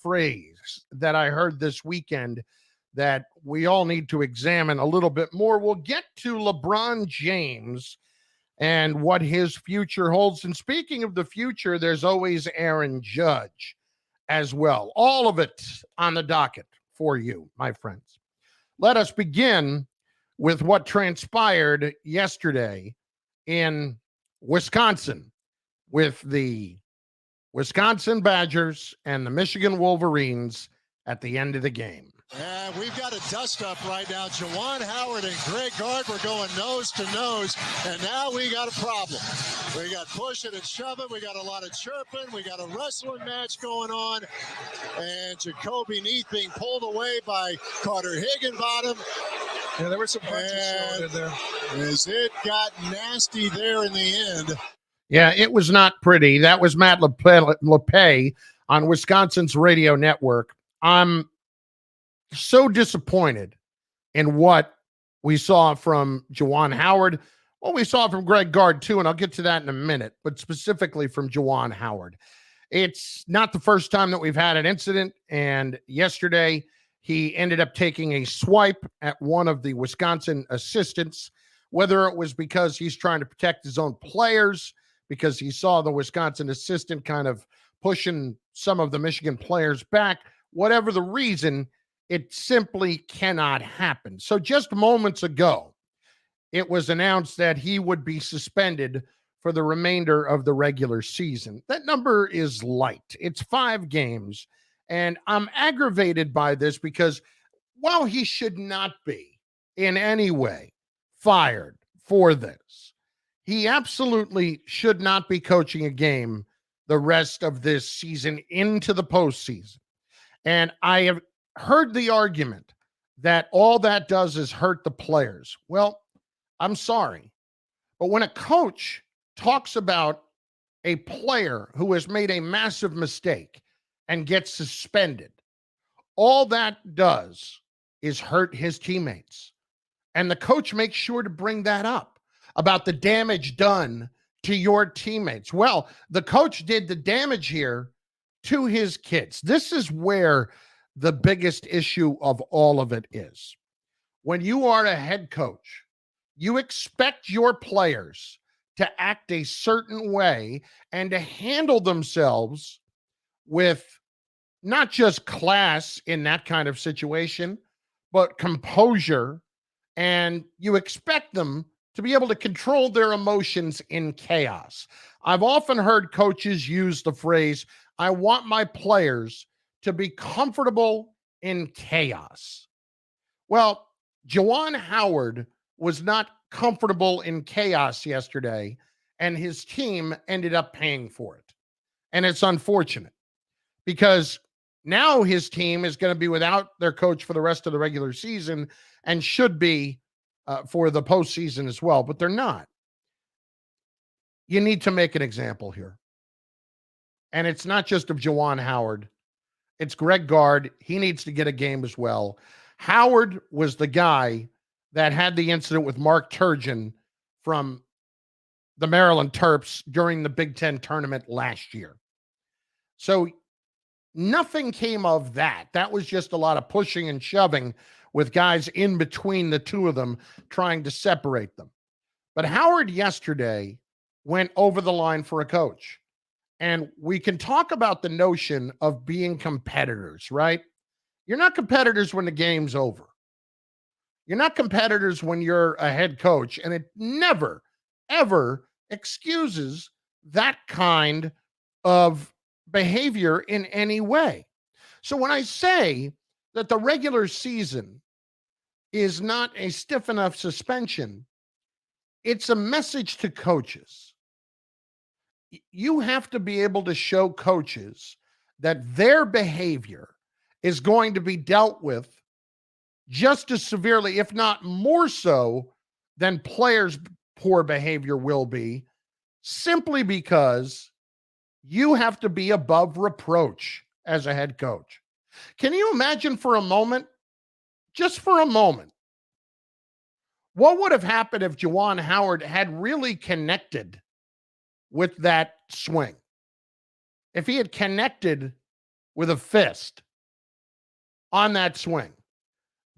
phrase that I heard this weekend that we all need to examine a little bit more. We'll get to LeBron James and what his future holds. And speaking of the future, there's always Aaron Judge as well. All of it on the docket for you, my friends. Let us begin with what transpired yesterday in Wisconsin with the Wisconsin Badgers and the Michigan Wolverines at the end of the game. And we've got a dust-up right now. Juwan Howard and Greg Gard were going nose to nose, and now we got a problem. We got pushing and shoving. We got a lot of chirping. We got a wrestling match going on, and Jacoby Neath being pulled away by Carter Higginbottom. Yeah, there were some punches showing in there. As it got nasty there in the end. Yeah, it was not pretty. That was Matt LePay on Wisconsin's radio network. I'm so disappointed in what we saw from Juwan Howard. What we saw from Greg Gard, too, and I'll get to that in a minute, but specifically from Juwan Howard. It's not the first time that we've had an incident, and yesterday he ended up taking a swipe at one of the Wisconsin assistants, whether it was because he's trying to protect his own players, because he saw the Wisconsin assistant kind of pushing some of the Michigan players back. Whatever the reason, it simply cannot happen. So just moments ago, it was announced that he would be suspended for the remainder of the regular season. That number is light. It's 5 games. And I'm aggravated by this because while he should not be in any way fired for this, he absolutely should not be coaching a game the rest of this season into the postseason. And I have heard the argument that all that does is hurt the players. Well, I'm sorry, but when a coach talks about a player who has made a massive mistake and gets suspended, all that does is hurt his teammates. And the coach makes sure to bring that up about the damage done to your teammates. Well, the coach did the damage here to his kids. This is where the biggest issue of all of it is. When you are a head coach, you expect your players to act a certain way and to handle themselves with not just class in that kind of situation, but composure. And you expect them to be able to control their emotions in chaos. I've often heard coaches use the phrase, I want my players to be comfortable in chaos. Well, Juwan Howard was not comfortable in chaos yesterday, and his team ended up paying for it. And it's unfortunate because now his team is going to be without their coach for the rest of the regular season and should be for the postseason as well, but they're not. You need to make an example here. And it's not just of Juwan Howard. It's Greg Gard. He needs to get a game as well. Howard was the guy that had the incident with Mark Turgeon from the Maryland Terps during the Big Ten tournament last year. So nothing came of that. That was just a lot of pushing and shoving with guys in between the two of them trying to separate them. But Howard yesterday went over the line for a coach. And we can talk about the notion of being competitors, right? You're not competitors when the game's over. You're not competitors when you're a head coach. And it never, ever excuses that kind of behavior in any way. So when I say that the regular season is not a stiff enough suspension, it's a message to coaches. You have to be able to show coaches that their behavior is going to be dealt with just as severely, if not more so, than players' poor behavior will be, simply because you have to be above reproach as a head coach. Can you imagine for a moment, just for a moment, what would have happened if Juwan Howard had really connected with that swing? If he had connected with a fist on that swing.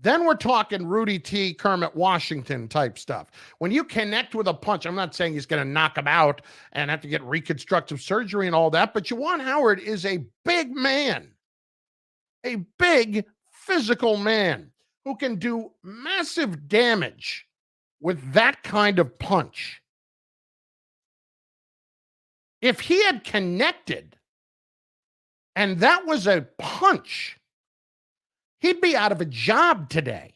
Then we're talking Rudy T, Kermit Washington type stuff. When you connect with a punch, I'm not saying he's going to knock him out and have to get reconstructive surgery and all that, but Juwan Howard is a big man, a big physical man who can do massive damage with that kind of punch. If he had connected and that was a punch, he'd be out of a job today.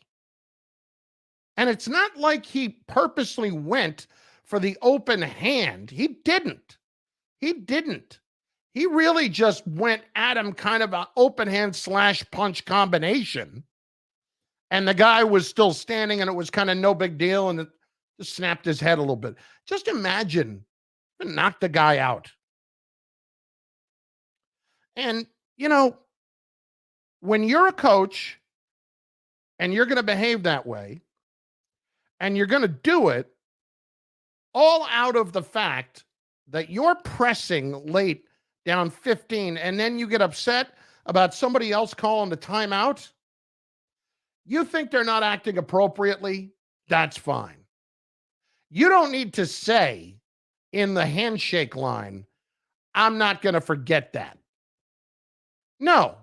And it's not like he purposely went for the open hand. He didn't. He really just went at him kind of an open hand / punch combination. And the guy was still standing and it was kind of no big deal. And it just snapped his head a little bit. Just imagine, knock the guy out. And, you know, when you're a coach and you're going to behave that way and you're going to do it all out of the fact that you're pressing late down 15 and then you get upset about somebody else calling the timeout, you think they're not acting appropriately, that's fine. You don't need to say in the handshake line, I'm not going to forget that. No.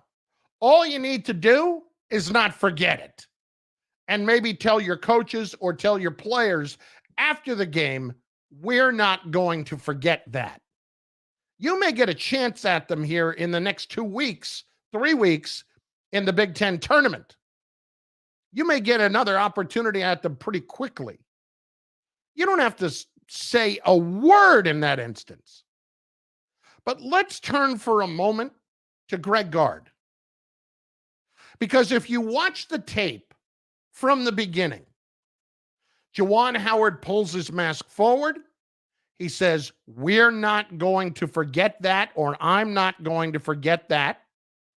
All you need to do is not forget it. And maybe tell your coaches or tell your players after the game, we're not going to forget that. You may get a chance at them here in the next 2 weeks, 3 weeks in the Big Ten tournament. You may get another opportunity at them pretty quickly. You don't have to say a word in that instance. But let's turn for a moment to Greg Gard. Because if you watch the tape from the beginning, Juwan Howard pulls his mask forward. He says, we're not going to forget that, or I'm not going to forget that,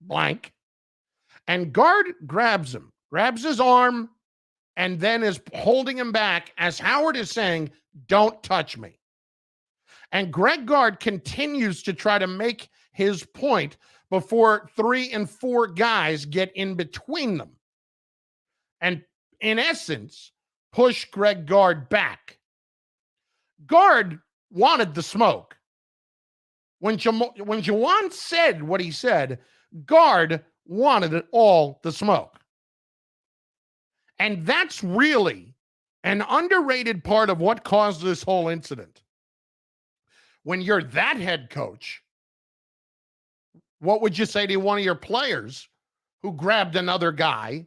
blank. And Gard grabs him, grabs his arm, and then is holding him back as Howard is saying, don't touch me. And Greg Gard continues to try to make his point before 3 and 4 guys get in between them. And in essence, push Greg Gard back. Gard wanted the smoke. When Juwan said what he said, Gard wanted it all the smoke. And that's really an underrated part of what caused this whole incident. When you're that head coach, what would you say to one of your players who grabbed another guy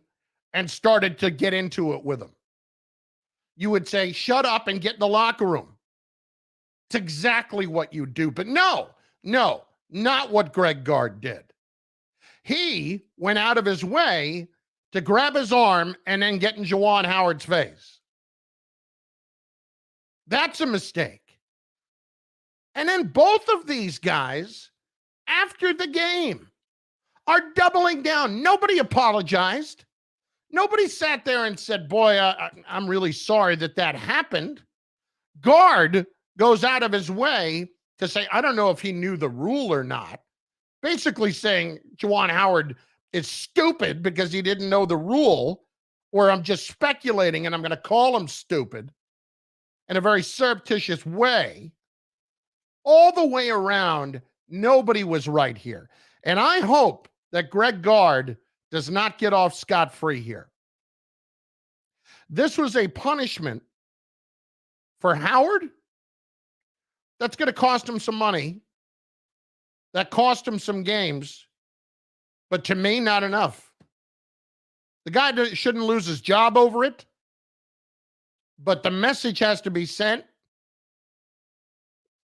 and started to get into it with him? You would say, shut up and get in the locker room. It's exactly what you do. But no, not what Greg Gard did. He went out of his way to grab his arm and then get in Juwan Howard's face. That's a mistake. And then both of these guys, after the game, are doubling down. Nobody apologized. Nobody sat there and said, boy, I'm really sorry that happened. Gard goes out of his way to say, I don't know if he knew the rule or not. Basically saying Juwan Howard is stupid because he didn't know the rule, or I'm just speculating and I'm going to call him stupid in a very surreptitious way. All the way around, nobody was right here. And I hope that Greg Gard does not get off scot-free here. This was a punishment for Howard that's going to cost him some money, that cost him some games, but to me, not enough. The guy shouldn't lose his job over it, but the message has to be sent.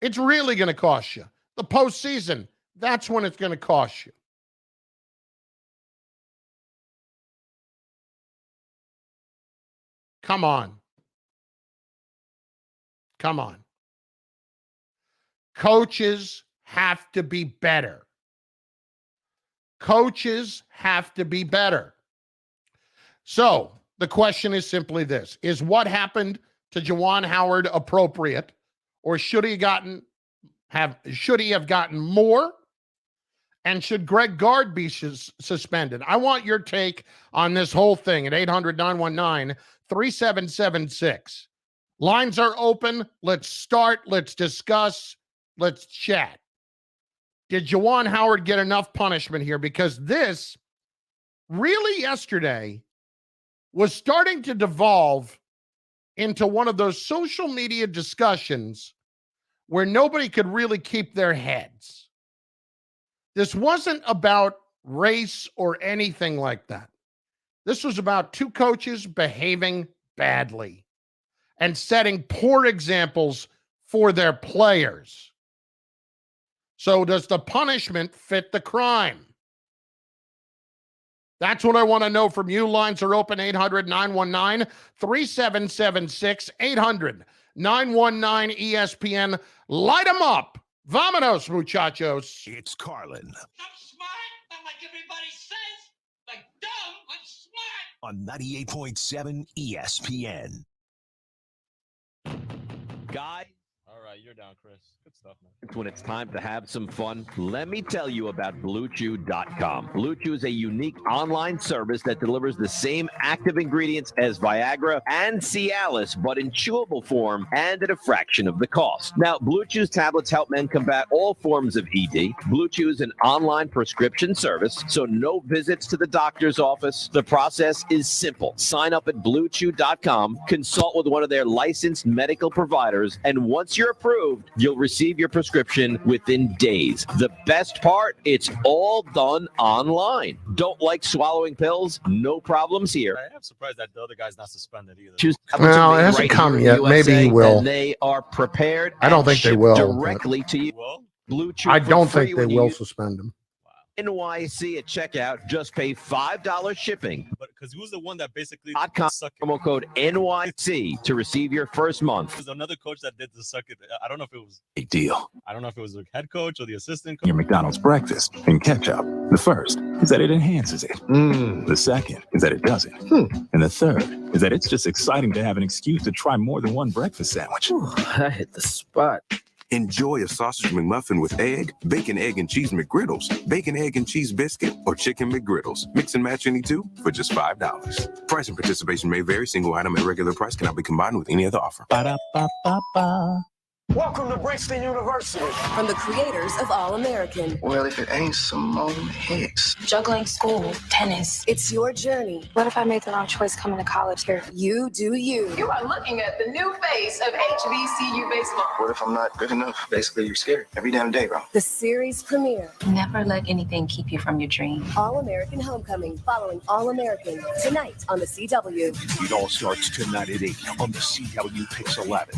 It's really going to cost you. The postseason, that's when it's going to cost you. Come on. Come on. Coaches have to be better. Coaches have to be better. So the question is simply this: is what happened to Juwan Howard appropriate, or should he have gotten more? And should Greg Gard be suspended? I want your take on this whole thing at 800-919-3776. Lines are open. Let's start. Let's discuss. Let's chat. Did Juwan Howard get enough punishment here? Because this really yesterday was starting to devolve into one of those social media discussions where nobody could really keep their heads. This wasn't about race or anything like that. This was about two coaches behaving badly and setting poor examples for their players. So does the punishment fit the crime? That's what I want to know from you. Lines are open, 800-919-3776, 800-919-ESPN. Light them up. Vámonos, muchachos. It's Carlin. I'm smart, not like everybody says. Like dumb, I'm smart. On 98.7 ESPN. Guy, All right, you're down, Chris. Good stuff, man. when it's time to have some fun, let me tell you about BlueChew.com. Blue Chew is a unique online service that delivers the same active ingredients as Viagra and Cialis, but in chewable form and at a fraction of the cost. Now, Blue Chew's tablets help men combat all forms of ED. Blue Chew is an online prescription service, so no visits to the doctor's office. The process is simple. Sign up at BlueChew.com, consult with one of their licensed medical providers, and once you're approved, you'll receive your prescription within days. The best part, it's all done online. Don't like swallowing pills? No problems here. I am surprised that the other guy's not suspended either. Choose Well, it hasn't right come here in yet. Maybe he USA, will. And they are prepared. I don't and think they shipped will, directly to you. Well, Blue Chew I for don't free think they when will you suspend him. NYC at checkout. Just pay $5 shipping. but because who's the one that basically .com suck it? promo code NYC to receive your first month. There's another coach that did the suck it. I don't know if it was. Big deal. I don't know if it was the head coach or the assistant coach. Your McDonald's breakfast and ketchup. The first is that it enhances it. The second is that it doesn't. And the third is that it's just exciting to have an excuse to try more than one breakfast sandwich. I hit the spot. Enjoy a sausage McMuffin with egg, bacon, egg, and cheese McGriddles, bacon, egg, and cheese biscuit, or chicken McGriddles. Mix and match any two for just $5. Price and participation may vary. Single item at regular price cannot be combined with any other offer. Ba-da-ba-ba-ba. Welcome to Brixton University. From the creators of All American. Well, if it ain't Simone Hicks. Juggling school, tennis. It's your journey. What if I made the wrong choice coming to college here? You do you. You are looking at the new face of HBCU baseball. What if I'm not good enough? Basically, you're scared every damn day, bro. The series premiere. Never let anything keep you from your dream. All American Homecoming, following All American tonight on the CW. It all starts tonight at 8 on the CW Pix 11.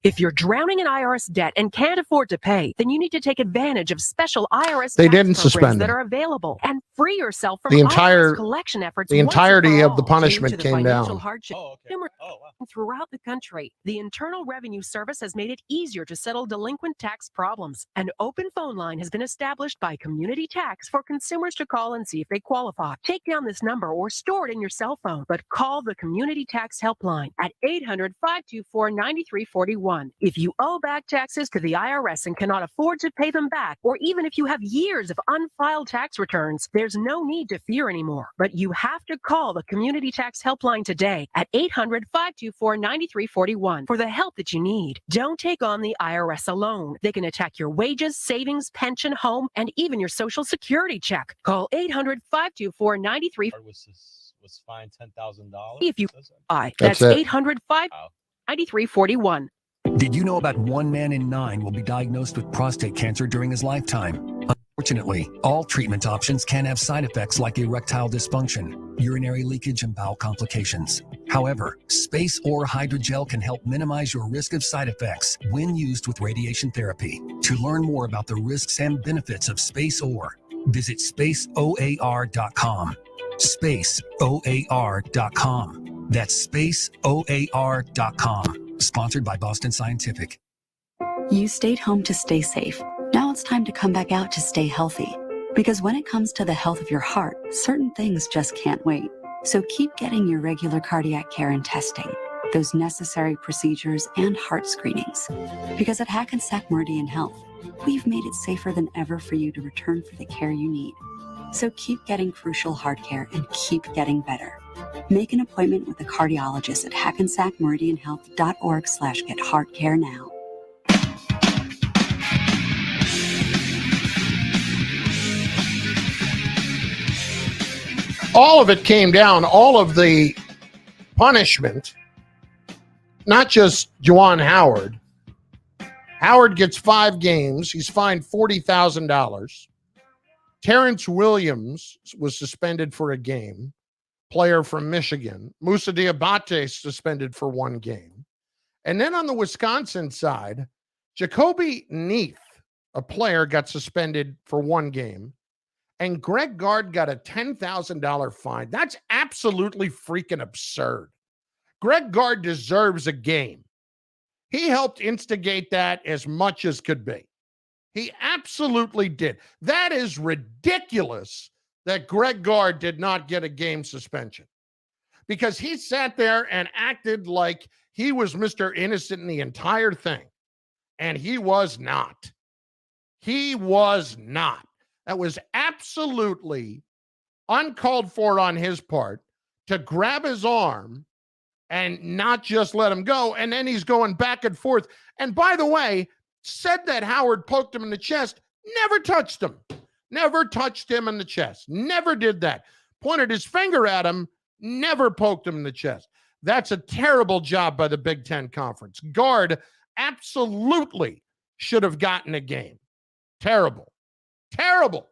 If you're drowning in IRS debt and can't afford to pay, then you need to take advantage of special IRS They tax didn't programs suspend that him. are available and free yourself from The entire- IRS collection efforts. the once and entirety for of the all. punishment Due to the came financial down. hardship Oh, okay. Oh, wow. throughout the country, the Internal Revenue Service has made it easier to settle delinquent tax problems. An open phone line has been established by Community Tax for consumers to call and see if they qualify. Take down this number or store it in your cell phone, but call the Community Tax Helpline at 800-524-9341. If you owe back taxes to the IRS and cannot afford to pay them back, or even if you have years of unfiled tax returns, there's no need to fear anymore. But you have to call the Community Tax Helpline today at 800-524-9341 for the help that you need. Don't take on the IRS alone. They can attack your wages, savings, pension, home, and even your Social Security check. Call 800-524-9341 Was fined $10,000. if you buy. That's That's it. 800-524-9341. Did you know about 1 man in 9 will be diagnosed with prostate cancer during his lifetime? Unfortunately, all treatment options can have side effects like erectile dysfunction, urinary leakage, and bowel complications. However, Space Ore Hydrogel can help minimize your risk of side effects when used with radiation therapy. To learn more about the risks and benefits of Space Ore, visit spaceoar.com. Spaceoar.com. That's spaceoar.com. Sponsored by Boston Scientific. You stayed home to stay safe. Now it's time to come back out to stay healthy. Because when it comes to the health of your heart, certain things just can't wait. So keep getting your regular cardiac care and testing. those necessary procedures and heart screenings. Because at Hackensack Meridian Health, we've made it safer than ever for you to return for the care you need. So keep getting crucial heart care and keep getting better. Make an appointment with a cardiologist at hackensackmeridianhealth.org/getheartcare now. All of it came down, all of the punishment, not just Juwan Howard. Howard gets 5 games. He's fined $40,000. Terrence Williams was suspended for a game, player from Michigan. Musa Diabate suspended for 1 game. And then on the Wisconsin side, Jacoby Neath, a player, got suspended for 1 game. And Greg Gard got a $10,000 fine. That's absolutely freaking absurd. Greg Gard deserves a game. He helped instigate that as much as could be. He absolutely did. That is ridiculous that Greg Gard did not get a game suspension, because he sat there and acted like he was Mr. Innocent in the entire thing. And he was not. He was not. That was absolutely uncalled for on his part to grab his arm and not just let him go. And then he's going back and forth. And by the way, said that Howard poked him in the chest, never touched him. Never touched him in the chest. Never did that. Pointed his finger at him, never poked him in the chest. That's a terrible job by the Big Ten Conference. Gard absolutely should have gotten a game. Terrible. Terrible.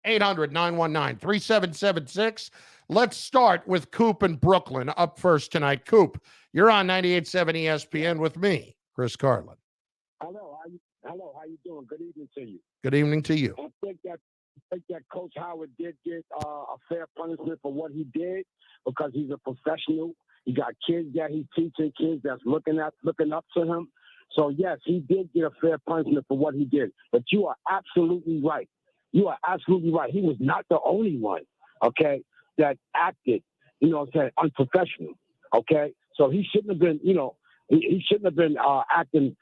800-919-3776. Let's start with Coop in Brooklyn up first tonight. Coop, you're on 98.7 ESPN with me, Chris Carlin. Hello, how you doing? Good evening to you. Good evening to you. I think that Coach Howard did get a fair punishment for what he did, because he's a professional. He got kids that he's teaching, kids that's looking up to him. So yes, he did get a fair punishment for what he did. But you are absolutely right. You are absolutely right. He was not the only one, okay, that acted, unprofessional, okay? So he shouldn't have been, he shouldn't have been acting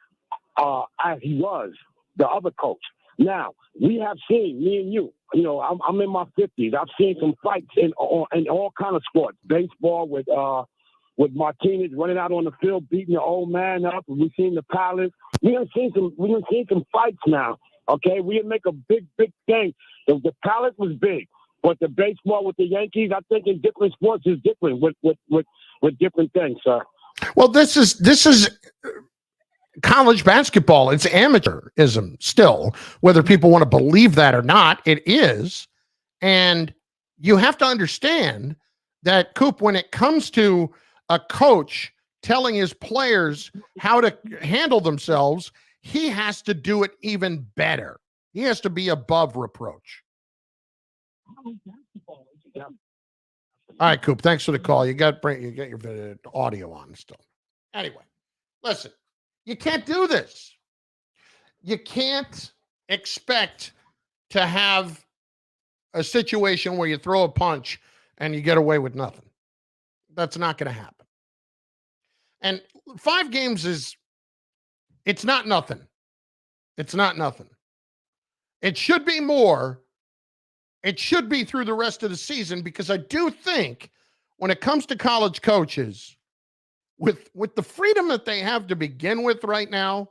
as he was, the other coach. Now, we have seen, me and you, I'm in my 50s. I've seen some fights in all kind of sports. Baseball with Martinez running out on the field, beating the old man up. We've seen the Palace. We done seen some fights now. Okay, we didn't make a big thing. The Palace was big, but the baseball with the Yankees, I think in different sports is different with different things, sir. Well, this is college basketball. It's amateurism still, whether people want to believe that or not. It is, and you have to understand that, Coop, when it comes to a coach telling his players how to handle themselves, he has to do it even better. He has to be above reproach. All right, Coop, thanks for the call. You got your audio on still. Anyway, listen, you can't do this. You can't expect to have a situation where you throw a punch and you get away with nothing. That's not going to happen. And 5 games it's not nothing. It's not nothing. It should be more. It should be through the rest of the season, because I do think when it comes to college coaches, with the freedom that they have to begin with right now,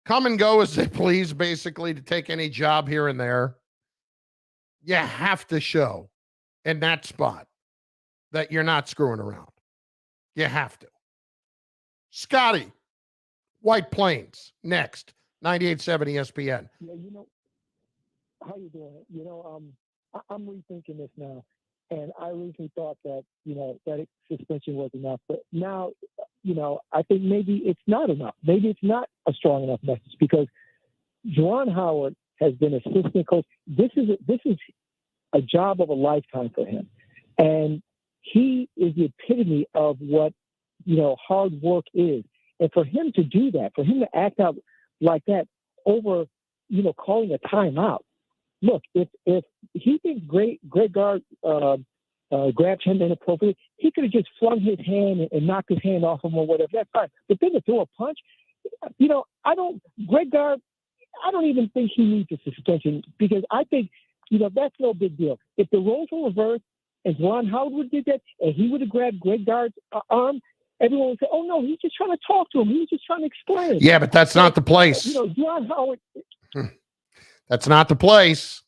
come and go as they please, basically, to take any job here and there, you have to show in that spot that you're not screwing around. You have to. Scotty, White Plains, next. 98.7 ESPN. Yeah, how you doing? I'm rethinking this now, and I originally thought that, that suspension was enough, but now, I think maybe it's not enough. Maybe it's not a strong enough message, because Juwan Howard has been assistant coach. This is a job of a lifetime for him, and he is the epitome of what hard work is. And for him to do that, for him to act out like that over, calling a timeout. Look, if he thinks Greg Gard grabbed him inappropriately, he could have just flung his hand and knocked his hand off him or whatever. That's fine. But then to throw a punch, Greg Gard, I don't even think he needs a suspension because I think, that's no big deal. If the roles were reversed and Juwan Howard did that and he would have grabbed Greg Gard's arm, everyone would say, oh, no, he's just trying to talk to him. He was just trying to explain. Yeah, but that's not the place. Juwan Howard. That's not the place.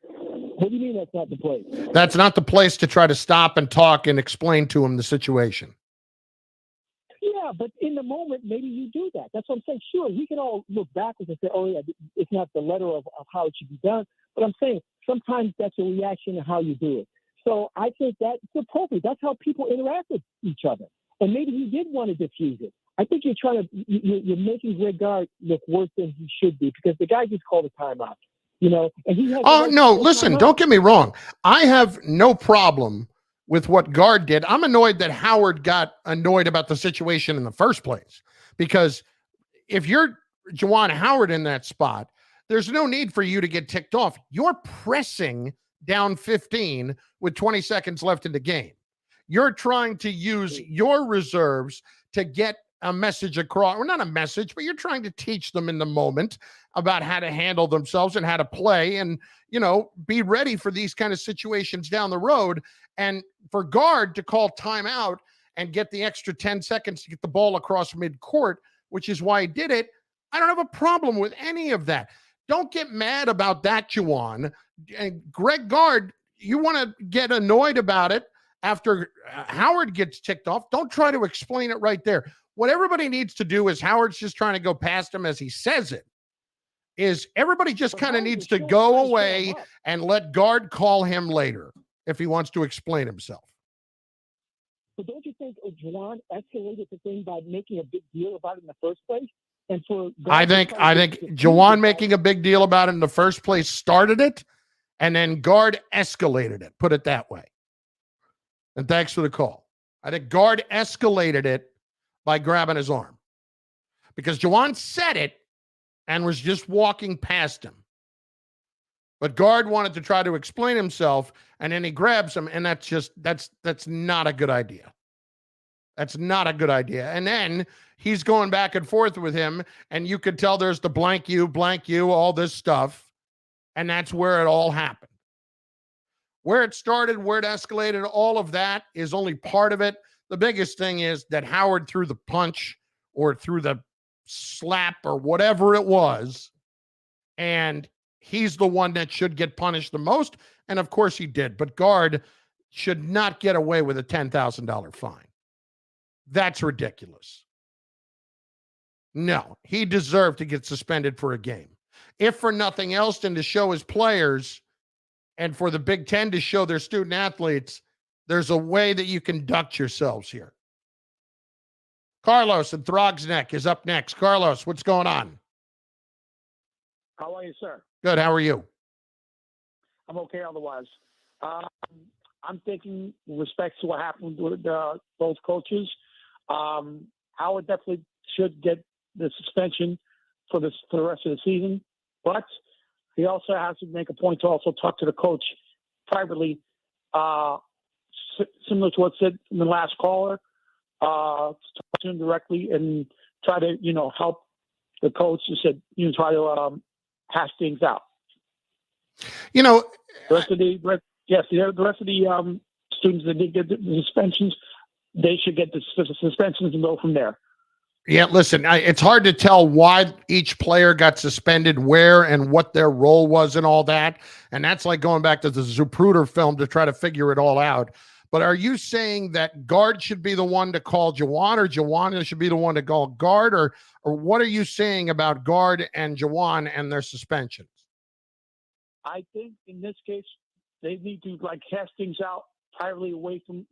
What do you mean that's not the place? That's not the place to try to stop and talk and explain to him the situation. Yeah, but in the moment, maybe you do that. That's what I'm saying. Sure, we can all look backwards and say, oh, yeah, it's not the letter of how it should be done. But I'm saying sometimes that's a reaction to how you do it. So I think that's appropriate. That's how people interact with each other. And maybe he did want to diffuse it. I think you're making Greg Gard look worse than he should be because the guy just called a timeout. And he has. Oh, no, listen, don't get me wrong. I have no problem with what Gard did. I'm annoyed that Howard got annoyed about the situation in the first place, because if you're Juwan Howard in that spot, there's no need for you to get ticked off. You're pressing down 15 with 20 seconds left in the game. You're trying to use your reserves to get a message across, or not a message, but you're trying to teach them in the moment about how to handle themselves and how to play and, be ready for these kind of situations down the road. And for Gard to call timeout and get the extra 10 seconds to get the ball across midcourt, which is why he did it, I don't have a problem with any of that. Don't get mad about that, Juwan. And Greg Gard, you want to get annoyed about it after Howard gets ticked off. Don't try to explain it right there. What everybody needs to do is Howard's just trying to go past him as he says it. Is everybody just kind of needs to go away and let Gard call him later if he wants to explain himself. But don't you think Juwan escalated the thing by making a big deal about it in the first place? And for I think Juwan making a big deal about it in the first place started it, and then Gard escalated it. Put it that way. And thanks for the call. I think Gard escalated it by grabbing his arm, because Juwan said it and was just walking past him. But Gard wanted to try to explain himself, and then he grabs him, and that's not a good idea. That's not a good idea. And then he's going back and forth with him, and you could tell there's the blank you, all this stuff, and that's where it all happened. Where it started, where it escalated, all of that is only part of it. The biggest thing is that Howard threw the punch or threw the slap or whatever it was, and he's the one that should get punished the most, and of course he did. But Gard should not get away with a $10,000 fine. That's ridiculous. No, he deserved to get suspended for a game. If for nothing else, then to show his players and for the Big Ten to show their student athletes there's a way that you conduct yourselves here. Carlos in Throg's Neck is up next. Carlos, what's going on? How are you, sir? Good. How are you? I'm okay otherwise. I'm thinking with respect to what happened with both coaches, Howard definitely should get the suspension for the rest of the season. But he also has to make a point to also talk to the coach privately, similar to what said in the last caller, talk to him directly and try to, help the coach. You said, try to hash things out. The rest of the students that did get the suspensions, they should get the suspensions and go from there. Yeah, listen, it's hard to tell why each player got suspended, where and what their role was and all that. And that's like going back to the Zapruder film to try to figure it all out. But are you saying that Gard should be the one to call Juwan, or Juwan should be the one to call Gard, or what are you saying about Gard and Juwan and their suspensions? I think in this case, they need to cast things out privately away from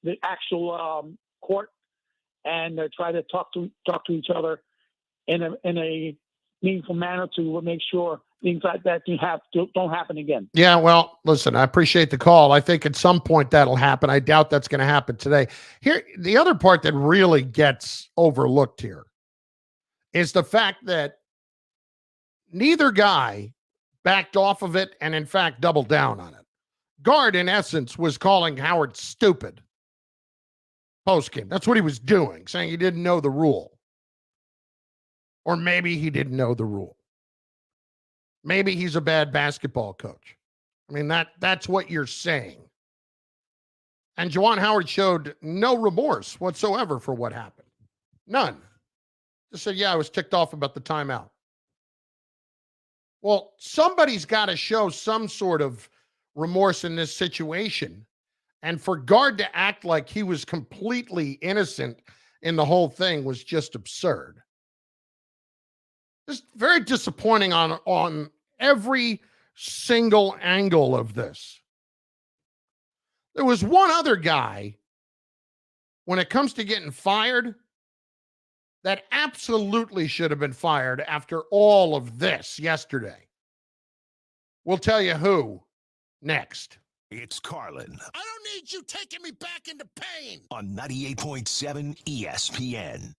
the actual court, and try to talk to each other in a meaningful manner to make sure things like that don't happen again. Yeah, well, listen, I appreciate the call. I think at some point that'll happen. I doubt that's going to happen today. Here, the other part that really gets overlooked here is the fact that neither guy backed off of it and, in fact, doubled down on it. Guard, in essence, was calling Howard stupid post-game. That's what he was doing, saying he didn't know the rule. Or maybe he didn't know the rule. Maybe he's a bad basketball coach. I mean, that's what you're saying. And Juwan Howard showed no remorse whatsoever for what happened. None. Just said, yeah, I was ticked off about the timeout. Well, somebody's got to show some sort of remorse in this situation. And for Guard to act like he was completely innocent in the whole thing was just absurd. Just very disappointing on every single angle of this. There was one other guy, when it comes to getting fired, that absolutely should have been fired after all of this yesterday. We'll tell you who next. It's Carlin I don't need you taking me back into pain. on 98.7 ESPN.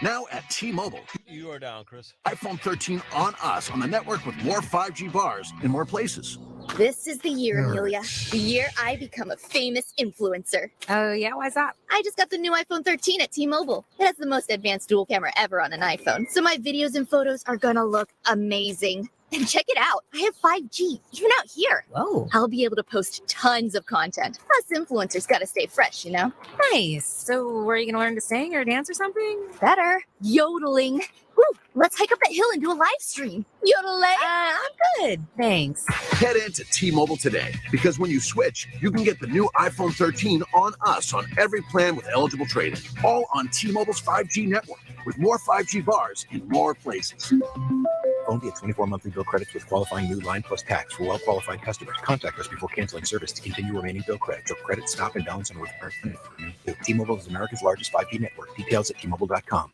Now at T-Mobile, You are down, Chris. iPhone 13 on us on the network with more 5G bars in more places. This is the year, Amelia. The year I become a famous influencer. Oh, yeah? Why's that? I just got the new iPhone 13 at T-Mobile. It has the most advanced dual camera ever on an iPhone. So my videos and photos are gonna look amazing. And check it out. I have 5G, even out here. Whoa. I'll be able to post tons of content. Us influencers gotta stay fresh, you know? Nice. So where are you gonna learn to sing or dance or something? Better. Yodeling. Woo, let's hike up that hill and do a live stream. Yodeling. I'm good. Thanks. Head into T-Mobile today, because when you switch, you can get the new iPhone 13 on us on every plan with eligible trade-in. All on T-Mobile's 5G network with more 5G bars in more places. Phone via 24 monthly bill credits with qualifying new line plus tax for well-qualified customers. Contact us before canceling service to continue remaining bill credits. Or credit stop and balance on return. T-Mobile is America's largest 5G network. Details at T-Mobile.com.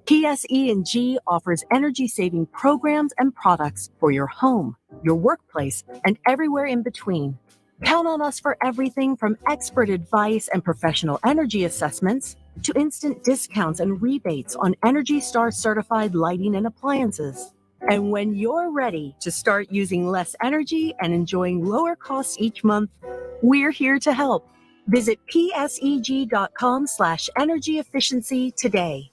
PSE&G offers energy-saving programs and products for your home, your workplace, and everywhere in between. Count on us for everything from expert advice and professional energy assessments to instant discounts and rebates on Energy Star certified lighting and appliances. And when you're ready to start using less energy and enjoying lower costs each month, we're here to help. Visit pseg.com/energy efficiency today.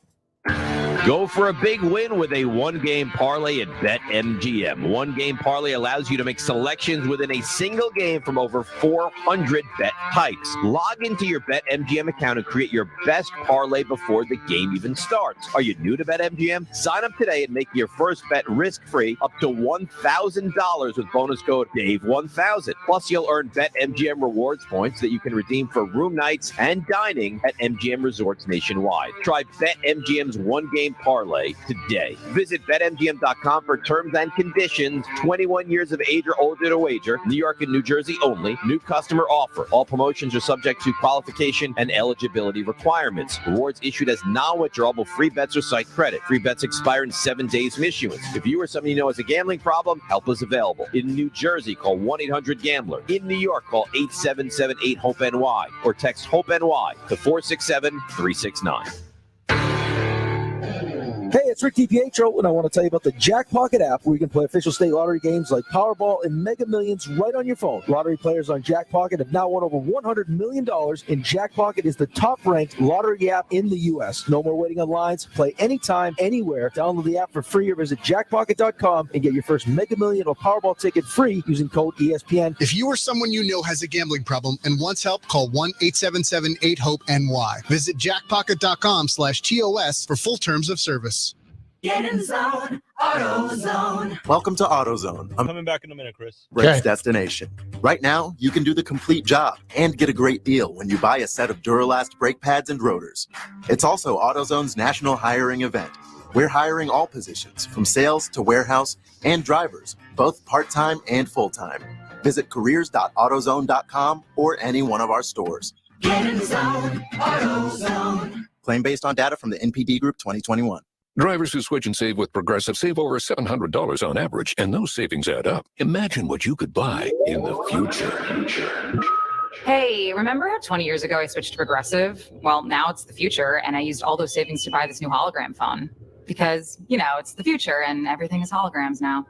Go for a big win with a one-game parlay at BetMGM. One-game parlay allows you to make selections within a single game from over 400 bet types. Log into your BetMGM account and create your best parlay before the game even starts. Are you new to BetMGM? Sign up today and make your first bet risk-free up to $1,000 with bonus code DAVE1000. Plus, you'll earn BetMGM rewards points that you can redeem for room nights and dining at MGM resorts nationwide. Try BetMGM's one-game parlay today. Visit BetMGM.com for terms and conditions. 21 years of age or older to wager. New York and New Jersey only. New customer offer. All promotions are subject to qualification and eligibility requirements. Rewards issued as non-withdrawable free bets or site credit. Free bets expire in 7 days from issuance. If you or someone you know has a gambling problem, help is available. In New Jersey, call 1-800-GAMBLER. In New York, call 877-8-HOPE-NY or text HOPE-NY to 467-369. Hey, it's Rick DiPietro, and I want to tell you about the Jack Pocket app, where you can play official state lottery games like Powerball and Mega Millions right on your phone. Lottery players on Jack Pocket have now won over $100 million, and Jack Pocket is the top-ranked lottery app in the U.S. No more waiting on lines. Play anytime, anywhere. Download the app for free or visit jackpocket.com and get your first Mega Million or Powerball ticket free using code ESPN. If you or someone you know has a gambling problem and wants help, call 1-877-8-HOPE-NY. Visit jackpocket.com/TOS for full terms of service. Get in the zone, AutoZone. Welcome to AutoZone, I'm coming back in a minute, Chris. Rick's destination. Right now, you can do the complete job and get a great deal when you buy a set of Duralast brake pads and rotors. It's also AutoZone's national hiring event. We're hiring all positions, from sales to warehouse and drivers, both part-time and full-time. Visit careers.autozone.com or any one of our stores. Get in the zone, AutoZone. Claim based on data from the NPD Group 2021. Drivers who switch and save with Progressive save over $700 on average, and those savings add up. Imagine what you could buy in the future. Hey, remember how 20 years ago I switched to Progressive? Well, now it's the future, and I used all those savings to buy this new hologram phone. Because, you know, it's the future, and everything is holograms now.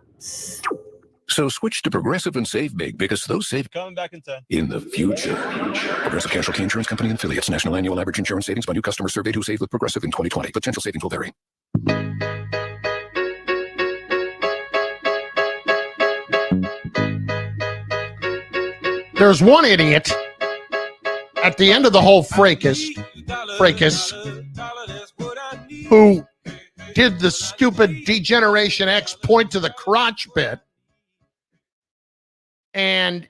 So switch to Progressive and save big because those save Coming back in 10. in the future. Progressive Casualty Insurance Company and affiliates. National annual average insurance savings by new customers surveyed who saved with Progressive in 2020. Potential savings will vary. There's one idiot at the end of the whole fracas who did the stupid Degeneration X point to the crotch bit and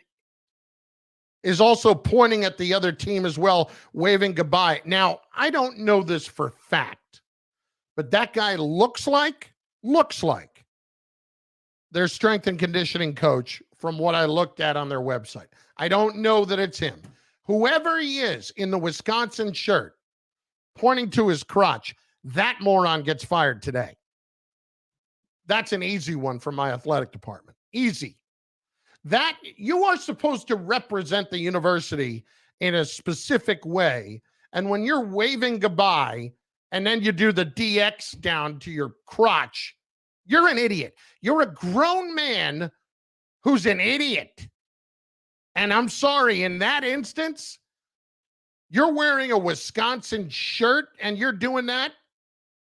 is also pointing at the other team as well, waving goodbye. Now, I don't know this for fact, but that guy looks like their strength and conditioning coach from what I looked at on their website. I don't know that it's him. Whoever he is in the Wisconsin shirt pointing to his crotch, that moron gets fired today. That's an easy one from my athletic department. Easy. That you are supposed to represent the university in a specific way. And when you're waving goodbye and then you do the DX down to your crotch, you're an idiot. You're a grown man who's an idiot. And I'm sorry, in that instance, you're wearing a Wisconsin shirt and you're doing that.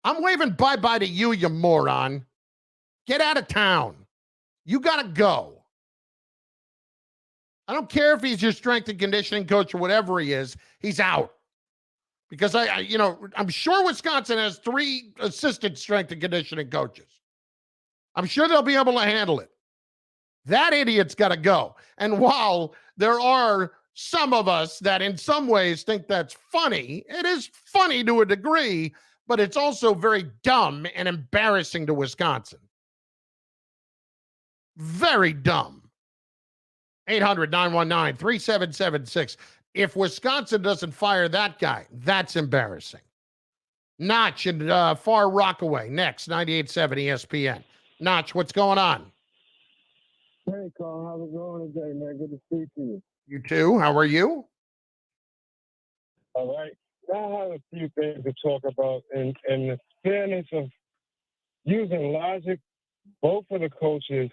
I'm waving bye-bye to you, you moron. Get out of town. You got to go. I don't care if he's your strength and conditioning coach or whatever he is. He's out. Because I'm sure Wisconsin has 3 assistant strength and conditioning coaches. I'm sure they'll be able to handle it. That idiot's got to go. And while there are some of us that in some ways think that's funny, it is funny to a degree, but it's also very dumb and embarrassing to Wisconsin. Very dumb. 800-919-3776. If Wisconsin doesn't fire that guy, that's embarrassing. Notch in Far Rockaway. Next, 98.7 ESPN. Notch, what's going on? Hey, Carl, how's it going today, man? Good to speak to you. You too. How are you? All right. I have a few things to talk about, and the fairness of using logic, both of the coaches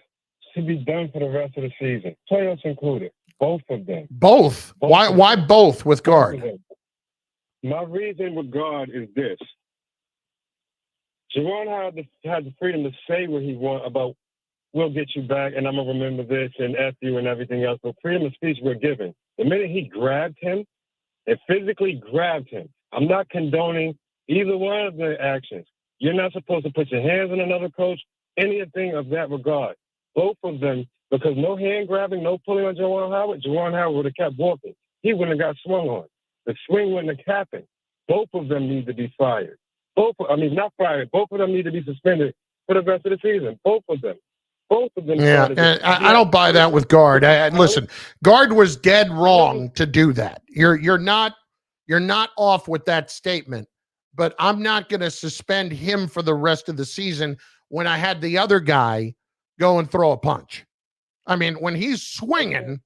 should be done for the rest of the season, playoffs included, both of them. Both? Why both with guard? My reason with guard is this. Juwan had the freedom to say what he wants about, we'll get you back, and I'm going to remember this, and F you, and everything else. But freedom of speech we're given. The minute he grabbed him, and physically grabbed him, I'm not condoning either one of the actions. You're not supposed to put your hands on another coach, anything of that regard. Both of them, because no hand grabbing, no pulling on Juwan Howard would have kept walking. He wouldn't have got swung on. The swing wouldn't have happened. Both of them need to be fired. Not fired. Both of them need to be suspended for the rest of the season. Both of them. Yeah, and I don't buy that with guard. Listen, guard was dead wrong to do that. You're not off with that statement, but I'm not going to suspend him for the rest of the season when I had the other guy go and throw a punch. I mean, when he's swinging,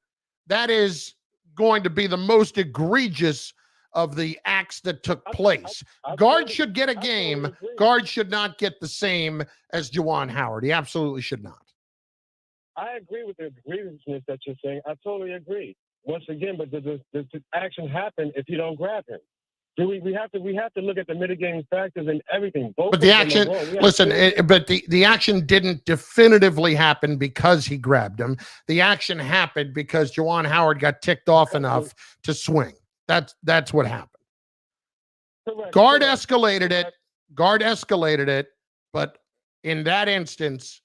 that is going to be the most egregious of the acts that took place. Guard should get a game. Guard should not get the same as Juwan Howard. He absolutely should not. I agree with the grievousness that you're saying. I totally agree. Once again, but does action happen if you don't grab him? We have to look at the mitigating factors and everything. But the action, listen, the action didn't definitively happen because he grabbed him. The action happened because Juwan Howard got ticked off enough to swing. That's what happened. Correct. Guard escalated it, but in that instance,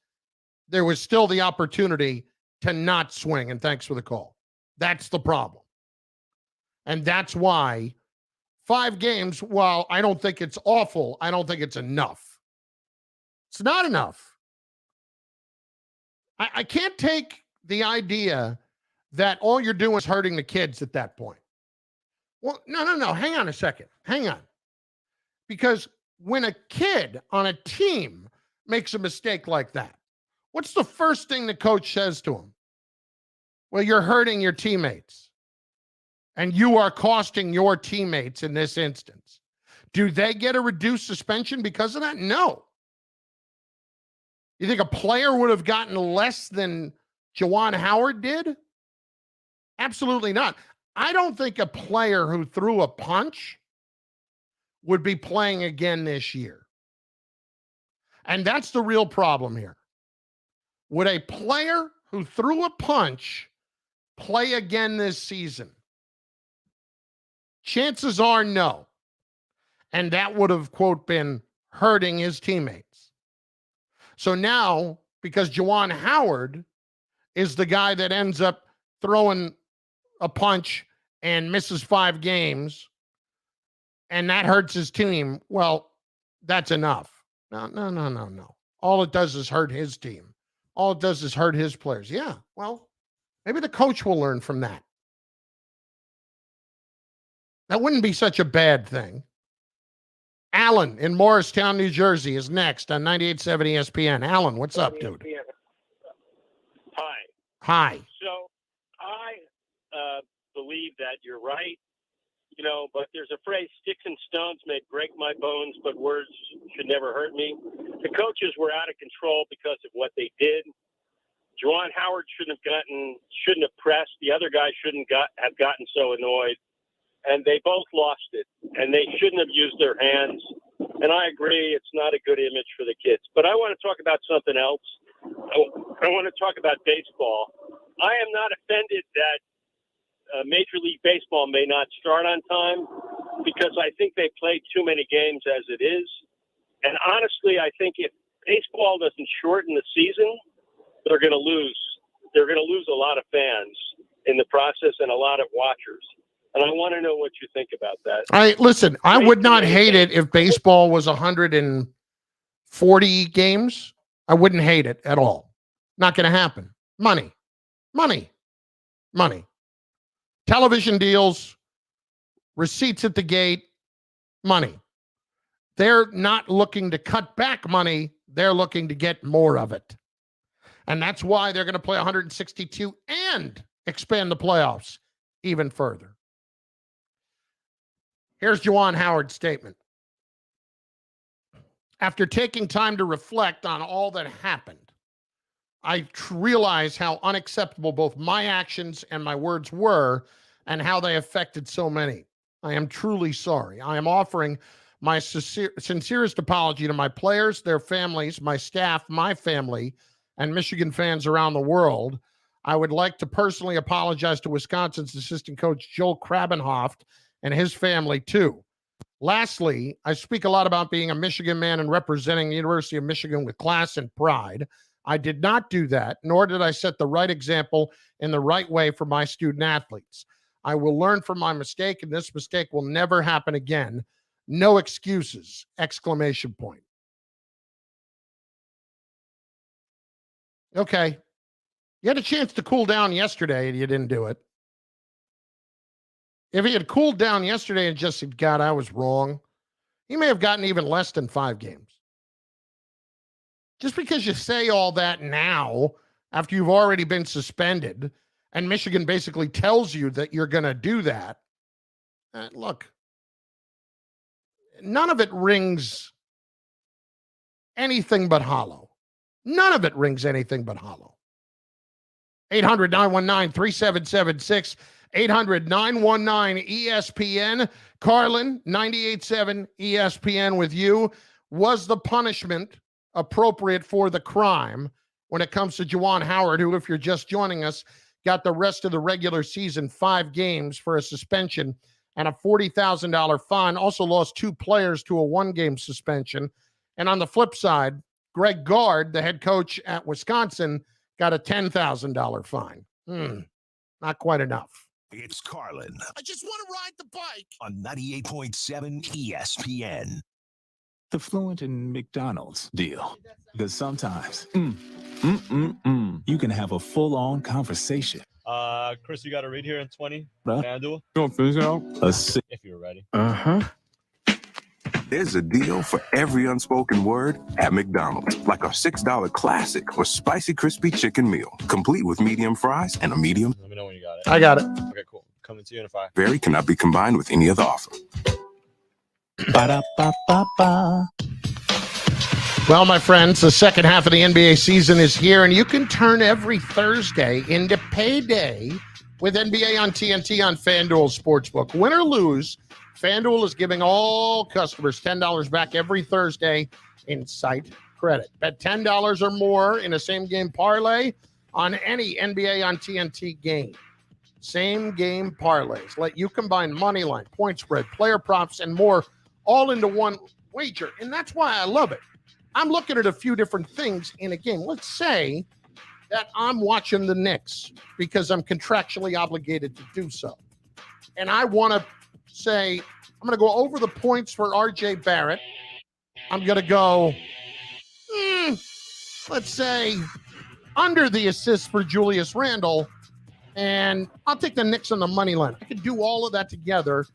there was still the opportunity to not swing. And thanks for the call. That's the problem. And that's why 5 games, while I don't think it's awful, I don't think it's enough. It's not enough. I can't take the idea that all you're doing is hurting the kids at that point. Well, no. Hang on a second. Hang on. Because when a kid on a team makes a mistake like that, what's the first thing the coach says to him? Well, you're hurting your teammates. And you are costing your teammates in this instance. Do they get a reduced suspension because of that? No. You think a player would have gotten less than Juwan Howard did? Absolutely not. I don't think a player who threw a punch would be playing again this year. And that's the real problem here. Would a player who threw a punch play again this season? Chances are no. And that would have, quote, been hurting his teammates. So now, because Juwan Howard is the guy that ends up throwing a punch and misses 5 games, and that hurts his team, well, that's enough. No. All it does is hurt his team. All it does is hurt his players. Yeah, well, maybe the coach will learn from that. That wouldn't be such a bad thing. Alan in Morristown, New Jersey is next on 98.7 ESPN. Alan, what's up, dude? Hi. Hi. So I believe that you're right, but there's a phrase, sticks and stones may break my bones, but words should never hurt me. The coaches were out of control because of what they did. Juwan Howard shouldn't have pressed. The other guy shouldn't have gotten so annoyed. And they both lost it, and they shouldn't have used their hands. And I agree, it's not a good image for the kids. But I want to talk about something else. I want to talk about baseball. I am not offended that Major League Baseball may not start on time, because I think they played too many games as it is. And honestly, I think if baseball doesn't shorten the season, they're going to lose. They're going to lose a lot of fans in the process and a lot of watchers. And I want to know what you think about that. Listen, I would not hate it if baseball was 140 games. I wouldn't hate it at all. Not going to happen. Money. Television deals, receipts at the gate, money. They're not looking to cut back money. They're looking to get more of it. And that's why they're going to play 162 and expand the playoffs even further. Here's Juwan Howard's statement. After taking time to reflect on all that happened, I realize how unacceptable both my actions and my words were and how they affected so many. I am truly sorry. I am offering my sincerest apology to my players, their families, my staff, my family, and Michigan fans around the world. I would like to personally apologize to Wisconsin's assistant coach, Joel Krabenhoft, and his family too. Lastly, I speak a lot about being a Michigan man and representing the University of Michigan with class and pride. I did not do that, nor did I set the right example in the right way for my student athletes. I will learn from my mistake, and this mistake will never happen again. No excuses! ! Okay. You had a chance to cool down yesterday, and you didn't do it. If he had cooled down yesterday and just said, God, I was wrong, he may have gotten even less than 5 games. Just because you say all that now, after you've already been suspended, and Michigan basically tells you that you're going to do that, look, none of it rings anything but hollow. None of it rings anything but hollow. 800-919-3776. 800-919-ESPN. Carlin, 98.7 ESPN with you. Was the punishment appropriate for the crime when it comes to Juwan Howard, who, if you're just joining us, got the rest of the regular season 5 games for a suspension and a $40,000 fine, also lost 2 players to a 1-game suspension. And on the flip side, Greg Gard, the head coach at Wisconsin, got a $10,000 fine. Not quite enough. It's Carlin. I just want to ride the bike on 98.7 ESPN. The Fluent and McDonald's deal. Because sometimes, you can have a full-on conversation. Chris, you got to read here in 20. Bruh. Can I do it? Don't finish it out? If you're ready. There's a deal for every unspoken word at McDonald's, like a $6 classic or spicy crispy chicken meal, complete with medium fries and a medium. Let me know when you got it. I got it. Okay, cool. Coming to you in a 5. Vary cannot be combined with any other offer. Ba-da-ba-ba-ba. Well, my friends, the second half of the NBA season is here, and you can turn every Thursday into payday with NBA on TNT on FanDuel Sportsbook. Win or lose, FanDuel is giving all customers $10 back every Thursday in site credit. Bet $10 or more in a same-game parlay on any NBA on TNT game. Same-game parlays let you combine money line, point spread, player props, and more all into one wager, and that's why I love it. I'm looking at a few different things in a game. Let's say that I'm watching the Knicks because I'm contractually obligated to do so. And I want to say, I'm going to go over the points for RJ Barrett. I'm going to go, let's say, under the assists for Julius Randle. And I'll take the Knicks on the money line. I could do all of that together,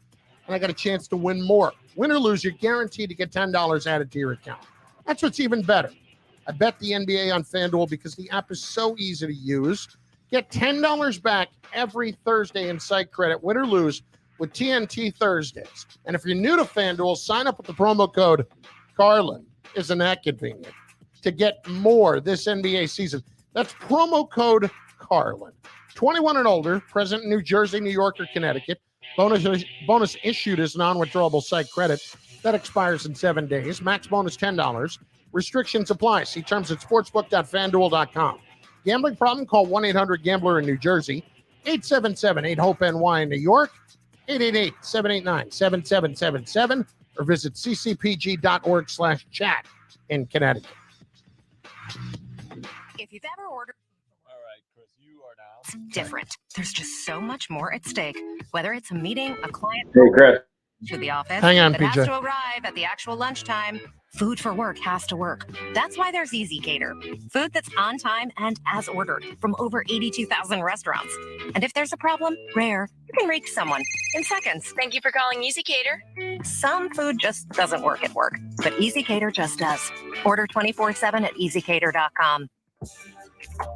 and I got a chance to win more. Win or lose, you're guaranteed to get $10 added to your account. That's what's even better. I bet the NBA on FanDuel because the app is so easy to use. Get $10 back every Thursday in site credit, win or lose, with TNT Thursdays. And if you're new to FanDuel, sign up with the promo code Carlin. Isn't that convenient? To get more this NBA season. That's promo code Carlin. 21 and older, present in New Jersey, New York, or Connecticut. Bonus issued as non-withdrawable site credit. That expires in 7 days. Max bonus $10. Restrictions apply. See terms at sportsbook.fanduel.com. Gambling problem? Call 1-800-GAMBLER in New Jersey, 877-8-HOPE-NY in New York, 888-789-7777, or visit ccpg.org/chat in Connecticut. If you've ever ordered different. There's just so much more at stake. Whether it's a meeting, a client, Hey, Chris. to the office, Hang on, that PJ. has to arrive at the actual lunchtime. Food for work has to work. That's why there's Easy Cater. Food that's on time and as ordered from over 82,000 restaurants. And if there's a problem, rare, you can reach someone in seconds. Thank you for calling Easy Cater. Some food just doesn't work at work, but Easy Cater just does. Order 24/7 at easycater.com.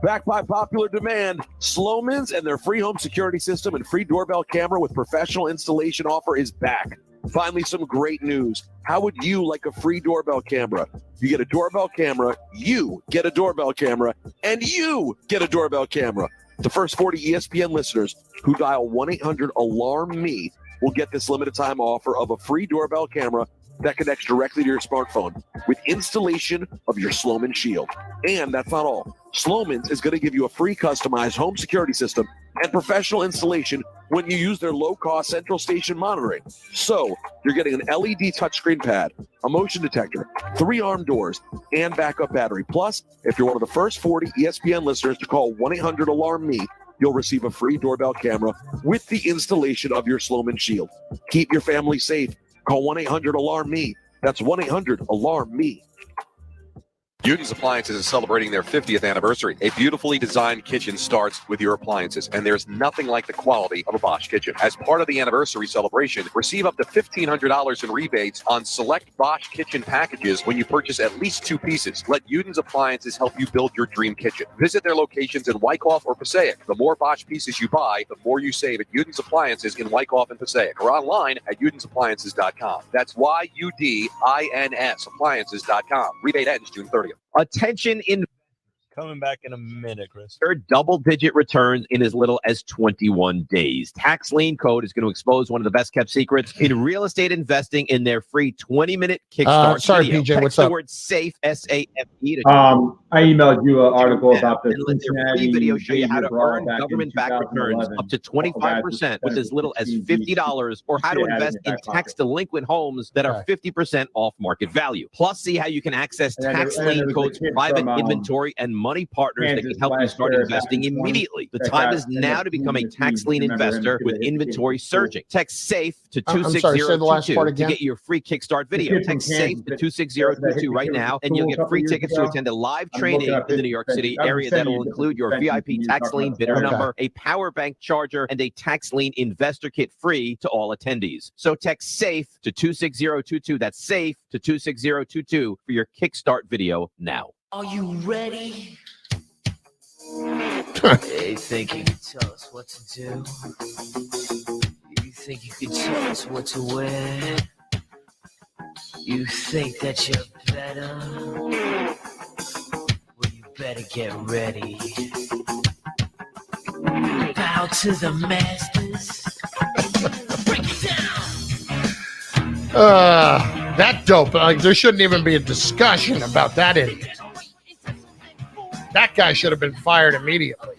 Backed by popular demand, Sloman's and their free home security system and free doorbell camera with professional installation offer is back. Finally, some great news. How would you like a free doorbell camera? You get a doorbell camera, you get a doorbell camera, and you get a doorbell camera. The first 40 ESPN listeners who dial 1-800-ALARM-ME will get this limited time offer of a free doorbell camera that connects directly to your smartphone with installation of your Sloman Shield. And that's not all. Sloman's is going to give you a free customized home security system and professional installation when you use their low-cost central station monitoring. So you're getting an LED touchscreen pad, a motion detector, 3 arm doors, and backup battery. Plus, if you're one of the first 40 ESPN listeners to call 1-800-ALARM-ME, you'll receive a free doorbell camera with the installation of your Sloman Shield. Keep your family safe. Call 1-800-ALARM-ME. That's 1-800-ALARM-ME. Uden's Appliances is celebrating their 50th anniversary. A beautifully designed kitchen starts with your appliances, and there's nothing like the quality of a Bosch kitchen. As part of the anniversary celebration, receive up to $1,500 in rebates on select Bosch kitchen packages when you purchase at least 2 pieces. Let Uden's Appliances help you build your dream kitchen. Visit their locations in Wyckoff or Passaic. The more Bosch pieces you buy, the more you save at Uden's Appliances in Wyckoff and Passaic, or online at udensappliances.com. That's YUDINS appliances.com. Rebate ends June 30th. Attention in Coming back in a minute, Chris. double-digit returns in as little as 21 days. Tax Lien Code is going to expose one of the best-kept secrets in real estate investing in their free 20-minute Kickstart sorry, video. PJ, Text what's the up? word SAFE, S-A-F-E, to I emailed you an article about the and let their free Cincinnati video show you how to brawl earn back in government-backed returns 2011. up to 25% with as little as $50, or how to invest in tax-delinquent homes that are 50% off market value. Plus, see how you can access And then Tax there- and then Lien there was a Code's kid private from, inventory and money partners that Kansas can help you last start year back investing in 20 immediately. The that time got- is now to become a ended up tax being lien the member investor and with kid- inventory surging. Text SAFE to I'm sorry, say the last 26022 part to again. get your free Kickstart video. kid from Text SAFE Kansas to that 26022 right hit the now, and school you'll a get couple free years tickets to ago. attend a live I'm training looking up in the his New York suspension. City I was area sending that you will the include your suspension VIP when you tax talked lien about bidder the- number, a power bank charger, and a tax lien investor kit free to all attendees. So text SAFE to 26022. That's SAFE to 26022 for your Kickstart video now. Are you ready? They think you can tell us what to do. You think you can tell us what to wear. You think that you're better? Well, you better get ready. Bow to the masters. Break it down. That dope. There shouldn't even be a discussion about that idiot. That guy should have been fired immediately.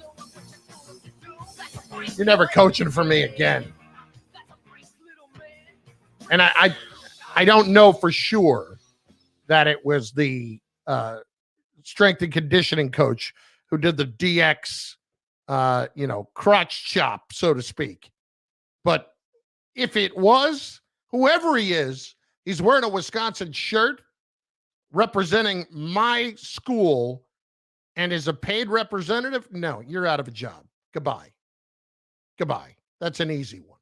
You're never coaching for me again. And I don't know for sure that it was the strength and conditioning coach who did the DX, crotch chop, so to speak. But if it was, whoever he is, he's wearing a Wisconsin shirt representing my school and is a paid representative. No, you're out of a job. Goodbye. That's an easy one.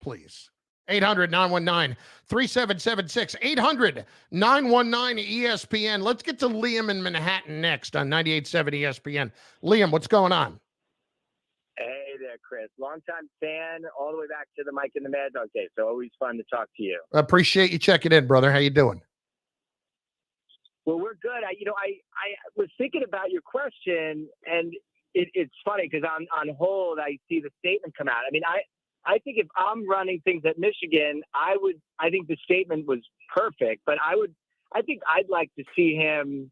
Please. 800-919-3776. 800-919-ESPN. Let's get to Liam in Manhattan next on 98.7 ESPN. Liam, what's going on? Hey there, Chris. Longtime fan, all the way back to the Mike and the Mad Dog days. So always fun to talk to you. I appreciate you checking in, brother. How you doing? Well, we're good. I was thinking about your question, and it's funny because on hold, I see the statement come out. I mean, I think if I'm running things at Michigan, I think the statement was perfect, but I think I'd like to see him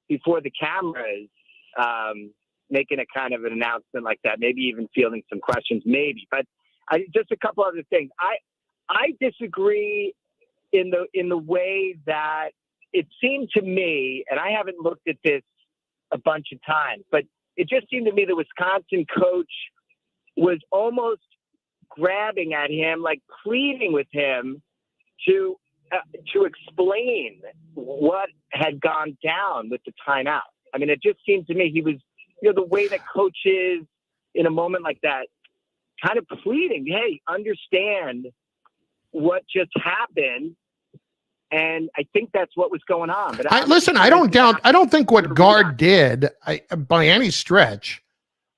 before the cameras, making a kind of an announcement like that, maybe even fielding some questions, maybe. But just a couple other things. I disagree in the way that it seemed to me, and I haven't looked at this a bunch of times, but it just seemed to me the Wisconsin coach was almost grabbing at him, like pleading with him to explain what had gone down with the timeout. I mean, it just seemed to me he was, the way that coaches in a moment like that kind of pleading, hey, understand what just happened. And I think that's what was going on. But I don't think what Guard did by any stretch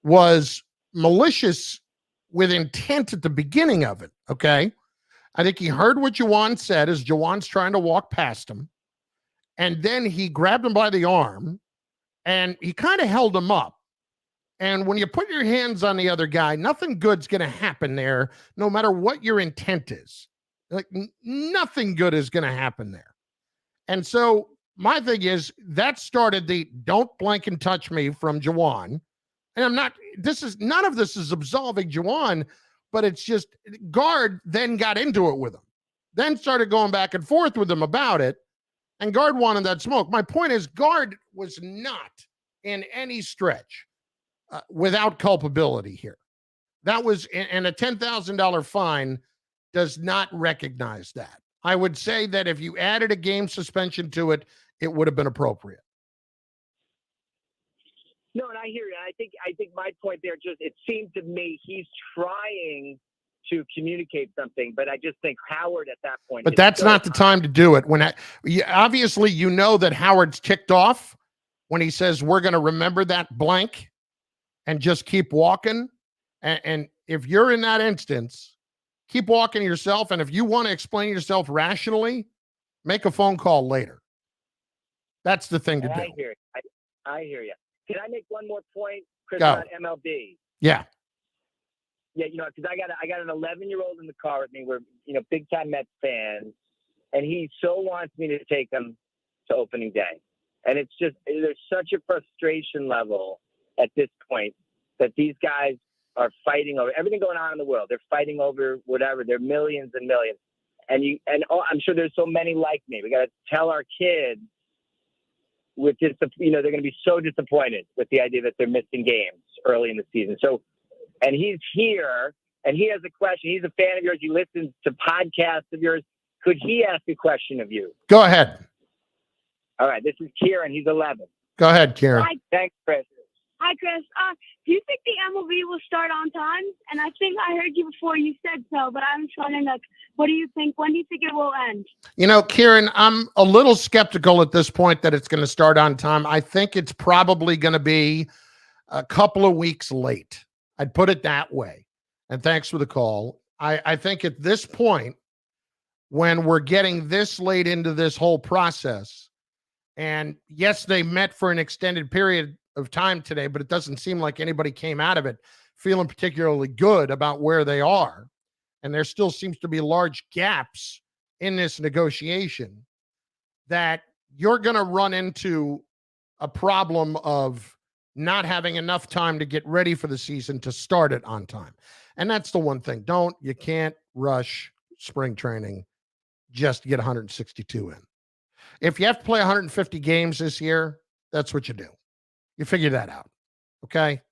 was malicious with intent at the beginning of it. Okay. I think he heard what Juwan said as Juwan's trying to walk past him. And then he grabbed him by the arm and he kind of held him up. And when you put your hands on the other guy, nothing good's going to happen there, no matter what your intent is. Like nothing good is going to happen there. And so my thing is that started the don't blank and touch me from Juwan. And none of this is absolving Juwan, but it's just Guard then got into it with him, then started going back and forth with him about it. And Guard wanted that smoke. My point is Guard was not in any stretch without culpability here. That was, and a $10,000 fine does not recognize that. I would say that if you added a game suspension to it, it would have been appropriate. No, and I hear you. I think my point there, just it seemed to me he's trying to communicate something, but I just think Howard at that point. But that's not the time to do it. Obviously, you know that Howard's ticked off when he says we're going to remember that blank and just keep walking. And if you're in that instance, keep walking yourself. And if you want to explain yourself rationally, make a phone call later. That's the thing to do. I hear you. I hear you. Can I make one more point, Chris, Go. about MLB? Yeah. Yeah, because I got an 11-year-old in the car with me. We're big time Mets fans, and he so wants me to take him to opening day. And it's just there's such a frustration level at this point that these guys are fighting over everything going on in the world. They're fighting over whatever. They're millions and millions, and I'm sure there's so many like me. We got to tell our kids with this, they're going to be so disappointed with the idea that they're missing games early in the season. So. And he's here, and he has a question. He's a fan of yours. He listens to podcasts of yours. Could he ask a question of you? Go ahead. All right. This is Kieran. He's 11. Go ahead, Kieran. Hi. Thanks, Chris. Hi, Chris. Do you think the MLB will start on time? And I think I heard you before you said so, but I'm just wondering, what do you think? When do you think it will end? Kieran, I'm a little skeptical at this point that it's going to start on time. I think it's probably going to be a couple of weeks late. I'd put it that way. And thanks for the call. I think at this point, when we're getting this late into this whole process. And yes, they met for an extended period of time today, but it doesn't seem like anybody came out of it feeling particularly good about where they are. And there still seems to be large gaps in this negotiation, that you're going to run into a problem of not having enough time to get ready for the season to start it on time. And that's the one thing. You can't rush spring training just to get 162 in. If you have to play 150 games this year, that's what you do. You figure that out. Okay.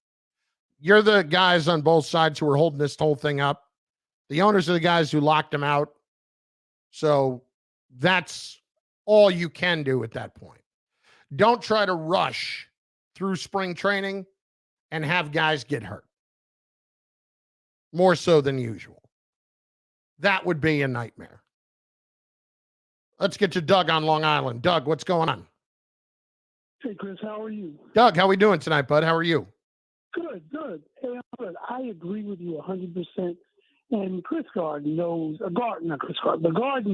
You're the guys on both sides who are holding this whole thing up. The owners are the guys who locked them out. So that's all you can do at that point. Don't try to rush through spring training and have guys get hurt. More so than usual. That would be a nightmare. Let's get to Doug on Long Island. Doug, what's going on? Hey, Chris, how are you? Doug, how we doing tonight, bud? How are you? Good, good. Hey, I'm good. I agree with you 100%. And Chris Garden knows, the Garden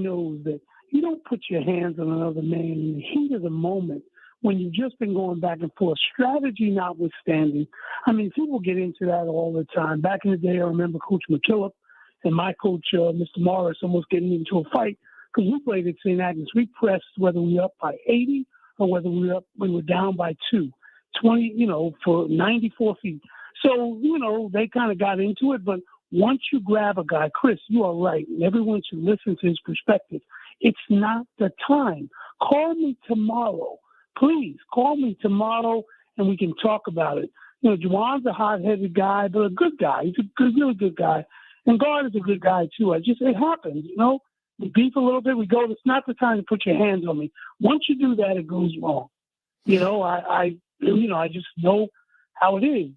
knows that you don't put your hands on another man in the heat of the moment when you've just been going back and forth, strategy notwithstanding. I mean, people get into that all the time. Back in the day, I remember Coach McKillop and my coach, Mr. Morris, almost getting into a fight because we played at St. Agnes. We pressed whether we were up by 80 or whether we were down by 20, for 94 feet. So, they kind of got into it. But once you grab a guy, Chris, you are right, and everyone should listen to his perspective. It's not the time. Call me tomorrow. Please call me tomorrow and we can talk about it. Juwan's a hot-headed guy, but a good guy. He's a really good guy. And God is a good guy, too. It happens, We beef a little bit. We go, it's not the time to put your hands on me. Once you do that, it goes wrong. I just know how it is.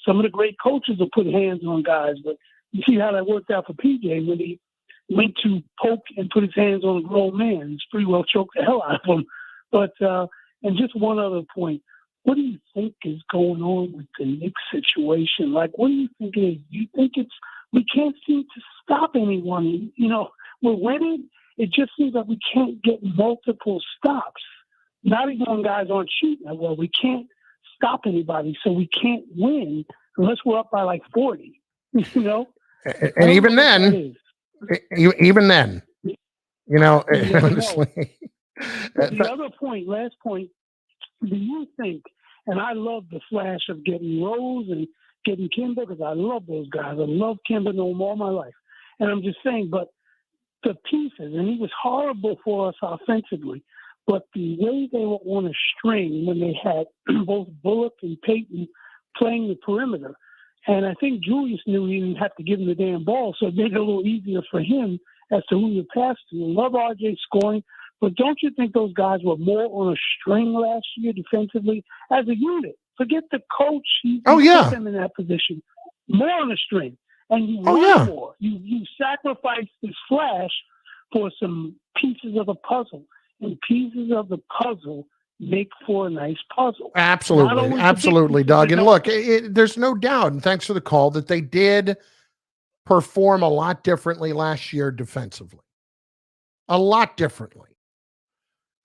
Some of the great coaches will put hands on guys, but you see how that worked out for PJ when he went to poke and put his hands on a grown man. He's pretty well choked the hell out of him. But, and just one other point. What do you think is going on with the Knicks situation? Like, what do you think it is? Do you think we can't seem to stop anyone? We're winning. It just seems like we can't get multiple stops. Not even when guys aren't shooting that well. We can't stop anybody, so we can't win unless we're up by like 40. And even then, honestly. The other point, last point, do you think, and I love the flash of getting Rose and getting Kimber because I love those guys. I love Kimber, know him all my life. And I'm just saying, but the pieces, and he was horrible for us offensively, but the way they were on a string when they had both Bullock and Payton playing the perimeter, and I think Julius knew he didn't have to give him the damn ball, so it made it a little easier for him as to who to pass to. I love RJ scoring, but don't you think those guys were more on a string last year defensively as a unit? Forget the coach. He put them in that position. More on a string. And you run more. You sacrifice this flash for some pieces of a puzzle. And pieces of the puzzle make for a nice puzzle. Absolutely, Doug. And look, there's no doubt, and thanks for the call, that they did perform a lot differently last year defensively. A lot differently.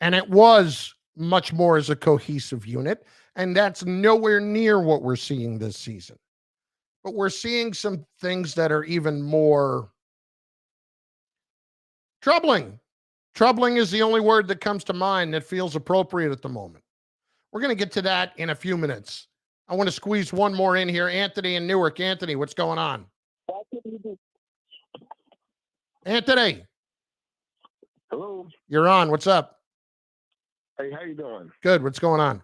And it was much more as a cohesive unit, and that's nowhere near what we're seeing this season. But we're seeing some things that are even more troubling. Troubling is the only word that comes to mind that feels appropriate at the moment. We're going to get to that in a few minutes. I want to squeeze one more in here. Anthony in Newark. Anthony, what's going on? Anthony. Hello. You're on. What's up? Hey, how you doing? Good. What's going on?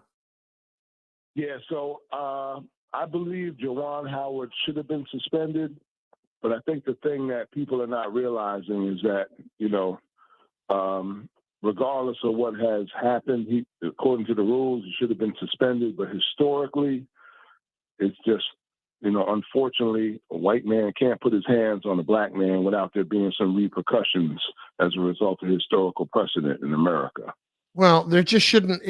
Yeah, so I believe Juwan Howard should have been suspended, but I think the thing that people are not realizing is that, regardless of what has happened, according to the rules, he should have been suspended. But historically, it's just, unfortunately, a white man can't put his hands on a black man without there being some repercussions as a result of historical precedent in America. Well, there just shouldn't.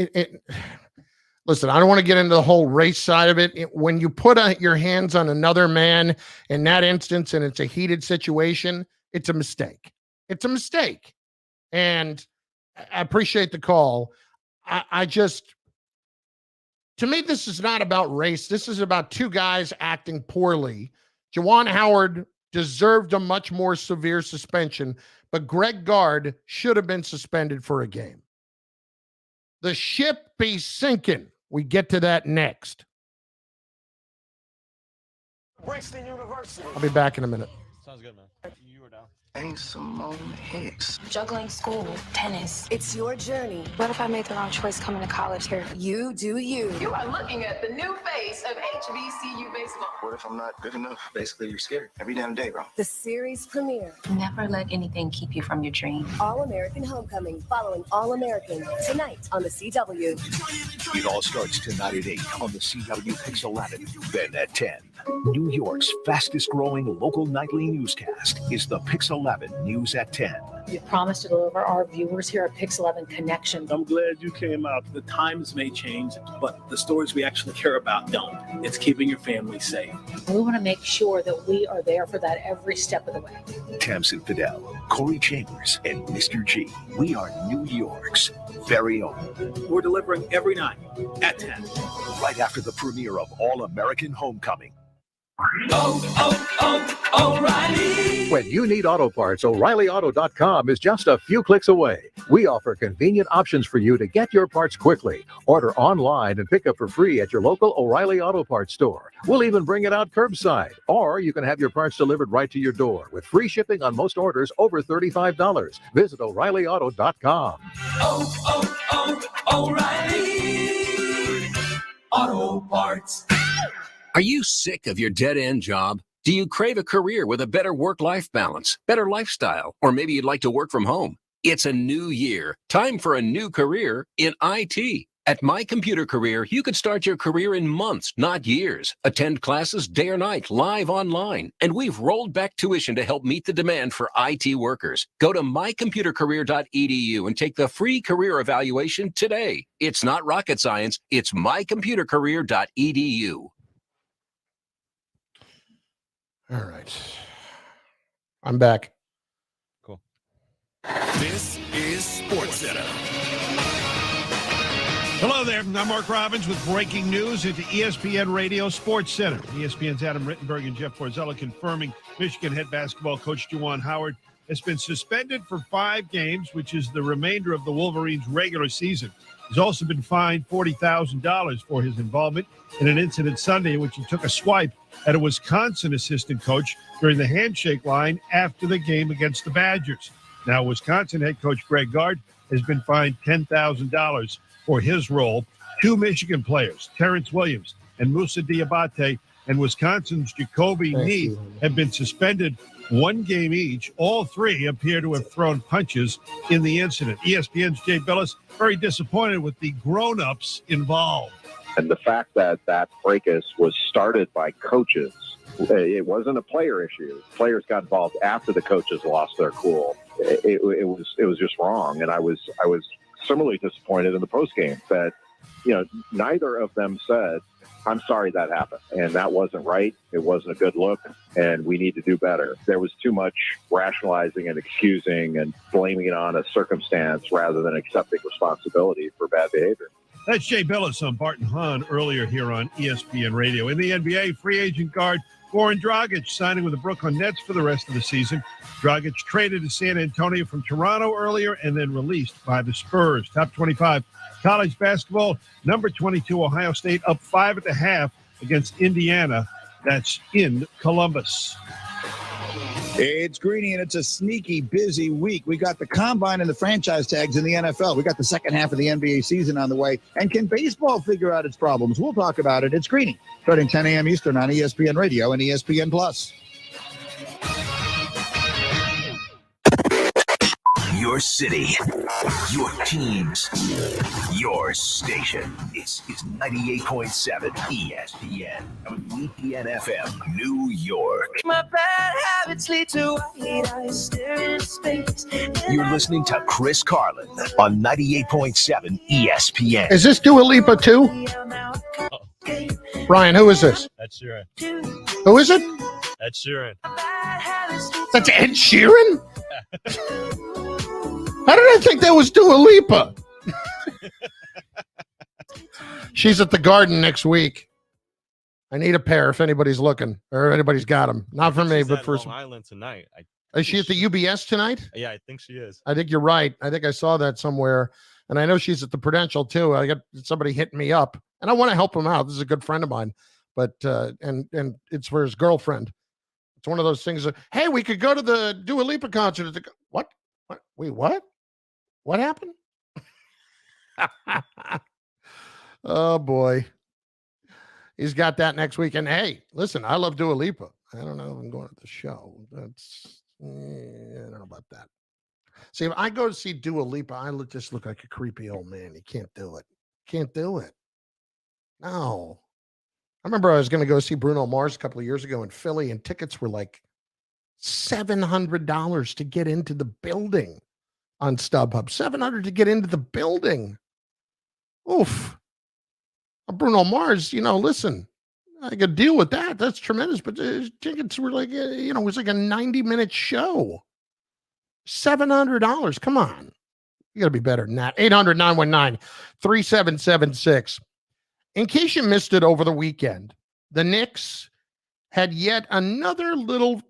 Listen, I don't want to get into the whole race side of it. When you put your hands on another man in that instance and it's a heated situation, it's a mistake. It's a mistake. And I appreciate the call. I just, to me, this is not about race. This is about two guys acting poorly. Juwan Howard deserved a much more severe suspension, but Greg Gard should have been suspended for a game. The ship be sinking. We get to that next. Princeton University. I'll be back in a minute. Sounds good, man. You were down. Ain't Simone Hicks. Juggling school, tennis. It's your journey. What if I made the wrong choice coming to college here? You do you. You are looking at the new face of HBCU baseball. What if I'm not good enough? Basically, you're scared every damn day, bro. The series premiere. Never let anything keep you from your dream. All-American Homecoming, following All-American, tonight on the CW. It all starts tonight at 8 on the CW Pix 11. Then at 10, New York's fastest-growing local nightly newscast is the Pix 11 News at 10. You promised to deliver our viewers here at Pix 11 Connection. I'm glad you came out. The times may change, but the stories we actually care about don't. It's keeping your family safe. We want to make sure that we are there for that every step of the way. Tamsin Fidel, Corey Chambers, and Mr. G. We are New York's very own. We're delivering every night at 10. Right after the premiere of All-American Homecoming. O'Reilly. When you need auto parts, O'ReillyAuto.com is just a few clicks away. We offer convenient options for you to get your parts quickly. Order online and pick up for free at your local O'Reilly Auto Parts store. We'll even bring it out curbside. Or you can have your parts delivered right to your door with free shipping on most orders over $35. Visit O'ReillyAuto.com. O'Reilly Auto Parts. Are you sick of your dead-end job? Do you crave a career with a better work-life balance, better lifestyle, or maybe you'd like to work from home? It's a new year. Time for a new career in IT. At My Computer Career, you could start your career in months, not years. Attend classes day or night, live online. And we've rolled back tuition to help meet the demand for IT workers. Go to mycomputercareer.edu and take the free career evaluation today. It's not rocket science. It's mycomputercareer.edu. All right. I'm back. Cool. This is SportsCenter. Hello there. I'm Mark Robbins with breaking news into ESPN Radio SportsCenter. ESPN's Adam Rittenberg and Jeff Forzella confirming Michigan head basketball coach Juwan Howard has been suspended for 5 games, which is the remainder of the Wolverines' regular season. He's also been fined $40,000 for his involvement in an incident Sunday in which he took a swipe at a Wisconsin assistant coach during the handshake line after the game against the Badgers. Now, Wisconsin head coach Greg Gard has been fined $10,000 for his role. 2 Michigan players, Terrence Williams and Moussa Diabate, and Wisconsin's Jacoby Neath have been suspended 1 game each. All 3 appear to have thrown punches in the incident. ESPN's Jay Billis very disappointed with the grown-ups involved. And the fact that that fracas was started by coaches, it wasn't a player issue. Players got involved after the coaches lost their cool. It was just wrong. And I was similarly disappointed in the postgame that, neither of them said, I'm sorry that happened. And that wasn't right. It wasn't a good look. And we need to do better. There was too much rationalizing and excusing and blaming it on a circumstance rather than accepting responsibility for bad behavior. That's Jay Billis on Barton Hahn earlier here on ESPN Radio. In the NBA, free agent guard Goran Dragic signing with the Brooklyn Nets for the rest of the season. Dragic traded to San Antonio from Toronto earlier and then released by the Spurs. Top 25 college basketball, number 22 Ohio State up 5.5 against Indiana. That's in Columbus. It's Greeny, and it's a sneaky busy week. We got the combine and the franchise tags in the NFL. We got the second half of the NBA season on the way. And can baseball figure out its problems? We'll talk about it. It's Greeny, starting 10 a.m. Eastern on ESPN Radio and ESPN Plus. Your city, your teams, your station. This is 98.7 ESPN, ESPN FM, New York. My bad habits lead to white eyes staring space. You're listening to Chris Carlin on 98.7 ESPN. Is this Dua Lipa too? Brian, who is this? That's Sheeran. Who is it? That's Sheeran. That's Ed Sheeran? How did I think that was Dua Lipa? She's at the Garden next week. I need a pair if anybody's looking or anybody's got them. Not for me, but for Long Island tonight. Is she at the UBS tonight? Yeah, I think she is. I think you're right. I think I saw that somewhere. And I know she's at the Prudential too. I got somebody hitting me up and I want to help him out. This is a good friend of mine, but and it's for his girlfriend. It's one of those things that, hey, we could go to the Dua Lipa concert. What? Wait, what? What happened? Oh boy. He's got that next week. And hey, listen, I love Dua Lipa. I don't know if I'm going to the show. I don't know about that. See, if I go to see Dua Lipa, I just look like a creepy old man. You can't do it. Can't do it. No. I remember I was going to go see Bruno Mars a couple of years ago in Philly, and tickets were like $700 to get into the building on StubHub. $700 to get into the building. Oof. Bruno Mars, listen, I could deal with that. That's tremendous. But tickets were like, it was like a 90-minute show. $700. Come on. You got to be better than that. 800-919-3776. In case you missed it over the weekend, the Knicks had yet another little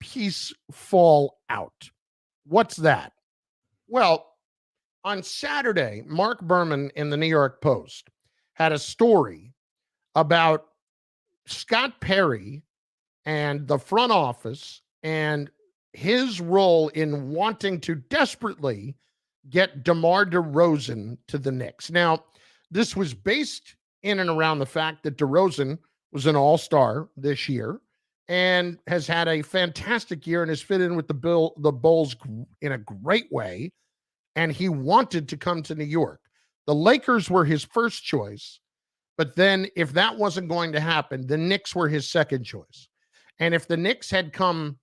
piece fall out. What's that? Well, on Saturday, Mark Berman in the New York Post had a story about Scott Perry and the front office and his role in wanting to desperately get DeMar DeRozan to the Knicks. Now, this was based in and around the fact that DeRozan was an all-star this year and has had a fantastic year and has fit in with the Bulls in a great way, and he wanted to come to New York. The Lakers were his first choice, but then if that wasn't going to happen, the Knicks were his second choice. And if the Knicks had come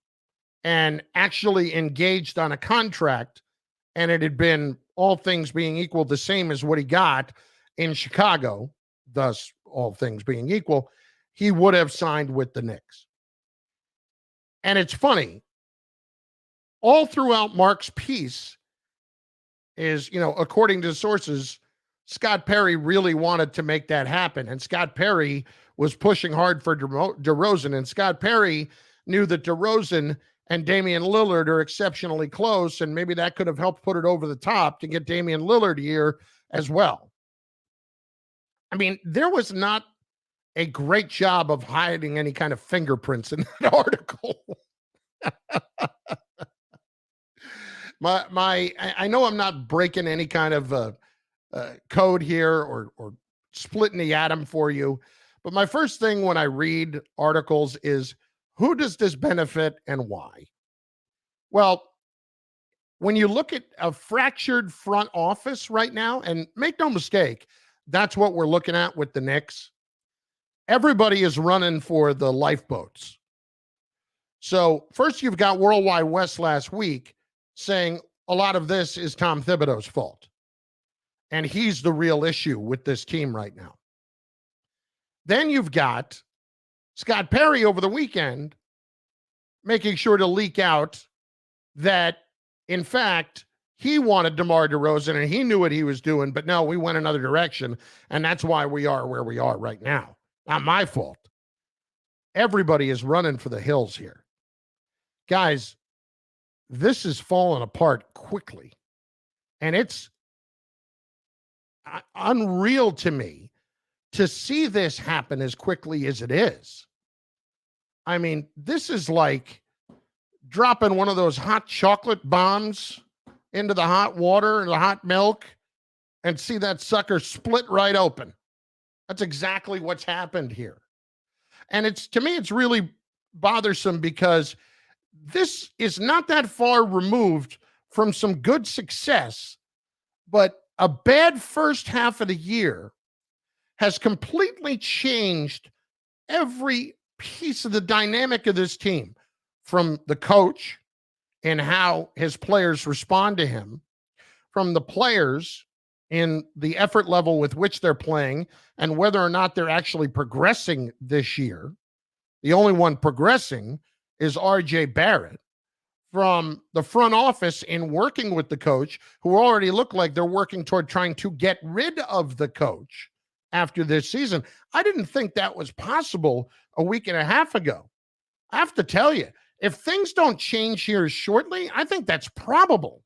and actually engaged on a contract and it had been, all things being equal, the same as what he got in Chicago, thus all things being equal, he would have signed with the Knicks. And it's funny, all throughout Mark's piece is, according to sources, Scott Perry really wanted to make that happen. And Scott Perry was pushing hard for DeRozan. And Scott Perry knew that DeRozan and Damian Lillard are exceptionally close. And maybe that could have helped put it over the top to get Damian Lillard here as well. I mean, there was not a great job of hiding any kind of fingerprints in that article. I know I'm not breaking any kind of code here or splitting the atom for you, but my first thing when I read articles is, who does this benefit and why? Well, when you look at a fractured front office right now, and make no mistake, that's what we're looking at with the Knicks. Everybody is running for the lifeboats. So first you've got Worldwide West last week saying a lot of this is Tom Thibodeau's fault. And he's the real issue with this team right now. Then you've got Scott Perry over the weekend making sure to leak out that, in fact, he wanted DeMar DeRozan and he knew what he was doing, but no, we went another direction, and that's why we are where we are right now. Not my fault. Everybody is running for the hills here. Guys, this is falling apart quickly, and it's unreal to me to see this happen as quickly as it is. I mean, this is like dropping one of those hot chocolate bombs into the hot water and the hot milk and see that sucker split right open. That's exactly what's happened here. And to me, it's really bothersome because this is not that far removed from some good success, but a bad first half of the year has completely changed every piece of the dynamic of this team, from the coach and how his players respond to him, from the players in the effort level with which they're playing and whether or not they're actually progressing this year. The only one progressing is RJ Barrett, from the front office in working with the coach, who already look like they're working toward trying to get rid of the coach after this season. I didn't think that was possible a week and a half ago. I have to tell you, if things don't change here shortly, I think that's probable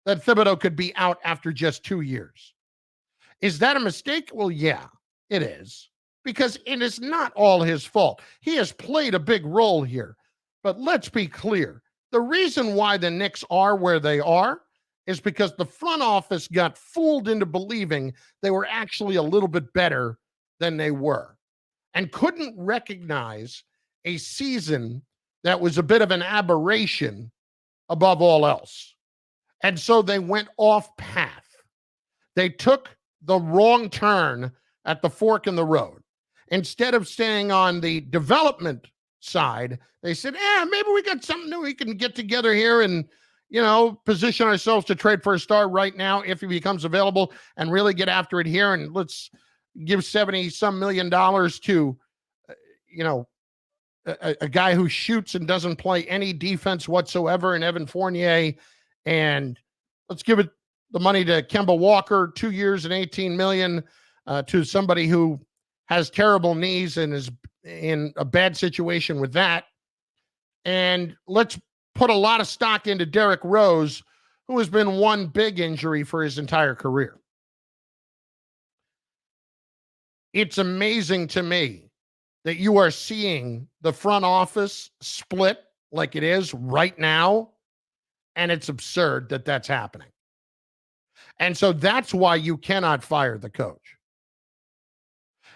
that Thibodeau could be out after just 2 years. Is that a mistake? Well, yeah, it is, because it is not all his fault. He has played a big role here. But let's be clear. The reason why the Knicks are where they are is because the front office got fooled into believing they were actually a little bit better than they were and couldn't recognize a season that was a bit of an aberration above all else. And so they went off path. They took the wrong turn at the fork in the road. Instead of staying on the development side, they said, maybe we got something new we can get together here and, position ourselves to trade for a star right now if he becomes available and really get after it here. And let's give $70-some million to, a guy who shoots and doesn't play any defense whatsoever in Evan Fournier. And let's give it the money to Kemba Walker, 2 years and $18 million, to somebody who has terrible knees and is in a bad situation with that. And let's put a lot of stock into Derrick Rose, who has been one big injury for his entire career. It's amazing to me that you are seeing the front office split like it is right now, and it's absurd that that's happening. And so that's why you cannot fire the coach.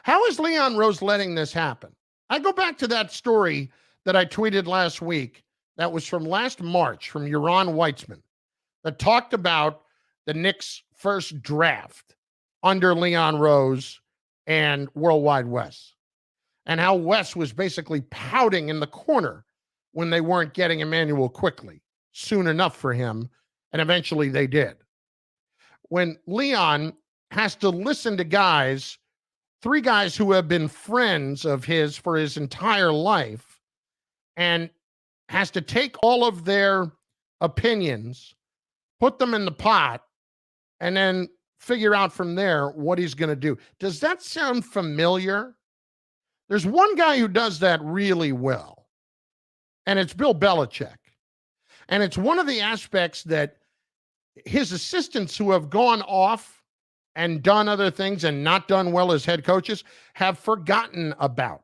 How is Leon Rose letting this happen? I go back to that story that I tweeted last week that was from last March from Yaron Weitzman that talked about the Knicks' first draft under Leon Rose and Worldwide Wes, and how Wes was basically pouting in the corner when they weren't getting Emmanuel quickly soon enough for him, and eventually they did. When Leon has to listen to guys, 3 guys who have been friends of his for his entire life, and has to take all of their opinions, put them in the pot, and then figure out from there what he's going to do. Does that sound familiar? There's one guy who does that really well, and it's Bill Belichick. And it's one of the aspects that his assistants who have gone off and done other things and not done well as head coaches have forgotten about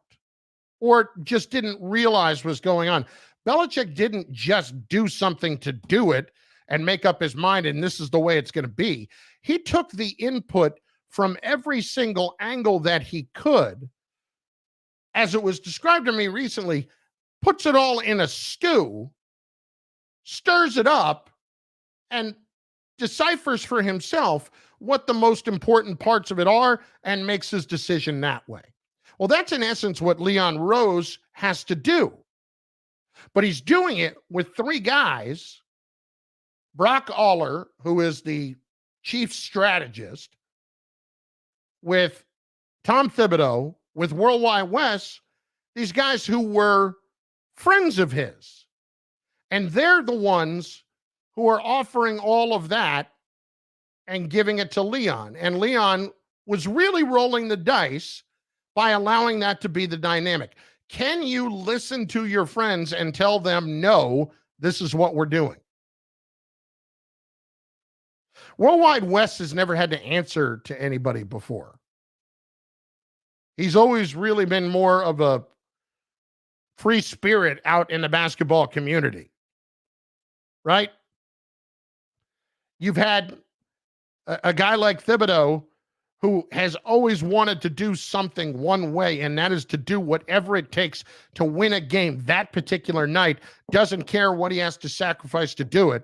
or just didn't realize was going on. Belichick didn't just do something to do it and make up his mind and this is the way it's going to be. He took the input from every single angle that he could, as it was described to me recently, puts it all in a stew, stirs it up, and deciphers for himself what the most important parts of it are and makes his decision that way. Well, that's in essence what Leon Rose has to do. But he's doing it with 3 guys, Brock Aller, who is the chief strategist, with Tom Thibodeau, with Worldwide Wes, these guys who were friends of his. And they're the ones who are offering all of that and giving it to Leon. And Leon was really rolling the dice by allowing that to be the dynamic. Can you listen to your friends and tell them, no, this is what we're doing? Worldwide Wes has never had to answer to anybody before. He's always really been more of a free spirit out in the basketball community, right? You've had a guy like Thibodeau who has always wanted to do something one way, and that is to do whatever it takes to win a game that particular night, doesn't care what he has to sacrifice to do it.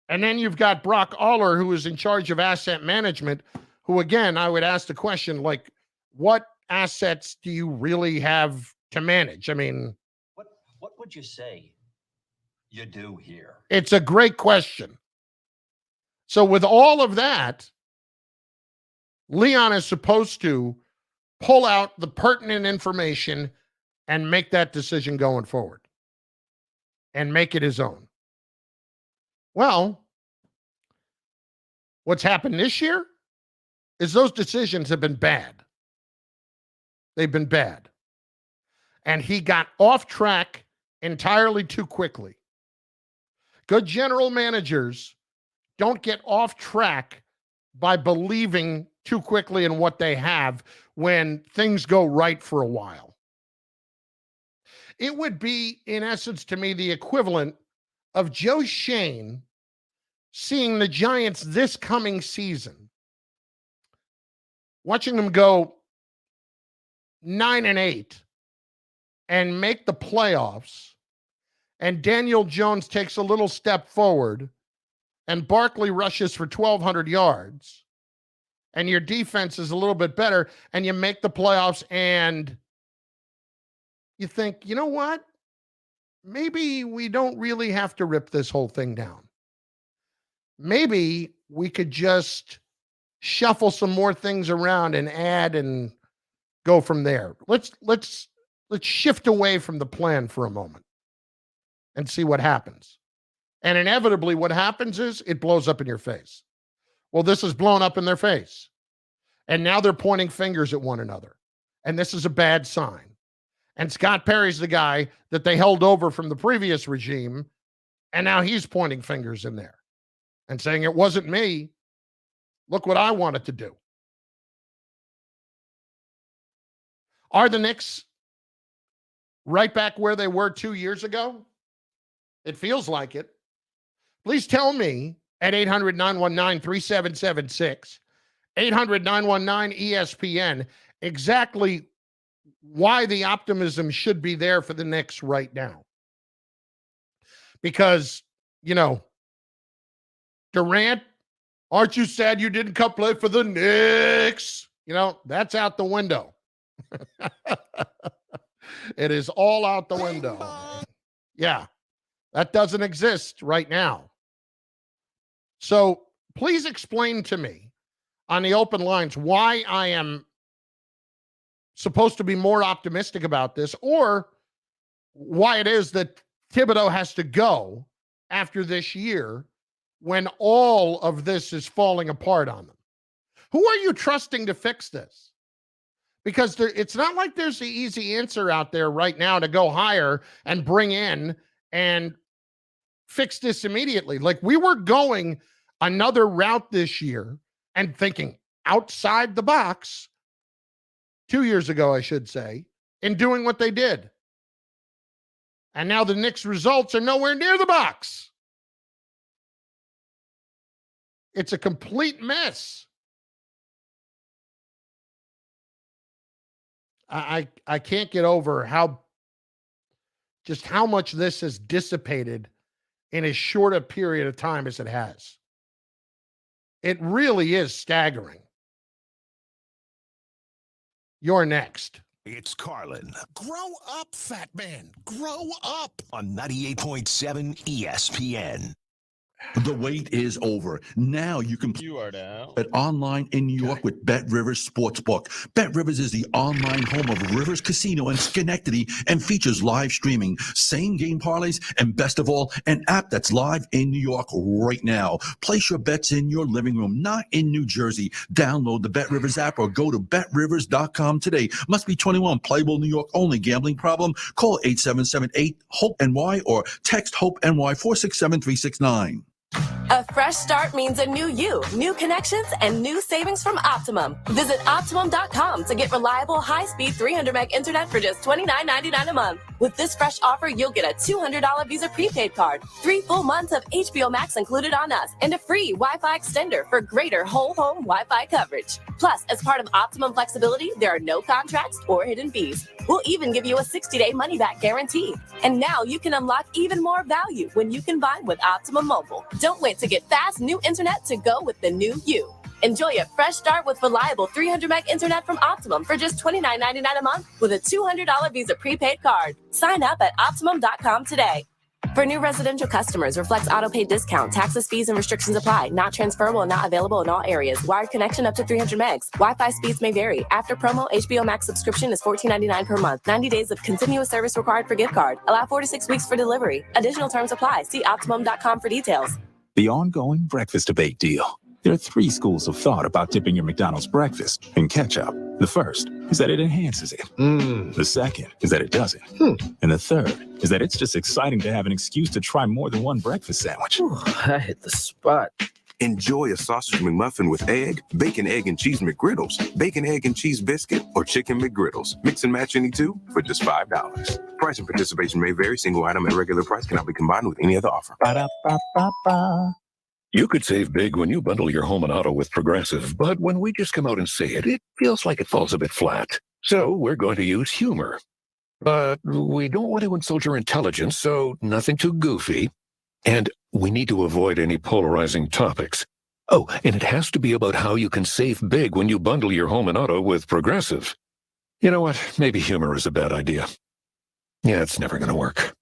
And then you've got Brock Aller, who is in charge of asset management, who, again, I would ask the question, like, what assets do you really have to manage? I mean, what would you say you do here? It's a great question. So with all of that, Leon is supposed to pull out the pertinent information and make that decision going forward. and make it his own. Well, what's happened this year is those decisions have been bad. They've been bad. And he got off track entirely too quickly. Good general managers don't get off track by believing too quickly in what they have when things go right for a while. It would be, in essence, to me, the equivalent of Joe Shane seeing the Giants this coming season, watching them go 9-8 and make the playoffs, and Daniel Jones takes a little step forward, and Barkley rushes for 1,200 yards, and your defense is a little bit better, and you make the playoffs, and you think, you know what? Maybe we don't really have to rip this whole thing down. Maybe we could just shuffle some more things around and add and go from there. Let's shift away from the plan for a moment and see what happens. And inevitably what happens is it blows up in your face. Well, this is blown up in their face. And now they're pointing fingers at one another. And this is a bad sign. And Scott Perry's the guy that they held over from the previous regime. And now he's pointing fingers in there and saying, it wasn't me. Look what I wanted to do. Are the Knicks right back where they were 2 years ago? It feels like it. Please tell me at 800-919-3776, 800-919-ESPN, exactly why the optimism should be there for the Knicks right now. Because, you know, Durant, aren't you sad you didn't come play for the Knicks? You know, that's out the window. It is all out the window. Yeah, that doesn't exist right now. So please explain to me on the open lines why I am supposed to be more optimistic about this, or why it is that Thibodeau has to go after this year when all of this is falling apart on them. Who are you trusting to fix this? Because it's not like there's the easy answer out there right now to go hire and bring in and fix this immediately. Like, we were going another route this year and thinking outside the box 2 years ago, I should say, in doing what they did. And now the Knicks' results are nowhere near the box. It's a complete mess. I can't get over how much this has dissipated in as short a period of time as it has. It really is staggering. You're next. It's Carlin Grow up, fat man. Grow up. on 98.7 ESPN. The wait is over. Now you can bet online in New York with Bet Rivers Sportsbook. Bet Rivers is the online home of Rivers Casino in Schenectady and features live streaming, same game parlays, and best of all, an app that's live in New York right now. Place your bets in your living room, not in New Jersey. Download the Bet Rivers app or go to betrivers.com today. Must be 21. Playable New York only. Gambling problem? Call 877-8-HOPE-NY or text HOPE-NY 467-369. A fresh start means a new you, new connections, and new savings from Optimum. Visit Optimum.com to get reliable, high-speed 300 meg internet for just $29.99 a month. With this fresh offer, you'll get a $200 Visa prepaid card, 3 full months of HBO Max included on us, and a free Wi-Fi extender for greater whole home Wi-Fi coverage. Plus, as part of Optimum flexibility, there are no contracts or hidden fees. We'll even give you a 60-day money-back guarantee. And now you can unlock even more value when you combine with Optimum Mobile. Don't wait to get fast new internet to go with the new you. Enjoy a fresh start with reliable 300 meg internet from Optimum for just $29.99 a month with a $200 Visa prepaid card. Sign up at Optimum.com today. For new residential customers, Reflects autopay discount. Taxes, fees, and restrictions apply. Not transferable and not available in all areas. Wired connection up to 300 megs. Wi-Fi speeds may vary. After promo, HBO Max subscription is $14.99 per month. 90 days of continuous service required for gift card. Allow 4 to 6 weeks for delivery. Additional terms apply. See Optimum.com for details. The ongoing breakfast debate deal. There are 3 schools of thought about dipping your McDonald's breakfast in ketchup. The first is that it enhances it. The second is that it doesn't. And the third is that it's just exciting to have an excuse to try more than one breakfast sandwich. I hit the spot. Enjoy a sausage McMuffin with egg, bacon, egg, and cheese McGriddles, bacon, egg, and cheese biscuit, or chicken McGriddles. Mix and match any two for just $5. Price and participation may vary. Single item at regular price cannot be combined with any other offer. Ba-da-ba-ba-ba. You could save big when you bundle your home and auto with Progressive, but when we just come out and say it, it feels like it falls a bit flat. So we're going to use humor. But we don't want to insult your intelligence, so nothing too goofy. And we need to avoid any polarizing topics. Oh, and it has to be about how you can save big when you bundle your home and auto with Progressive. You know what? Maybe humor is a bad idea. Yeah, it's never going to work.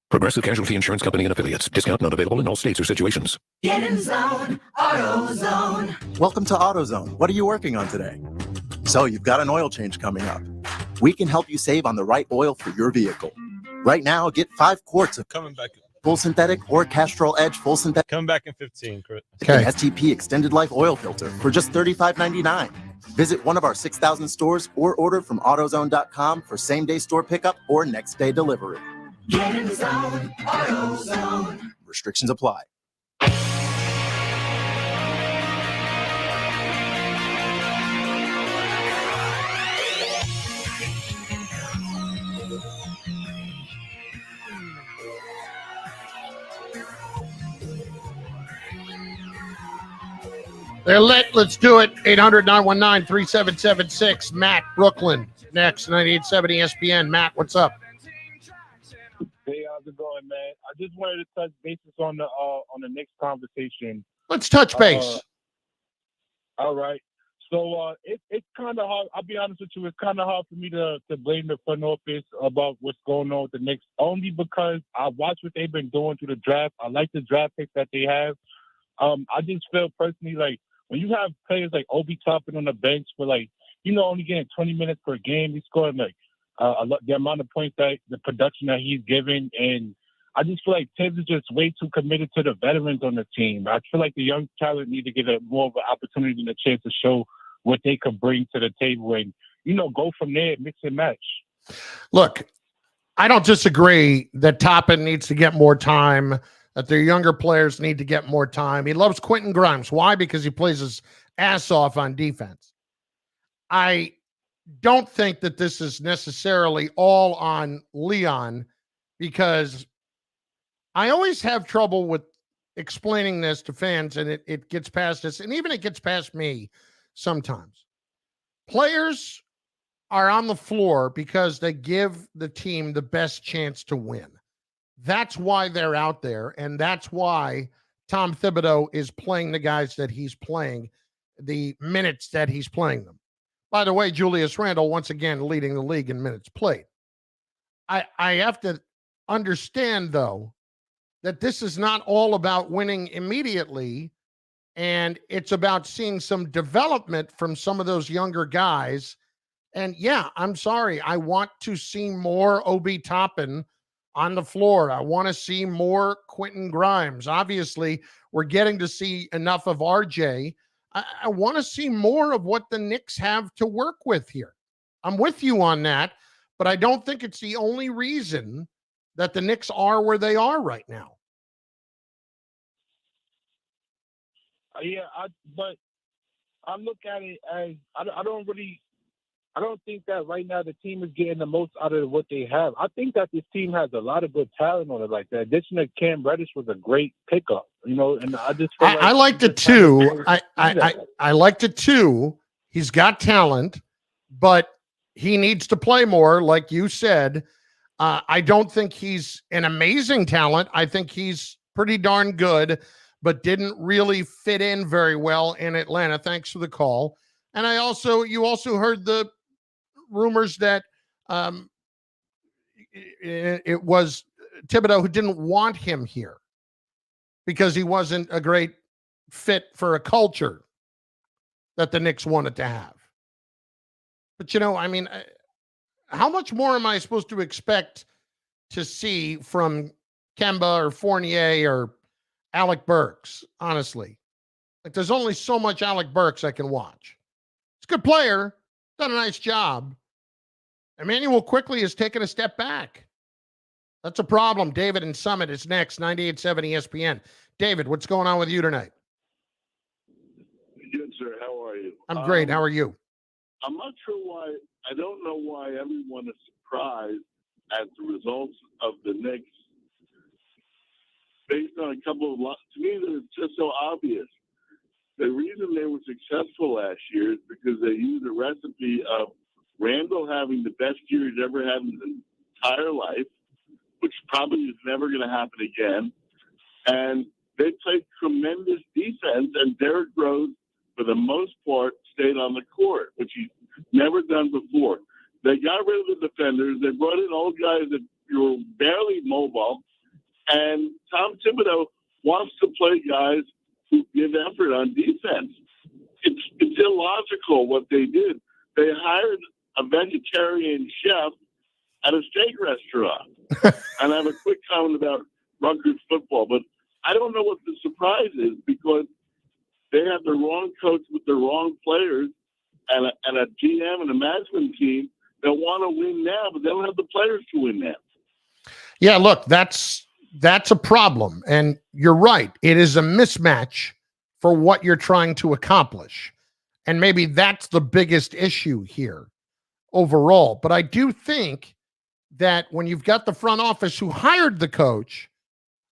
Progressive Casualty Insurance Company and Affiliates. Discount not available in all states or situations. Get in zone, AutoZone. Welcome to AutoZone. What are you working on today? So you've got an oil change coming up. We can help you save on the right oil for your vehicle. Right now, get 5 quarts of Coming back. full synthetic or Castrol Edge full synthetic Coming back in 15, Chris. STP extended life oil filter for just $35.99. Visit one of our 6,000 stores or order from AutoZone.com for same-day store pickup or next-day delivery. Get in the zone, AutoZone. Restrictions apply. They're lit. Let's do it. 800-919-3776. Matt, Brooklyn. Next, 98.7 ESPN. Matt, what's up? Hey, how's it going, man? I just wanted to touch bases on the Knicks conversation. Let's touch base. All right. So it's kind of hard. I'll be honest with you. It's kind of hard for me to blame the front office about what's going on with the Knicks, only because I watch what they've been doing through the draft. I like the draft picks that they have. I just feel personally like when you have players like Obi Toppin on the bench for only getting 20 minutes per game, he's scoring the amount of points that the production that he's given, and I just feel like Tibbs is just way too committed to the veterans on the team. I feel like the young talent need to get more of an opportunity and a chance to show what they could bring to the table and, go from there, mix and match. Look, I don't disagree that Toppin needs to get more time, that their younger players need to get more time. He loves Quentin Grimes. Why? Because he plays his ass off on defense. I don't think that this is necessarily all on Leon, because I always have trouble with explaining this to fans, and it gets past us, and even it gets past me sometimes. Players are on the floor because they give the team the best chance to win. That's why they're out there, and that's why Tom Thibodeau is playing the guys that he's playing, the minutes that he's playing them. By the way, Julius Randle, once again, leading the league in minutes played. I have to understand, though, that this is not all about winning immediately, and it's about seeing some development from some of those younger guys. And yeah, I'm sorry, I want to see more Obi Toppin on the floor. I want to see more Quentin Grimes. Obviously, we're getting to see enough of RJ. I want to see more of what the Knicks have to work with here. I'm with you on that, but I don't think it's the only reason that the Knicks are where they are right now. But I look at it as I don't think that right now the team is getting the most out of what they have. I think that this team has a lot of good talent on it. Like the addition of Cam Reddish was a great pickup, and I just feel I liked it too. I liked it too. He's got talent, but he needs to play more, like you said. I don't think he's an amazing talent. I think he's pretty darn good, but didn't really fit in very well in Atlanta. Thanks for the call. And you also heard the rumors that it was Thibodeau, who didn't want him here because he wasn't a great fit for a culture that the Knicks wanted to have. But, I mean, how much more am I supposed to expect to see from Kemba or Fournier or Alec Burks, honestly? Like, there's only so much Alec Burks I can watch. He's a good player, done a nice job. Emmanuel quickly has taken a step back. That's a problem. David in Summit is next, 98.7 ESPN. David, what's going on with you tonight? Good, sir. How are you? I'm great. How are you? I'm not sure why. I don't know why everyone is surprised at the results of the Knicks based on a couple of, to me, it's just so obvious. The reason they were successful last year is because they used a recipe of Randall having the best year he's ever had in his entire life, which probably is never going to happen again. And they played tremendous defense, and Derrick Rose, for the most part, stayed on the court, which he's never done before. They got rid of the defenders. They brought in old guys that were barely mobile. And Tom Thibodeau wants to play guys who give effort on defense. It's illogical what they did. They hired a vegetarian chef at a steak restaurant. And I have a quick comment about Rutgers football, but I don't know what the surprise is because they have the wrong coach with the wrong players and a GM and a management team that want to win now, but they don't have the players to win now. Yeah, look, that's a problem. And you're right. It is a mismatch for what you're trying to accomplish. And maybe that's the biggest issue here overall. But I do think that when you've got the front office who hired the coach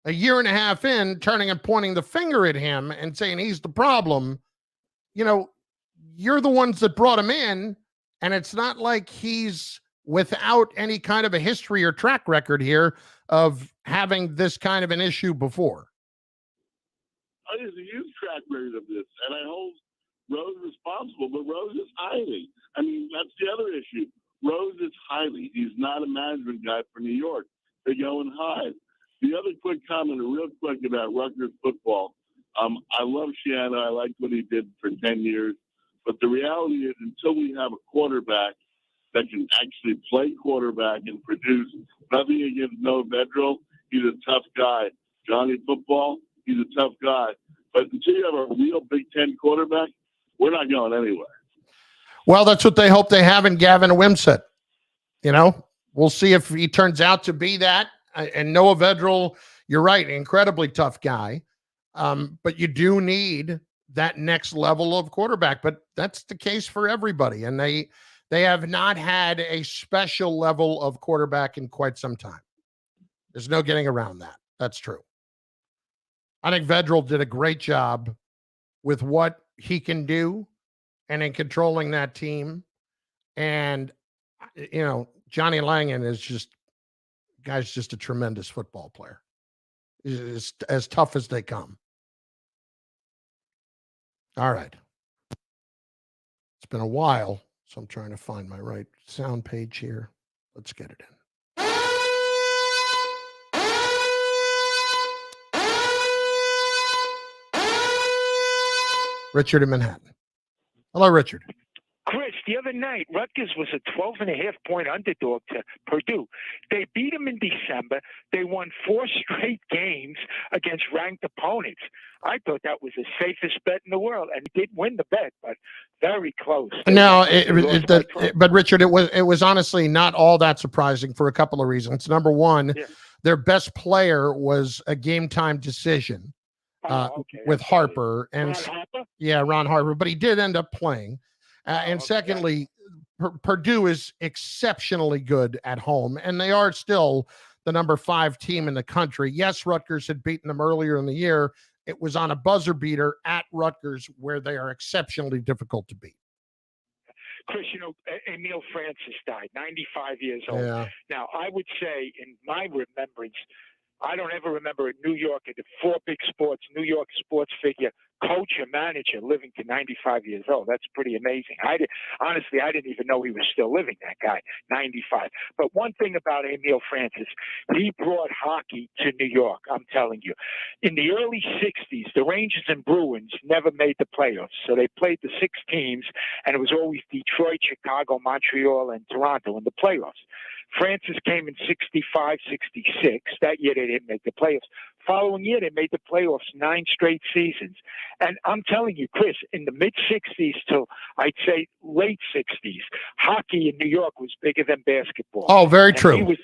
a year and a half in, turning and pointing the finger at him and saying he's the problem, you're the ones that brought him in. And it's not like he's without any kind of a history or track record here of having this kind of an issue before. There's a huge track record of this, and I hold Rose responsible, but Rose is hiding. I mean, that's the other issue. Rose is hiding. He's not a management guy for New York. They go and hide. The other quick comment, real quick, about Rutgers football. I love Shiano. I like what he did for 10 years. But the reality is, until we have a quarterback that can actually play quarterback and produce, nothing against Noah Vedral. He's a tough guy. Johnny Football, he's a tough guy. But until you have a real Big Ten quarterback, we're not going anywhere. Well, that's what they hope they have in Gavin Wimsatt. We'll see if he turns out to be that. And Noah Vedral, you're right, incredibly tough guy. But you do need that next level of quarterback. But that's the case for everybody. And they have not had a special level of quarterback in quite some time. There's no getting around that. That's true. I think Vedral did a great job with what he can do and in controlling that team. And, Johnny Langan is just a tremendous football player. He's as tough as they come. All right. It's been a while, so I'm trying to find my right sound page here. Let's get it in. Richard in Manhattan. Hello, Richard. Chris, the other night, Rutgers was a 12.5-point underdog to Purdue. They beat them in December. They won 4 straight games against ranked opponents. I thought that was the safest bet in the world, and did win the bet, but very close. No, but Richard, it was honestly not all that surprising for a couple of reasons. Number one, their best player was a game time decision with Harper, and Ron Harper, but he did end up playing. And secondly, Purdue is exceptionally good at home, and they are still the number 5 team in the country. Yes, Rutgers had beaten them earlier in the year. It was on a buzzer beater at Rutgers, where they are exceptionally difficult to beat. Chris, Emile Francis died, 95 years old. Yeah. Now, I would say, in my remembrance, I don't ever remember in New York, at the 4 big sports, New York sports figure, coach or manager living to 95 years old. That's pretty amazing. Honestly, I didn't even know he was still living, that guy, 95. But one thing about Emile Francis, he brought hockey to New York, I'm telling you. In the early 60s, the Rangers and Bruins never made the playoffs. So they played the 6 teams, and it was always Detroit, Chicago, Montreal, and Toronto in the playoffs. Francis came in 65, 66. That year they didn't make the playoffs. Following year, they made the playoffs 9 straight seasons. And I'm telling you, Chris, in the mid-60s till, I'd say, late 60s, hockey in New York was bigger than basketball. Oh, very And true.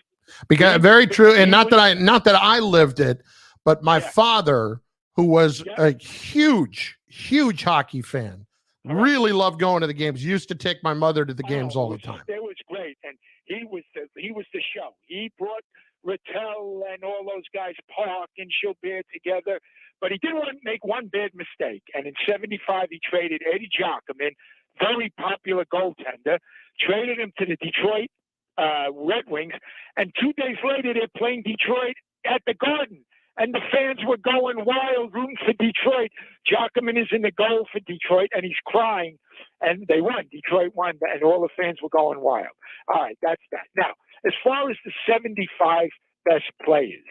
Very true. And not that I lived it, but my father, who was a huge, huge hockey fan, really loved going to the games. Used to take my mother to the games all the time. It was great. And he was the show. He brought Rattel and all those guys, Park and Gilbert together, but he didn't want to make one bad mistake. And in 75, he traded Eddie Giacomin, very popular goaltender, traded him to the Detroit Red Wings, and 2 days later, they're playing Detroit at the Garden. And the fans were going wild, rooting for Detroit. Giacomin is in the goal for Detroit, and he's crying. And they won. Detroit won, and all the fans were going wild. All right, that's that. Now, as far as the 75 best players,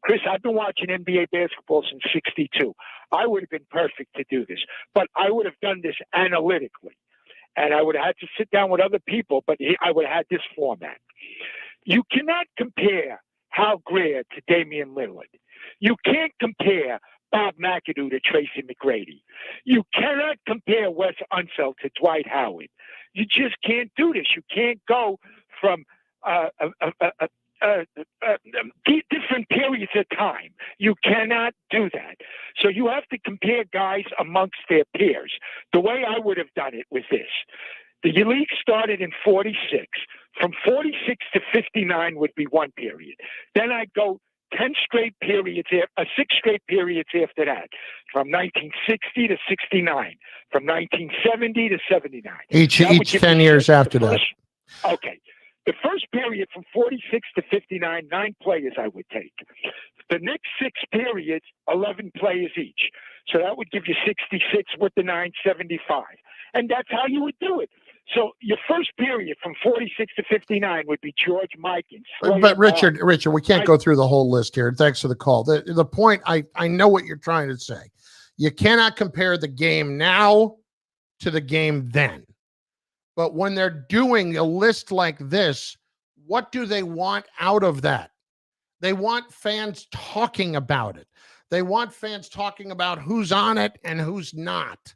Chris, I've been watching NBA basketball since '62. I would have been perfect to do this, but I would have done this analytically. And I would have had to sit down with other people, but I would have had this format. You cannot compare Hal Greer to Damian Lillard. You can't compare Bob McAdoo to Tracy McGrady. You cannot compare Wes Unseld to Dwight Howard. You just can't do this. You can't go from different periods of time. You cannot do that. So you have to compare guys amongst their peers. The way I would have done it was this. The league started in 46. From 46 to 59 would be one period. Then I'd go 10 straight periods, 6 straight periods after that, from 1960 to 69, from 1970 to 79. Each 10 years after that. Okay. The first period from 46 to 59, 9 players I would take. The next 6 periods, 11 players each. So that would give you 66 with the 9, 75. And that's how you would do it. So your first period from 46 to 59 would be George Mikan. But Richard, we can't go through the whole list here. Thanks for the call. The point, I know what you're trying to say. You cannot compare the game now to the game then. But when they're doing a list like this, what do they want out of that? They want fans talking about it. They want fans talking about who's on it and who's not.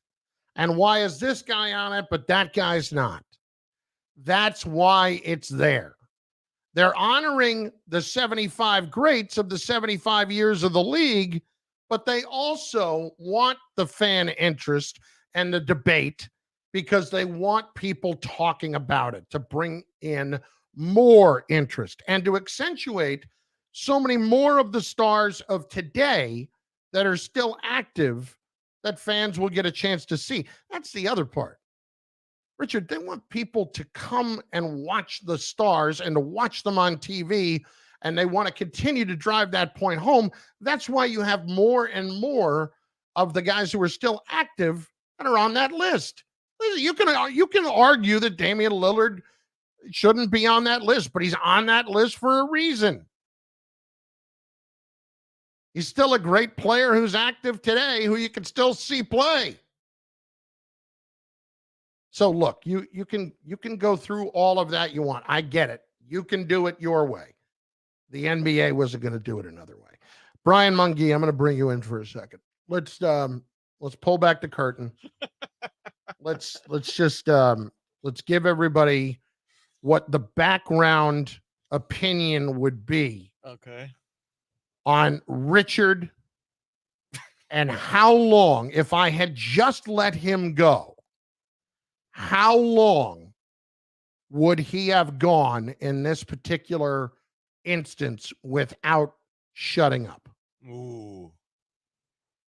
And why is this guy on it, but that guy's not? That's why it's there. They're honoring the 75 greats of the 75 years of the league, but they also want the fan interest and the debate because they want people talking about it to bring in more interest and to accentuate so many more of the stars of today that are still active that fans will get a chance to see. That's the other part. Richard, they want people to come and watch the stars and to watch them on TV, and they want to continue to drive that point home. That's why you have more and more of the guys who are still active that are on that list. You can argue that Damian Lillard shouldn't be on that list, but he's on that list for a reason. He's still a great player who's active today, who you can still see play. So look, you can go through all of that you want. I get it. You can do it your way. The NBA wasn't going to do it another way. Brian Mungie, I'm going to bring you in for a second. Let's pull back the curtain. Let's give everybody what the background opinion would be. Okay. On Richard and how long, if I had just let him go, how long would he have gone in this particular instance without shutting up? Ooh.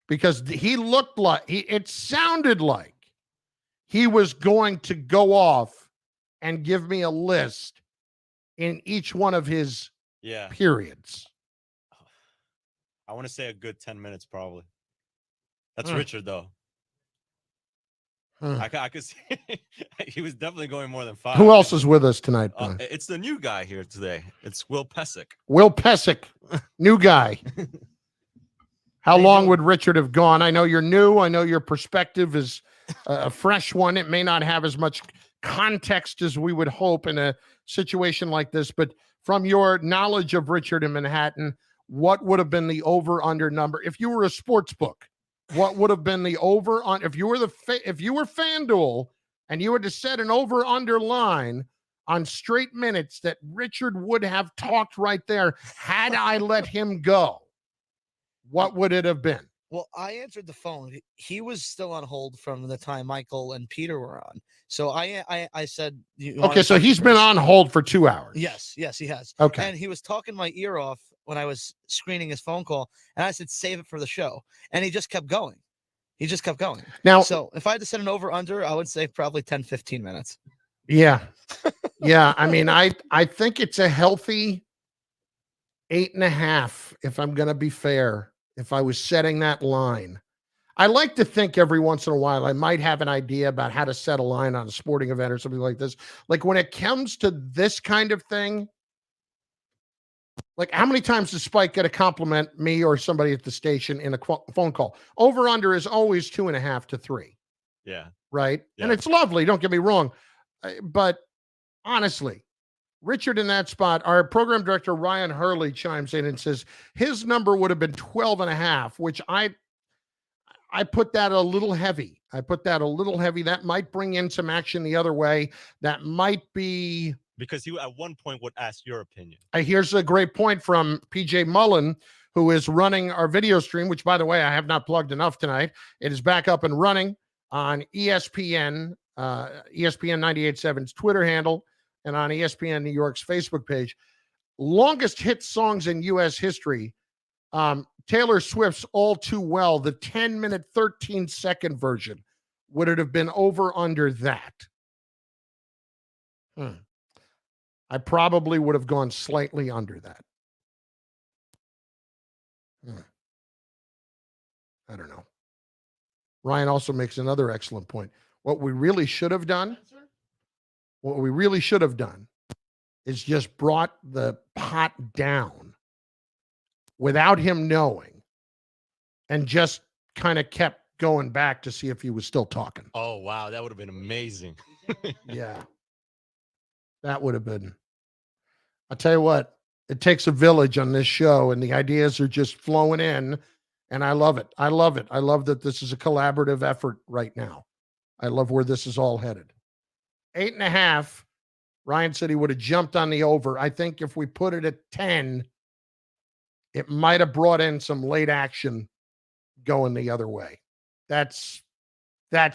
Because he looked like, it sounded like he was going to go off and give me a list in each one of his periods. I want to say a good 10 minutes, probably. That's Richard, though. I could see he was definitely going more than 5. Who else is with us tonight? It's the new guy here today. It's Will Pesic. Will Pesic, new guy. How long would Richard have gone? I know you're new. I know your perspective is a fresh one. It may not have as much context as we would hope in a situation like this, but from your knowledge of Richard in Manhattan, what would have been the over-under number? If you were a sports book, what would have been the over on if you were FanDuel and you were to set an over-under line on straight minutes that Richard would have talked right there had I let him go? What would it have been? Well, I answered the phone. He was still on hold from the time Michael and Peter were on. So I said, okay, so he's been on hold for 2 hours. Yes, he has. Okay. And he was talking my ear off when I was screening his phone call. And I said, save it for the show. And he just kept going. Now, so if I had to set an over under, I would say probably 10, 15 minutes. Yeah. Yeah. I mean, I think it's a healthy 8.5, if I'm going to be fair. If I was setting that line, I like to think every once in a while I might have an idea about how to set a line on a sporting event or something like this. Like when it comes to this kind of thing, like how many times does Spike get a compliment, me or somebody at the station in a phone call? Over under is always 2.5 to 3. Yeah. Right. Yeah. And it's lovely. Don't get me wrong. But honestly, Richard in that spot, our program director, Ryan Hurley, chimes in and says his number would have been 12.5, which I put that a little heavy. That might bring in some action the other way. That might be because you at one point would ask your opinion. Here's a great point from PJ Mullen, who is running our video stream, which, by the way, I have not plugged enough tonight. It is back up and running on ESPN, ESPN 98.7's Twitter handle, and on ESPN New York's Facebook page. Longest hit songs in U.S. history. Taylor Swift's All Too Well, the 10-minute, 13-second version. Would it have been over under that? I probably would have gone slightly under that. I don't know. Ryan also makes another excellent point. What we really should have done is just brought the pot down without him knowing and just kind of kept going back to see if he was still talking. Oh, wow. That would have been amazing. Yeah. That would have been. I'll tell you what, it takes a village on this show, and the ideas are just flowing in, and I love it. I love that this is a collaborative effort right now. I love where this is all headed. 8.5. Ryan said he would have jumped on the over. I think if we put it at 10, it might have brought in some late action going the other way. That's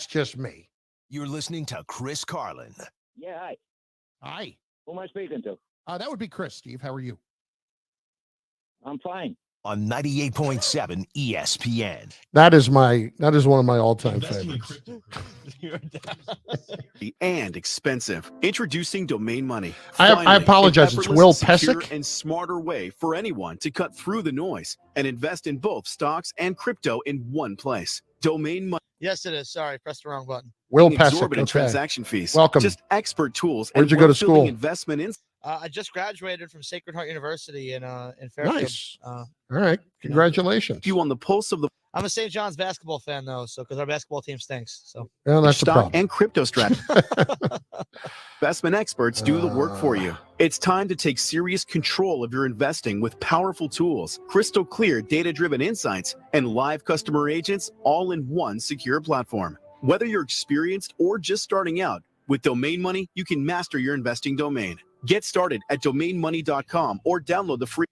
just me. You're listening to Chris Carlin. Yeah, hi. Hi. Who am I speaking to? That would be Chris, Steve. How are you? I'm fine. On 98.7 ESPN. That is one of my all-time favorites. And expensive. Introducing Domain Money. I apologize. It's Will secure, Pesic. and smarter way for anyone to cut through the noise and invest in both stocks and crypto in one place. Domain Money. Yes, it is. Sorry, pressed the wrong button. Will Pesic. Exorbitant Okay. transaction fees. Welcome. Just expert tools. Where'd you go to school? Investment in. I just graduated from Sacred Heart University in Fairfield. Nice. All right. Congratulations. You on the pulse of the. I'm a St. John's basketball fan, though, so because our basketball team stinks. So Well, that's the stock problem. and crypto strategy. Investment experts do the work for you. It's time to take serious control of your investing with powerful tools, crystal clear data-driven insights, and live customer agents all in one secure platform. Whether you're experienced or just starting out, with Domain Money, you can master your investing domain. Get started at domainmoney.com or download the free.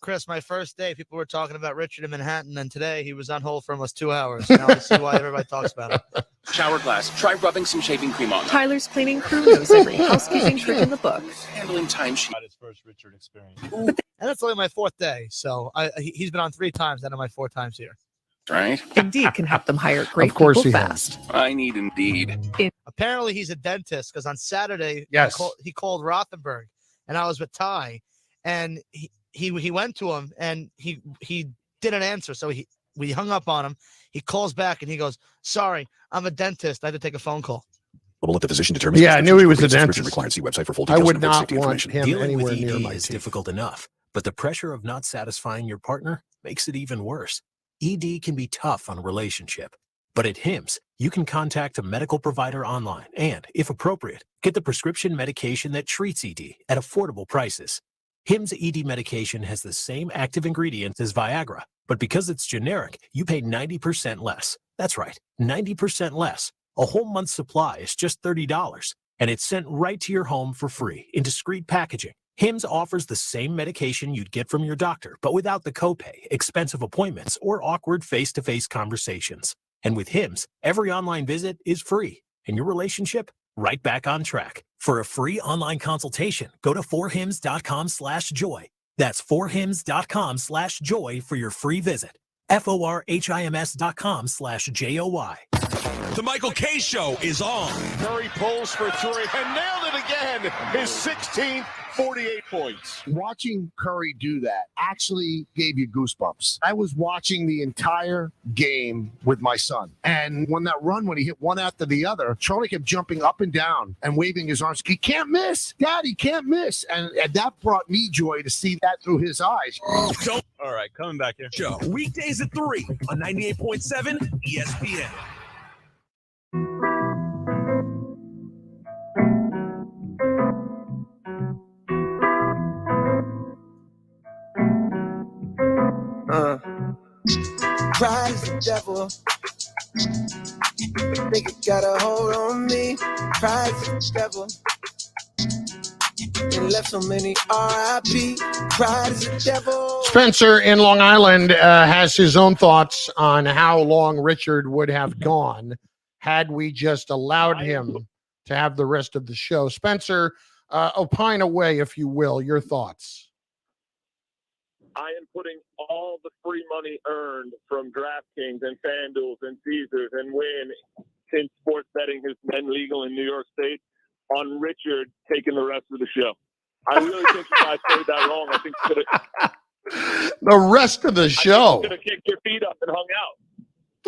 Chris, my first day, people were talking about Richard in Manhattan, and today he was on hold for almost 2 hours. Now I see why everybody talks about it. Shower glass. Try rubbing some shaving cream on them. Tyler's cleaning crew knows every housekeeping trick in the book. Handling timesheet. His first Richard experience. And that's only my 4th day, so he's been on 3 times out of my 4 times here. Right? Indeed can help them hire great Of course people he has. fast. I need Indeed. Apparently, he's a dentist because on Saturday, Yes. he called Rothenberg, and I was with Ty, and he went to him, and he didn't answer. So We hung up on him. He calls back and he goes, "Sorry, I'm a dentist. I had to take a phone call." Let the physician determine. Yeah, I knew he was a dentist. Required. See website for full I details. would not want him Dealing anywhere with ED near my is teeth. difficult enough, but the pressure of not satisfying your partner makes it even worse. ED can be tough on a relationship, but at HIMSS, you can contact a medical provider online and, if appropriate, get the prescription medication that treats ED at affordable prices. HIMSS ED medication has the same active ingredients as Viagra, but because it's generic, you pay 90% less. That's right, 90% less. A whole month's supply is just $30, and it's sent right to your home for free in discreet packaging. HIMSS offers the same medication you'd get from your doctor, but without the copay, expensive appointments, or awkward face-to-face conversations. And with HIMSS, every online visit is free, and your relationship right back on track. For a free online consultation, go to forhims.com/joy. That's forhims.com/joy for your free visit. forhims.com/joy. The Michael K. Show is on. Curry pulls for three and nailed it again. His 16th, 48 points. Watching Curry do that actually gave you goosebumps. I was watching the entire game with my son. And when he hit one after the other, Charlie kept jumping up and down and waving his arms. He can't miss. Dad, he can't miss. And that brought me joy to see that through his eyes. All right, coming back here. Show weekdays at 3 on 98.7 ESPN. Pride is the devil. Think it got a hold on me. Pride is the devil. It left so many R.I.P. Pride is the devil. Spencer in Long Island has his own thoughts on how long Richard would have gone had we just allowed him to have the rest of the show. Spencer, opine away, if you will, your thoughts. I am putting all the free money earned from DraftKings and FanDuels and Caesars and Wynn since sports betting has been legal in New York State on Richard taking the rest of the show. I really think you guys played that wrong. I think you could have. The rest of the show. You could have kicked your feet up and hung out.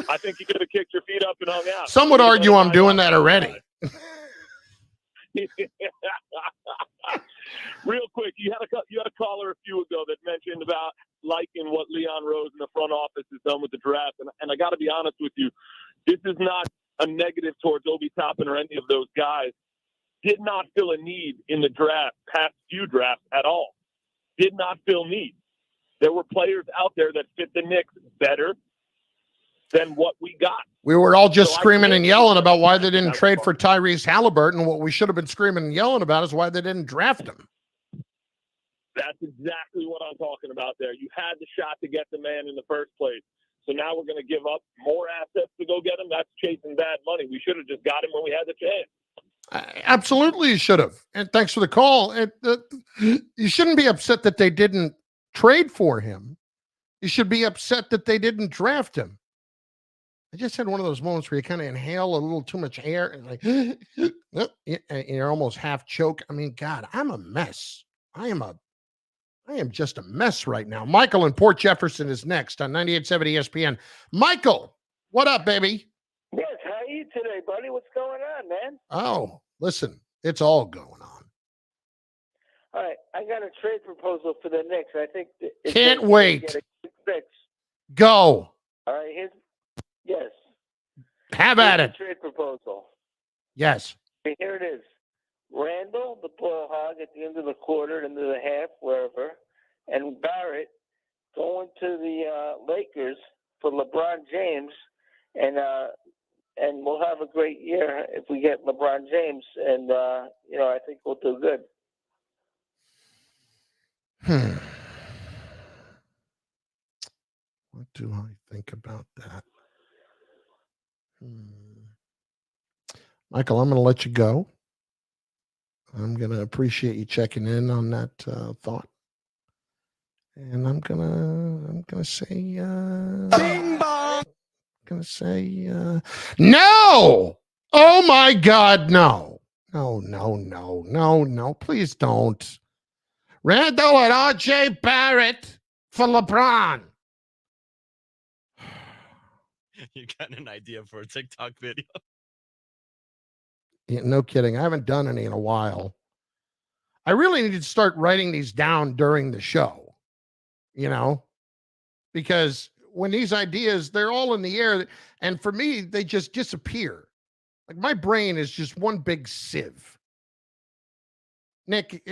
I think you could have kicked your feet up and hung out. Some would argue I'm doing that already. Real quick, you had a caller a few ago that mentioned about liking what Leon Rose in the front office has done with the draft, and I got to be honest with you, this is not a negative towards Obi Toppin or any of those guys. Did not feel a need in the draft, past few drafts at all. Did not feel need. There were players out there that fit the Knicks better than what we got. We were all just screaming and yelling about why they didn't trade for Tyrese Halliburton. What we should have been screaming and yelling about is why they didn't draft him. That's exactly what I'm talking about there. You had the shot to get the man in the first place. So now we're going to give up more assets to go get him? That's chasing bad money. We should have just got him when we had the chance. Absolutely, you should have. And thanks for the call. You shouldn't be upset that they didn't trade for him. You should be upset that they didn't draft him. I just had one of those moments where you kind of inhale a little too much air and like you're almost half choke. I mean, God, I'm a mess. I am just a mess right now. Michael in Port Jefferson is next on 98.7 ESPN. Michael, what up, baby? Yes, how are you today, buddy? What's going on, man? Oh, listen, it's all going on. All right, I got a trade proposal for the Knicks. I think it's can't wait. Get a quick fix. Go. All right, yes. Have at it. Trade proposal. Yes. Here it is. Randall, the ball hog at the end of the quarter, into the half, wherever, and Barrett going to the Lakers for LeBron James, and we'll have a great year if we get LeBron James, and I think we'll do good. What do I think about that? Michael, I'm going to let you go. I'm going to appreciate you checking in on that thought. And I'm going to say Bing bong. I'm going to say no. Oh my God, no. No. Please don't. Randall and RJ Barrett for LeBron. You got an idea for a TikTok video? Yeah, no kidding. I haven't done any in a while. I really need to start writing these down during the show, because when these ideas, they're all in the air. And for me, they just disappear. Like my brain is just one big sieve. Nick,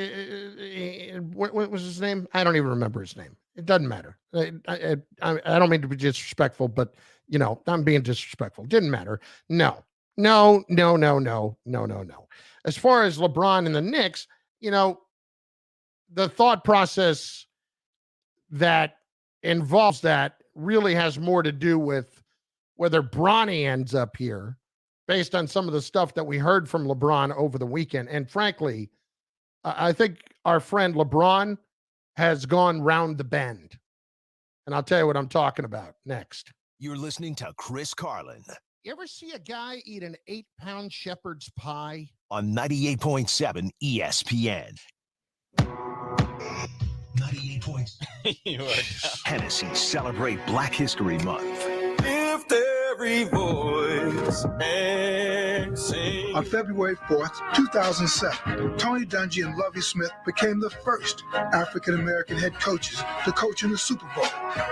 what was his name? I don't even remember his name. It doesn't matter. I don't mean to be disrespectful, but I'm being disrespectful. Didn't matter. No. As far as LeBron and the Knicks, the thought process that involves that really has more to do with whether Bronny ends up here based on some of the stuff that we heard from LeBron over the weekend. And frankly, I think our friend LeBron has gone round the bend. And I'll tell you what I'm talking about next. You're listening to Chris Carlin. You ever see a guy eat an 8-pound shepherd's pie? On 98.7 ESPN. 98.7 Hennessy celebrate Black History Month. Lift every voice and sing. On February 4th, 2007, Tony Dungy and Lovie Smith became the first African-American head coaches to coach in the Super Bowl,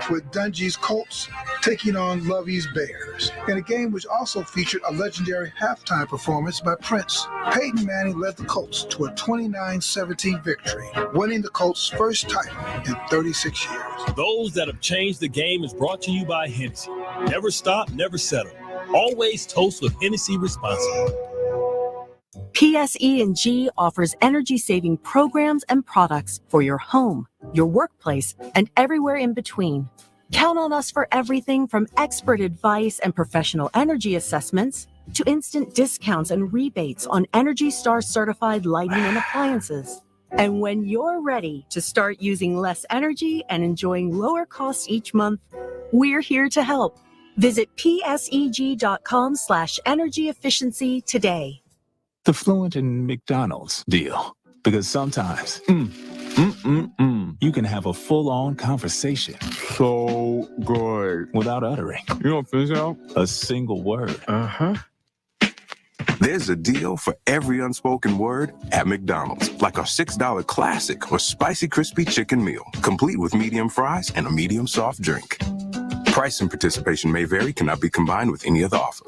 with Dungy's Colts taking on Lovie's Bears, in a game which also featured a legendary halftime performance by Prince. Peyton Manning led the Colts to a 29-17 victory, winning the Colts' first title in 36 years. Those that have changed the game is brought to you by Hennessy. Never stop, never settle. Always toast with Hennessy responsibly. PSE&G offers energy-saving programs and products for your home, your workplace, and everywhere in between. Count on us for everything from expert advice and professional energy assessments to instant discounts and rebates on Energy Star certified lighting and appliances. And when you're ready to start using less energy and enjoying lower costs each month, we're here to help. Visit pseg.com/energy efficiency today. The Fluent and McDonald's deal. Because sometimes, you can have a full-on conversation. So good. Without uttering. You don't think so? A single word. There's a deal for every unspoken word at McDonald's, like our $6 classic or spicy crispy chicken meal, complete with medium fries and a medium soft drink. Price and participation may vary, cannot be combined with any other offer.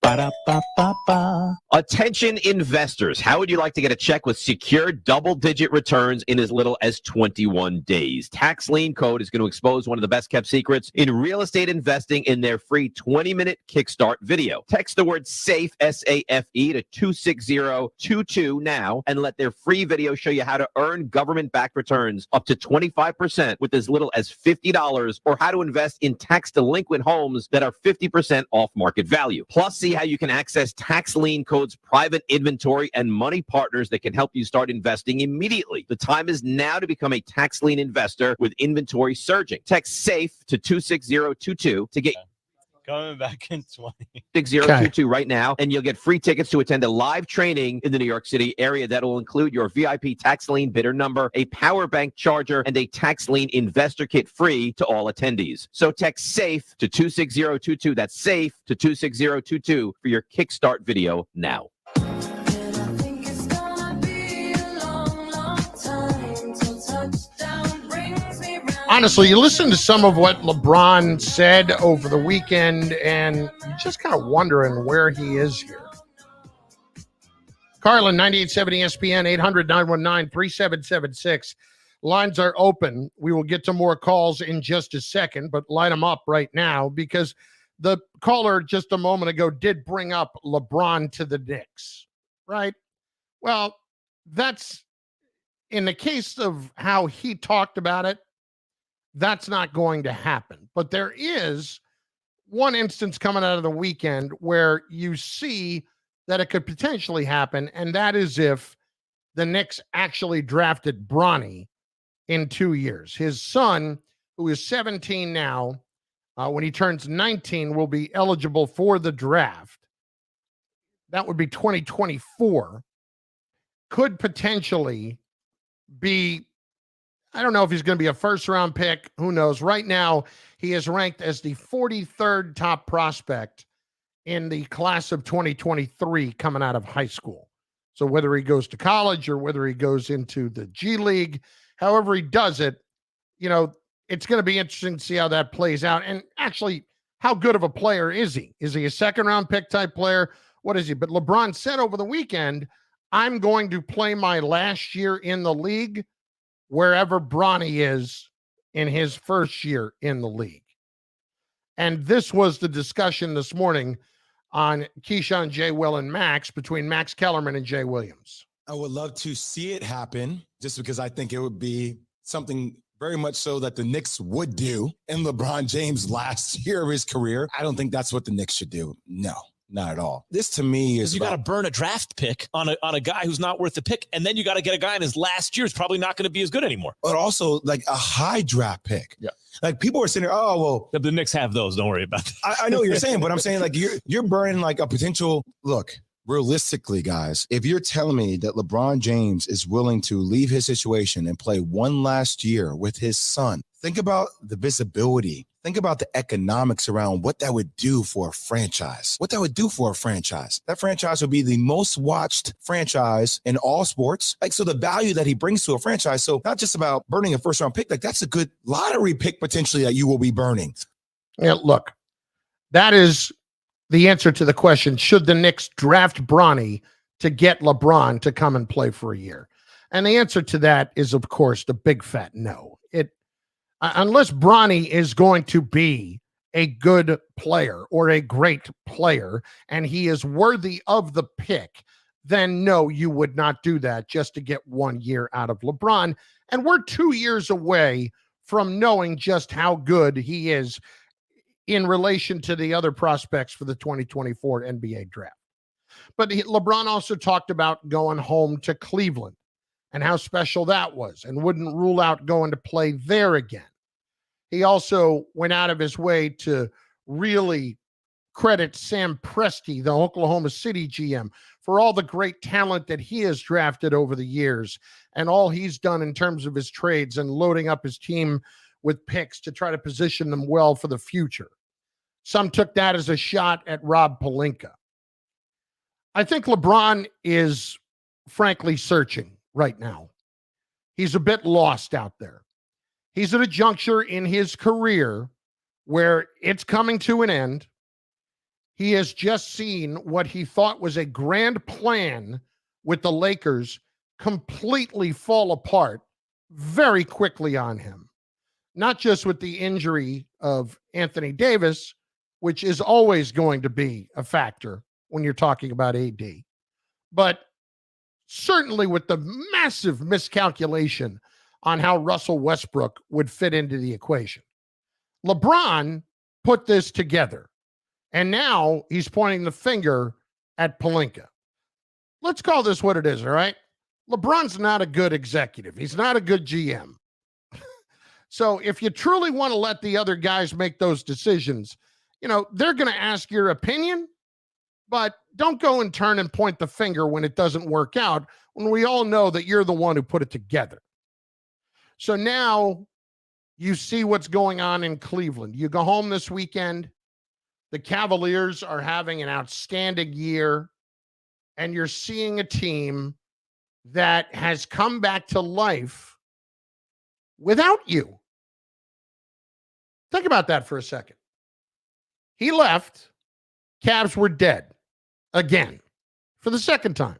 Ba-da-ba-ba-ba. Attention investors, how would you like to get a check with secure double-digit returns in as little as 21 days? Tax Lien Code is going to expose one of the best-kept secrets in real estate investing in their free 20-minute Kickstart video. Text the word SAFE, S-A-F-E, to 26022 now and let their free video show you how to earn government-backed returns up to 25% with as little as $50, or how to invest in tax-delinquent homes that are 50% off market value. Plus, see how you can access Tax Lien Code's private inventory and money partners that can help you start investing immediately. The time is now to become a tax lien investor with inventory surging. Text SAFE to 26022 to get Coming back in 20. 6022 right now, and you'll get free tickets to attend a live training in the New York City area that will include your VIP tax lien bidder number, a power bank charger, and a tax lien investor kit free to all attendees. So text SAFE to 26022. That's SAFE to 26022 for your Kickstart video now. Honestly, you listen to some of what LeBron said over the weekend, and you're just kind of wondering where he is here. Carlin, 98.7 ESPN, 800-919-3776. Lines are open. We will get to more calls in just a second, but light them up right now, because the caller just a moment ago did bring up LeBron to the Knicks, right? Well, that's in the case of how he talked about it. That's not going to happen. But there is one instance coming out of the weekend where you see that it could potentially happen, and that is if the Knicks actually drafted Bronny in 2 years. His son, who is 17 now, when he turns 19, will be eligible for the draft. That would be 2024. Could potentially be I don't know if he's going to be a first-round pick. Who knows? Right now, he is ranked as the 43rd top prospect in the class of 2023 coming out of high school. So whether he goes to college or whether he goes into the G League, however he does it, it's going to be interesting to see how that plays out. And actually, how good of a player is he? Is he a second-round pick type player? What is he? But LeBron said over the weekend, I'm going to play my last year in the league wherever Bronny is in his first year in the league. And this was the discussion this morning on Keyshawn, J. Will, and Max between Max Kellerman and Jay Williams. I would love to see it happen just because I think it would be something very much so that the Knicks would do in LeBron James' last year of his career. I don't think that's what the Knicks should do. No, not at all. This to me is you got to burn a draft pick on a guy who's not worth the pick, and then you got to get a guy in his last year who's probably not going to be as good anymore. But also like a high draft pick. Yeah. Like people are sitting there, the Knicks have those. Don't worry about that. I know what you're saying, but I'm saying like you're burning like a potential look. Realistically, guys, if you're telling me that LeBron James is willing to leave his situation and play one last year with his son, think about the visibility. Think about the economics around what that would do for a franchise. That franchise would be the most watched franchise in all sports. So the value that he brings to a franchise. So not just about burning a first round pick, that's a good lottery pick potentially that you will be burning. Yeah, look, that is the answer to the question, should the Knicks draft Bronny to get LeBron to come and play for a year? And the answer to that is, of course, the big fat no. Unless Bronny is going to be a good player or a great player and he is worthy of the pick, then no, you would not do that just to get 1 year out of LeBron. And we're 2 years away from knowing just how good he is in relation to the other prospects for the 2024 NBA draft. But LeBron also talked about going home to Cleveland and how special that was and wouldn't rule out going to play there again. He also went out of his way to really credit Sam Presti, the Oklahoma City GM, for all the great talent that he has drafted over the years and all he's done in terms of his trades and loading up his team with picks to try to position them well for the future. Some took that as a shot at Rob Pelinka. I think LeBron is frankly searching right now. He's a bit lost out there. He's at a juncture in his career where it's coming to an end. He has just seen what he thought was a grand plan with the Lakers completely fall apart very quickly on him. Not just with the injury of Anthony Davis, which is always going to be a factor when you're talking about AD, but certainly with the massive miscalculation on how Russell Westbrook would fit into the equation. LeBron put this together, and now he's pointing the finger at Pelinka. Let's call this what it is, all right? LeBron's not a good executive. He's not a good GM. So if you truly want to let the other guys make those decisions, they're going to ask your opinion, but don't go and turn and point the finger when it doesn't work out, when we all know that you're the one who put it together. So now you see what's going on in Cleveland. You go home this weekend. The Cavaliers are having an outstanding year, and you're seeing a team that has come back to life without you. Think about that for a second. He left. Cavs were dead again for the second time.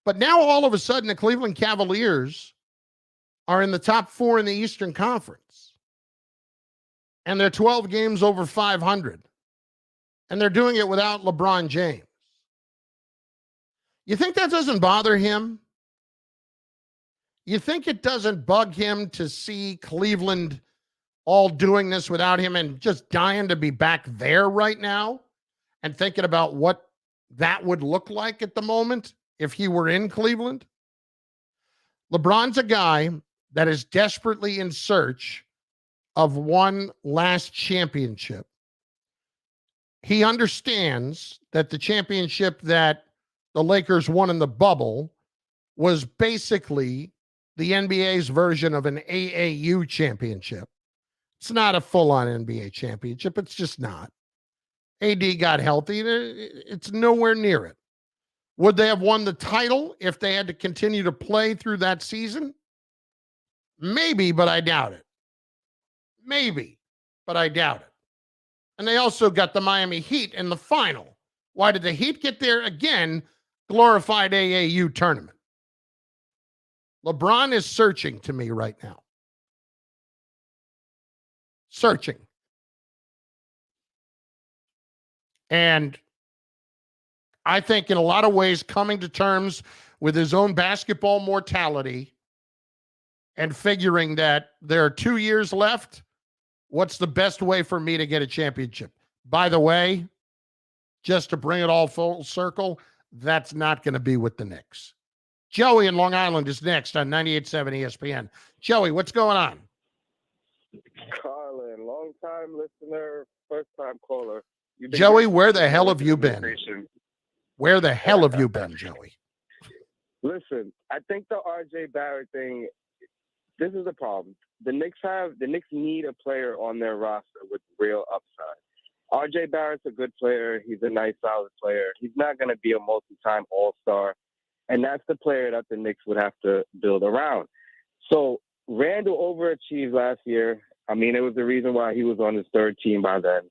But now all of a sudden the Cleveland Cavaliers are in the top 4 in the Eastern Conference. And they're 12 games over 500. And they're doing it without LeBron James. You think that doesn't bother him? You think it doesn't bug him to see Cleveland all doing this without him and just dying to be back there right now and thinking about what that would look like at the moment if he were in Cleveland? LeBron's a guy that is desperately in search of one last championship. He understands that the championship that the Lakers won in the bubble was basically the NBA's version of an AAU championship. It's not a full-on NBA championship. It's just not. AD got healthy. It's nowhere near it. Would they have won the title if they had to continue to play through that season? Maybe, but I doubt it. Maybe, but I doubt it. And they also got the Miami Heat in the final. Why did the Heat get there? Again, glorified AAU tournament. LeBron is searching to me right now. Searching. And I think in a lot of ways coming to terms with his own basketball mortality and figuring that there are 2 years left, what's the best way for me to get a championship? By the way, just to bring it all full circle, that's not going to be with the Knicks. Joey in Long Island is next on 98.7 ESPN. Joey, what's going on? Carlin, long-time listener, first-time caller. Joey, where the hell have you been? Where the hell have you been, Joey? Listen, I think the RJ Barrett thing, this is the problem. The Knicks need a player on their roster with real upside. RJ Barrett's a good player. He's a nice, solid player. He's not going to be a multi-time all-star. And that's the player that the Knicks would have to build around. So Randall overachieved last year. I mean, it was the reason why he was on his third team by then.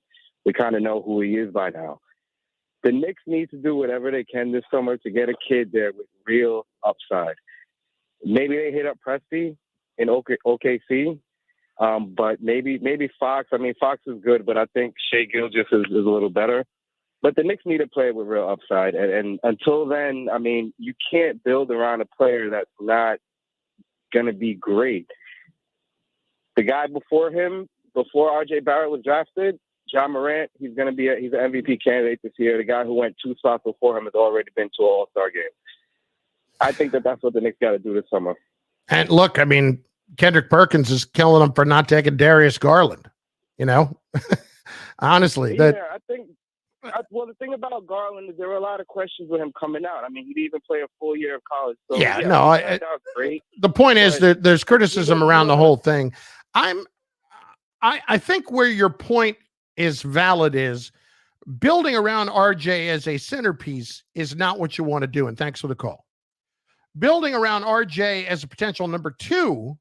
We kind of know who he is by now. The Knicks need to do whatever they can this summer to get a kid there with real upside. Maybe they hit up Presti in OKC, but maybe Fox. I mean, Fox is good, but I think Shea Gilgeous is a little better. But the Knicks need a player with real upside. And until then, I mean, you can't build around a player that's not going to be great. The guy before him, before R.J. Barrett was drafted, John Morant, he's an MVP candidate this year. The guy who went 2 spots before him has already been to an All-Star game. I think that's what the Knicks got to do this summer. And look, I mean, Kendrick Perkins is killing them for not taking Darius Garland. You know, honestly, I think. Well, the thing about Garland is there were a lot of questions with him coming out. I mean, he didn't even play a full year of college. So, great. The point is that there's criticism around the whole thing. I think where your point is valid is building around RJ as a centerpiece is not what you want to do. And thanks for the call. Building around RJ as a potential number 2,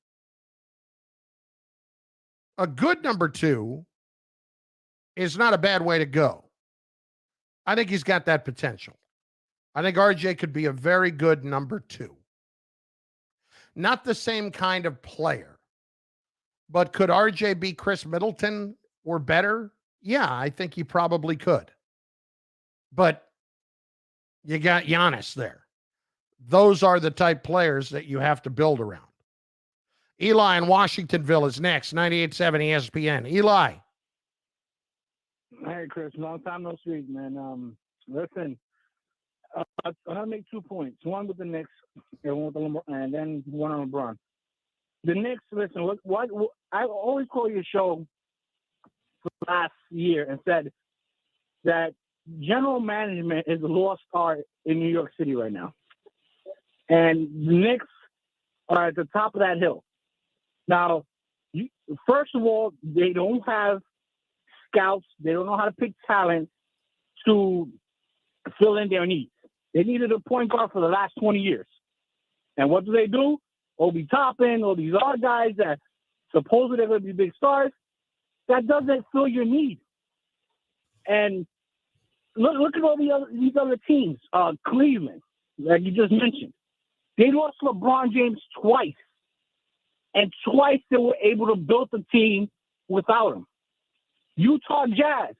a good number 2, is not a bad way to go. I think he's got that potential. I think RJ could be a very good number 2. Not the same kind of player, but could RJ be Chris Middleton or better? Yeah, I think he probably could. But you got Giannis there. Those are the type players that you have to build around. Eli in Washingtonville is next, 98.7 ESPN. Eli. Hey, Chris, long time no speak, man. Listen, I'll make 2 points. One with the Knicks and then one on LeBron. The Knicks, listen, what I always call your show last year and said that general management is a lost art in New York City right now. And the Knicks are at the top of that hill. Now, first of all, they don't have scouts. They don't know how to pick talent to fill in their needs. They needed a point guard for the last 20 years. And what do? Obi Toppin, all these other guys that supposedly they're going to be big stars. That doesn't fill your need. And look at all these other teams. Cleveland, like you just mentioned. They lost LeBron James twice. And twice they were able to build a team without him. Utah Jazz,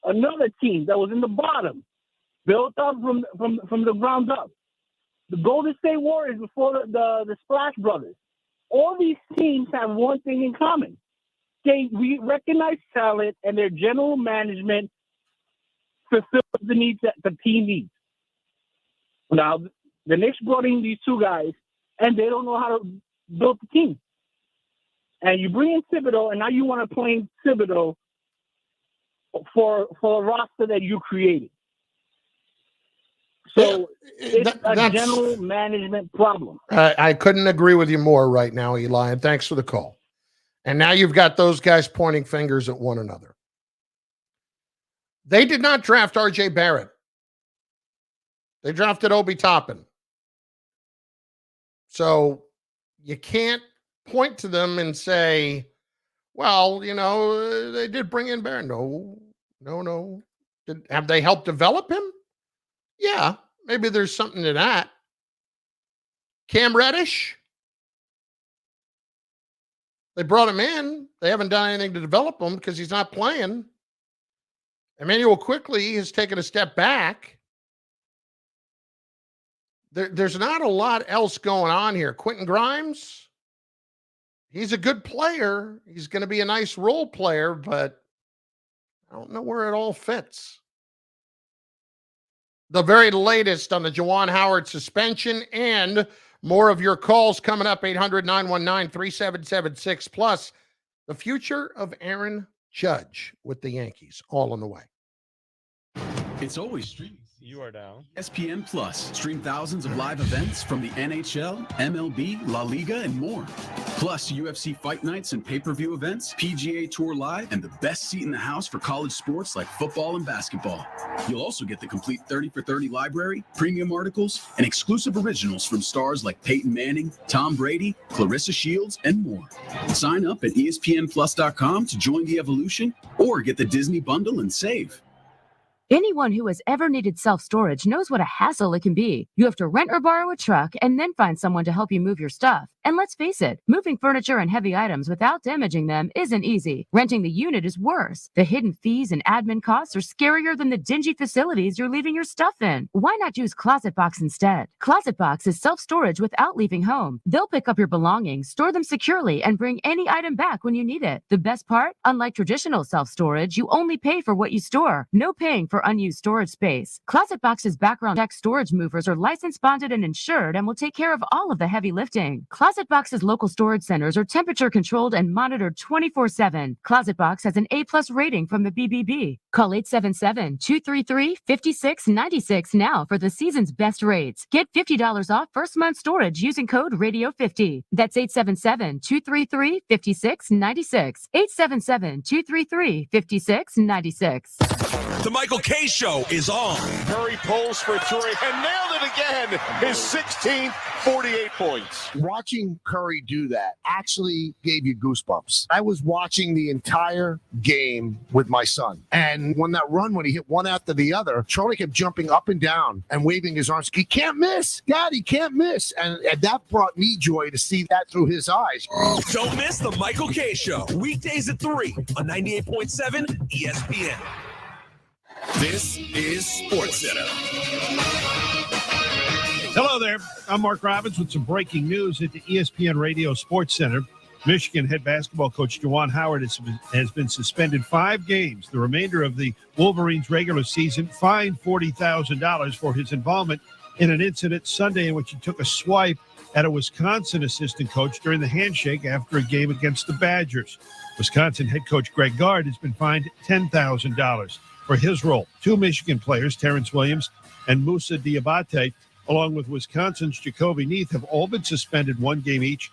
another team that was in the bottom, built up from the ground up. The Golden State Warriors before the Splash Brothers. All these teams have one thing in common. We recognize talent and their general management fulfills the needs that the team needs. Now, the Knicks brought in these 2 guys, and they don't know how to build the team. And you bring in Thibodeau, and now you want to play Thibodeau for a roster that you created. So it's that's a general management problem. I couldn't agree with you more right now, Eli, and thanks for the call. And now you've got those guys pointing fingers at one another. They did not draft R.J. Barrett. They drafted Obi Toppin. So you can't point to them and say, well, they did bring in Barrett. No. Have they helped develop him? Yeah, maybe there's something to that. Cam Reddish, they brought him in. They haven't done anything to develop him because he's not playing. Emmanuel quickly has taken a step back. There's not a lot else going on here. Quentin Grimes, he's a good player. He's going to be a nice role player, but I don't know where it all fits. The very latest on the Juwan Howard suspension and more of your calls coming up, 800-919-3776. Plus, the future of Aaron Judge with the Yankees, all on the way. It's always streaming. You are down. ESPN Plus. Stream thousands of live events from the NHL, MLB, La Liga, and more. Plus UFC fight nights and pay-per-view events, PGA Tour Live, and the best seat in the house for college sports like football and basketball. You'll also get the complete 30 for 30 library, premium articles, and exclusive originals from stars like Peyton Manning, Tom Brady, Clarissa Shields, and more. Sign up at ESPNplus.com to join the evolution or get the Disney bundle and save. Anyone who has ever needed self-storage knows what a hassle it can be. You have to rent or borrow a truck and then find someone to help you move your stuff. And let's face it, moving furniture and heavy items without damaging them isn't easy. Renting the unit is worse. The hidden fees and admin costs are scarier than the dingy facilities you're leaving your stuff in. Why not use Closet Box instead? Closet Box is self-storage without leaving home. They'll pick up your belongings, store them securely, and bring any item back when you need it. The best part? Unlike traditional self-storage, you only pay for what you store. No paying for unused storage space. Closet Box's background check storage movers are licensed, bonded, and insured and will take care of all of the heavy lifting. Closet Box's local storage centers are temperature controlled and monitored 24/7. Closet Box has an A+ rating from the BBB. Call 877-233-5696 now for the season's best rates. Get $50 off first month storage using code RADIO50. That's 877-233-5696. 877-233-5696. The Michael K. Show is on. Curry pulls for three and nailed it again. His 16th, 48 points. Watching Curry do that actually gave you goosebumps. I was watching the entire game with my son. And when he hit one after the other, Charlie kept jumping up and down and waving his arms. He can't miss. Dad, he can't miss. And that brought me joy to see that through his eyes. Don't miss the Michael K. Show. Weekdays at 3 on 98.7 ESPN. This is SportsCenter. Hello there. I'm Mark Robbins with some breaking news at the ESPN Radio Sports Center. Michigan head basketball coach Juwan Howard has been suspended 5 games, the remainder of the Wolverines' regular season, fined $40,000 for his involvement in an incident Sunday in which he took a swipe at a Wisconsin assistant coach during the handshake after a game against the Badgers. Wisconsin head coach Greg Gard has been fined $10,000 for his role. 2 Michigan players, Terrence Williams and Moussa Diabate, along with Wisconsin's Jacoby Neath, have all been suspended 1 game each.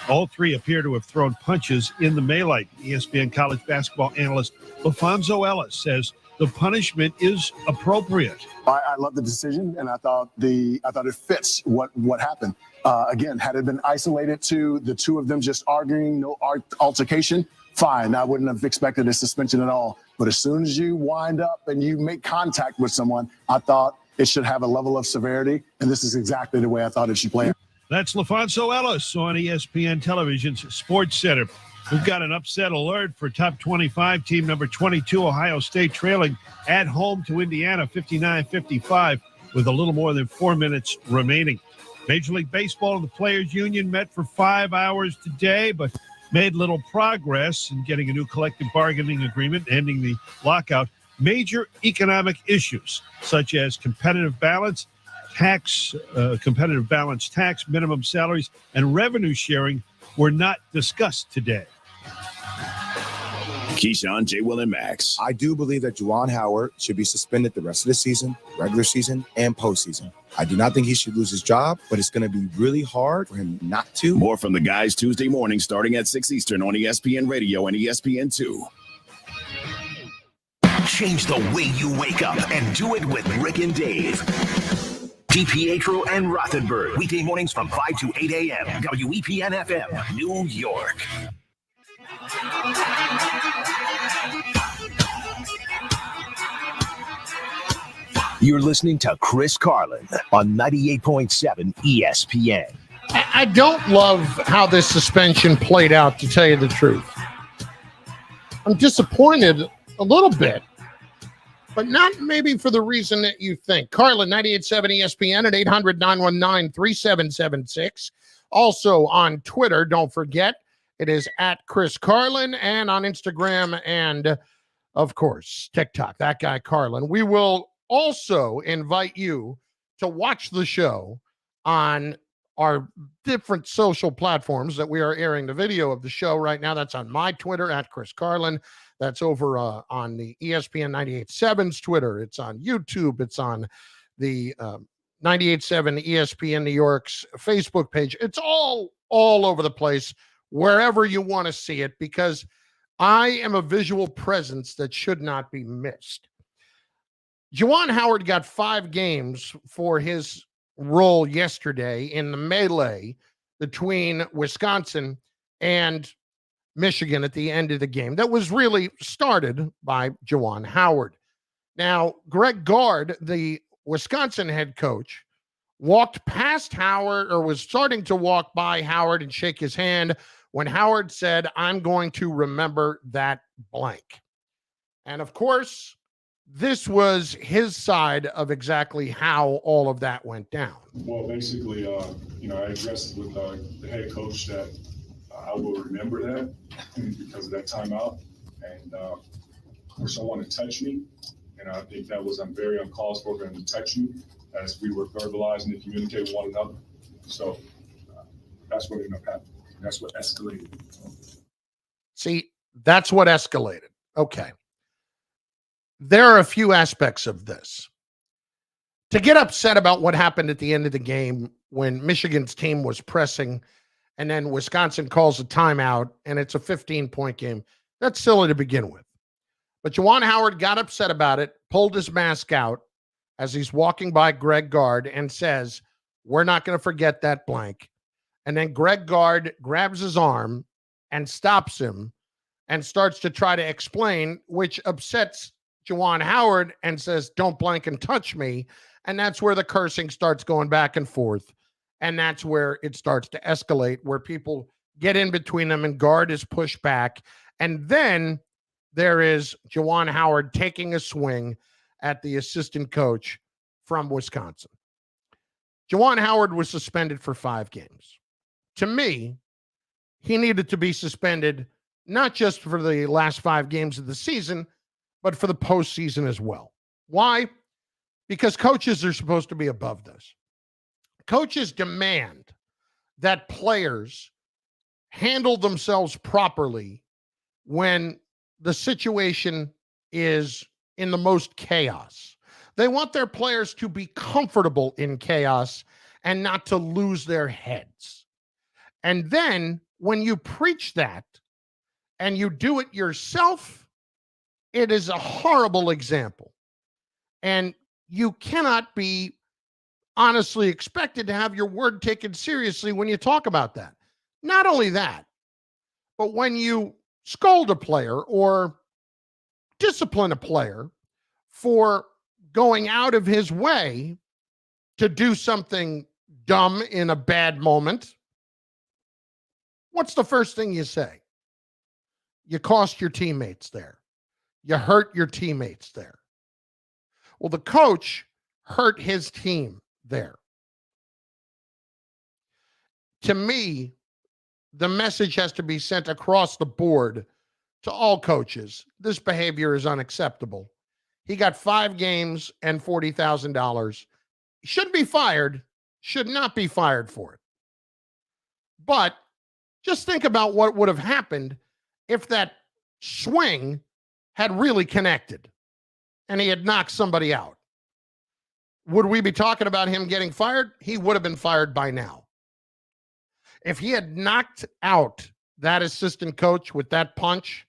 All 3 appear to have thrown punches in the melee. ESPN college basketball analyst LaFonso Ellis says the punishment is appropriate. I love the decision, and I thought it fits what happened. Again, had it been isolated to the 2 of them just arguing, no altercation, fine. I wouldn't have expected a suspension at all. But as soon as you wind up and you make contact with someone, I thought it should have a level of severity, and this is exactly the way I thought it should play. That's LaFonso Ellis on ESPN Television's Sports Center. We've got an upset alert for top 25 team number 22, Ohio State, trailing at home to Indiana 59-55 with a little more than 4 minutes remaining. Major League Baseball and the Players Union met for 5 hours today, but made little progress in getting a new collective bargaining agreement, ending the lockout. Major economic issues such as competitive balance tax, minimum salaries, and revenue sharing were not discussed today. Keyshawn, J. Will, and Max. I do believe that Juwan Howard should be suspended the rest of the season, regular season, and postseason. I do not think he should lose his job, but it's going to be really hard for him not to. More from the guys Tuesday morning starting at 6 Eastern on ESPN Radio and ESPN2. Change the way you wake up and do it with Rick and Dave. DiPietro and Rothenberg. Weekday mornings from 5 to 8 a.m. WEPN FM, New York. You're listening to Chris Carlin on 98.7 ESPN. I don't love how this suspension played out, to tell you the truth. I'm disappointed a little bit, but not maybe for the reason that you think. Carlin, 98.7 ESPN at 800-919-3776. Also on Twitter, don't forget, it is at Chris Carlin, and on Instagram and, of course, TikTok, that guy Carlin. We will also invite you to watch the show on our different social platforms that we are airing the video of the show right now. That's on my Twitter, at Chris Carlin. That's over on the ESPN 98.7's Twitter. It's on YouTube. It's on the 98.7 ESPN New York's Facebook page. It's all over the place, wherever you want to see it, because I am a visual presence that should not be missed. Juwan Howard got 5 games for his role yesterday in the melee between Wisconsin and Michigan at the end of the game. That was really started by Juwan Howard. Now, Greg Gard, the Wisconsin head coach, walked past Howard, or was starting to walk by Howard and shake his hand when Howard said, "I'm going to remember that blank." And of course, this was his side of exactly how all of that went down. Well, basically, I addressed with the head coach that I will remember that because of that timeout, and for someone to touch me, and I think that was very uncalled for them to touch you, as we were verbalizing and communicating with one another. So that's what ended up happening. That's what escalated. See, that's what escalated. Okay. There are a few aspects of this. To get upset about what happened at the end of the game when Michigan's team was pressing and then Wisconsin calls a timeout and it's a 15-point game, that's silly to begin with. But Juwan Howard got upset about it, pulled his mask out as he's walking by Greg Gard and says, "We're not going to forget that blank." And then Greg Gard grabs his arm and stops him and starts to try to explain, which upsets Juwan Howard, and says, "Don't blank and touch me." And that's where the cursing starts going back and forth. And that's where it starts to escalate, where people get in between them and Gard is pushed back. And then there is Juwan Howard taking a swing at the assistant coach from Wisconsin. Juwan Howard was suspended for 5 games. To me, he needed to be suspended not just for the last 5 games of the season, but for the postseason as well. Why? Because coaches are supposed to be above this. Coaches demand that players handle themselves properly when the situation is in the most chaos. They want their players to be comfortable in chaos and not to lose their heads. And then when you preach that and you do it yourself, it is a horrible example. And you cannot be honestly expected to have your word taken seriously when you talk about that. Not only that, but when you scold a player or discipline a player for going out of his way to do something dumb in a bad moment, what's the first thing you say? You cost your teammates there. You hurt your teammates there. Well, the coach hurt his team there. To me, the message has to be sent across the board to all coaches. This behavior is unacceptable. He got 5 games and $40,000. Should be fired, should not be fired for it. But just think about what would have happened if that swing had really connected and he had knocked somebody out. Would we be talking about him getting fired? He would have been fired by now. If he had knocked out that assistant coach with that punch,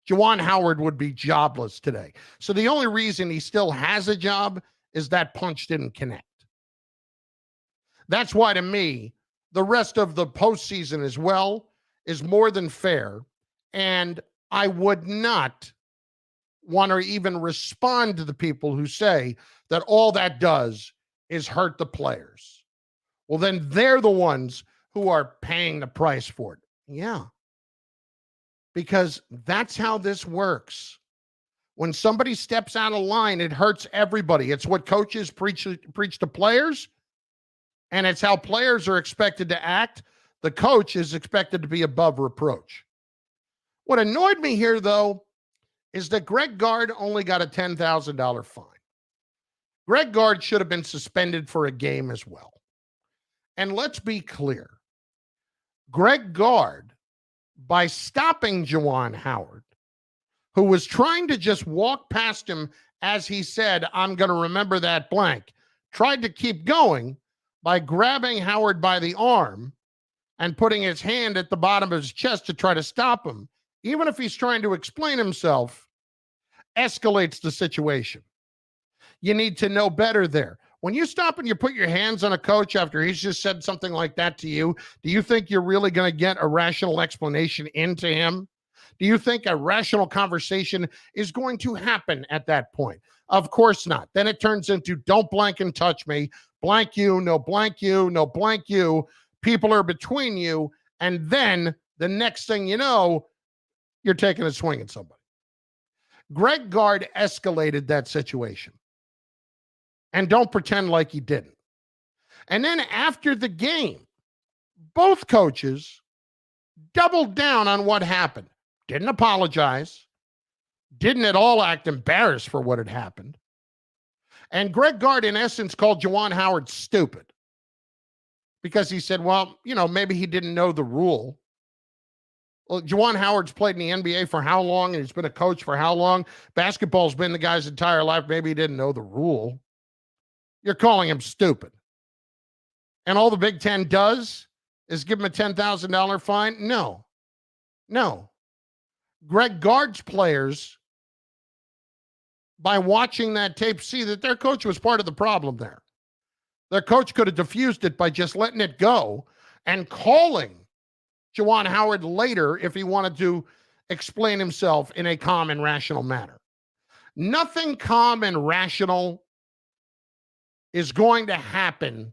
Juwan Howard would be jobless today. So the only reason he still has a job is that punch didn't connect. That's why, to me, the rest of the postseason as well is more than fair. And I would not want to even respond to the people who say that all that does is hurt the players. Well, then they're the ones who are paying the price for it. Yeah. Because that's how this works. When somebody steps out of line, it hurts everybody. It's what coaches preach to players, and it's how players are expected to act. The coach is expected to be above reproach. What annoyed me here, though, is that Greg Gard only got a $10,000 fine. Greg Gard should have been suspended for a game as well. And let's be clear. Greg Gard, by stopping Juwan Howard, who was trying to just walk past him as he said, I'm going to remember that blank, tried to keep going by grabbing Howard by the arm and putting his hand at the bottom of his chest to try to stop him, even if he's trying to explain himself, escalates the situation. You need to know better there. When you stop and you put your hands on a coach after he's just said something like that to you, do you think you're really going to get a rational explanation into him? Do you think a rational conversation is going to happen at that point? Of course not. Then it turns into don't blank and touch me, blank you, no blank you, no blank you. People are between you. And then the next thing you know, you're taking a swing at somebody. Greg Gard escalated that situation. And don't pretend like he didn't. And then after the game, both coaches doubled down on what happened. Didn't apologize. Didn't at all act embarrassed for what had happened. And Greg Gard, in essence, called Juwan Howard stupid. Because he said, well, maybe he didn't know the rule. Well, Juwan Howard's played in the NBA for how long? And he's been a coach for how long? Basketball's been the guy's entire life. Maybe he didn't know the rule. You're calling him stupid. And all the Big Ten does is give him a $10,000 fine? No. Greg Gard's players, by watching that tape, see that their coach was part of the problem there. Their coach could have diffused it by just letting it go and calling Juwan Howard later if he wanted to explain himself in a calm and rational manner. Nothing calm and rational is going to happen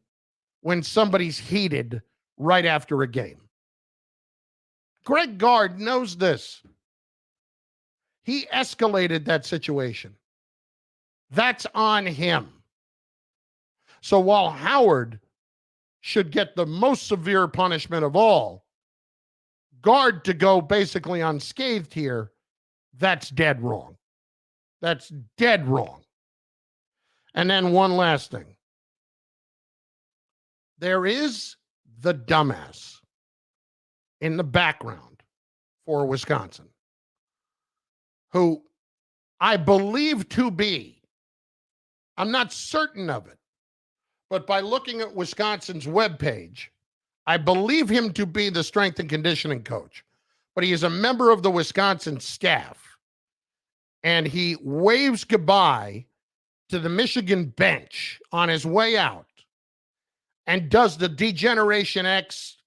when somebody's heated right after a game. Greg Gard knows this. He escalated that situation. That's on him. So while Howard should get the most severe punishment of all, Gard to go basically unscathed here, that's dead wrong. That's dead wrong. And then one last thing. There is the dumbass in the background for Wisconsin who I believe to be, I'm not certain of it, but by looking at Wisconsin's webpage, I believe him to be the strength and conditioning coach, but he is a member of the Wisconsin staff, and he waves goodbye to the Michigan bench on his way out and does the Degeneration X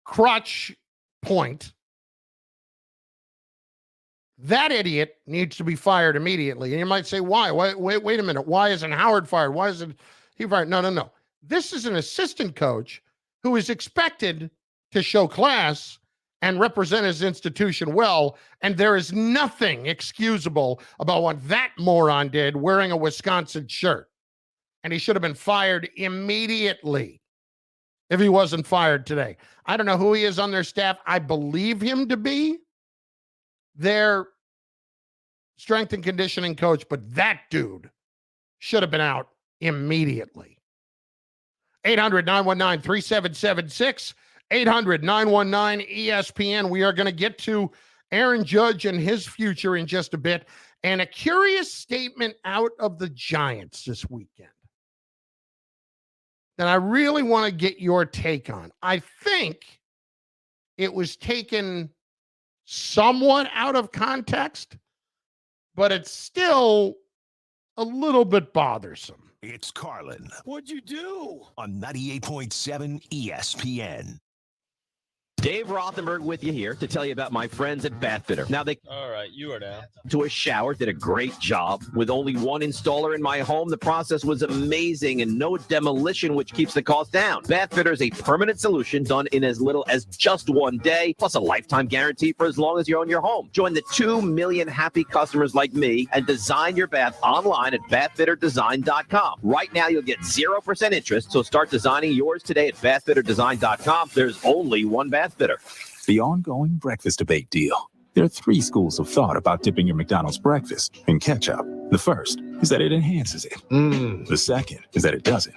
crotch point. That idiot needs to be fired immediately. And you might say, why? Wait a minute. Why isn't Howard fired? Why isn't he fired? No. This is an assistant coach who is expected to show class and represent his institution well, and there is nothing excusable about what that moron did wearing a Wisconsin shirt. And he should have been fired immediately if he wasn't fired today. I don't know who he is on their staff. I believe him to be their strength and conditioning coach, but that dude should have been out immediately. 800-919-3776, 800-919-ESPN. We are going to get to Aaron Judge and his future in just a bit, and a curious statement out of the Giants this weekend that I really want to get your take on. I think it was taken somewhat out of context, but it's still a little bit bothersome. It's Carlin What'd you do? on 98.7 ESPN. Dave Rothenberg with you here to tell you about my friends at Bathfitter. Now, they All right, you are down. to a shower, did a great job. With only one installer in my home, the process was amazing and no demolition, which keeps the cost down. Bathfitter is a permanent solution done in as little as just 1 day, plus a lifetime guarantee for as long as you own your home. Join the 2 million happy customers like me and design your bath online at bathfitterdesign.com. Right now, you'll get 0% interest, so start designing yours today at bathfitterdesign.com. There's only one Bathfitter. The ongoing breakfast debate deal. There are 3 schools of thought about dipping your McDonald's breakfast in ketchup. The first is that it enhances it. The second is that it doesn't.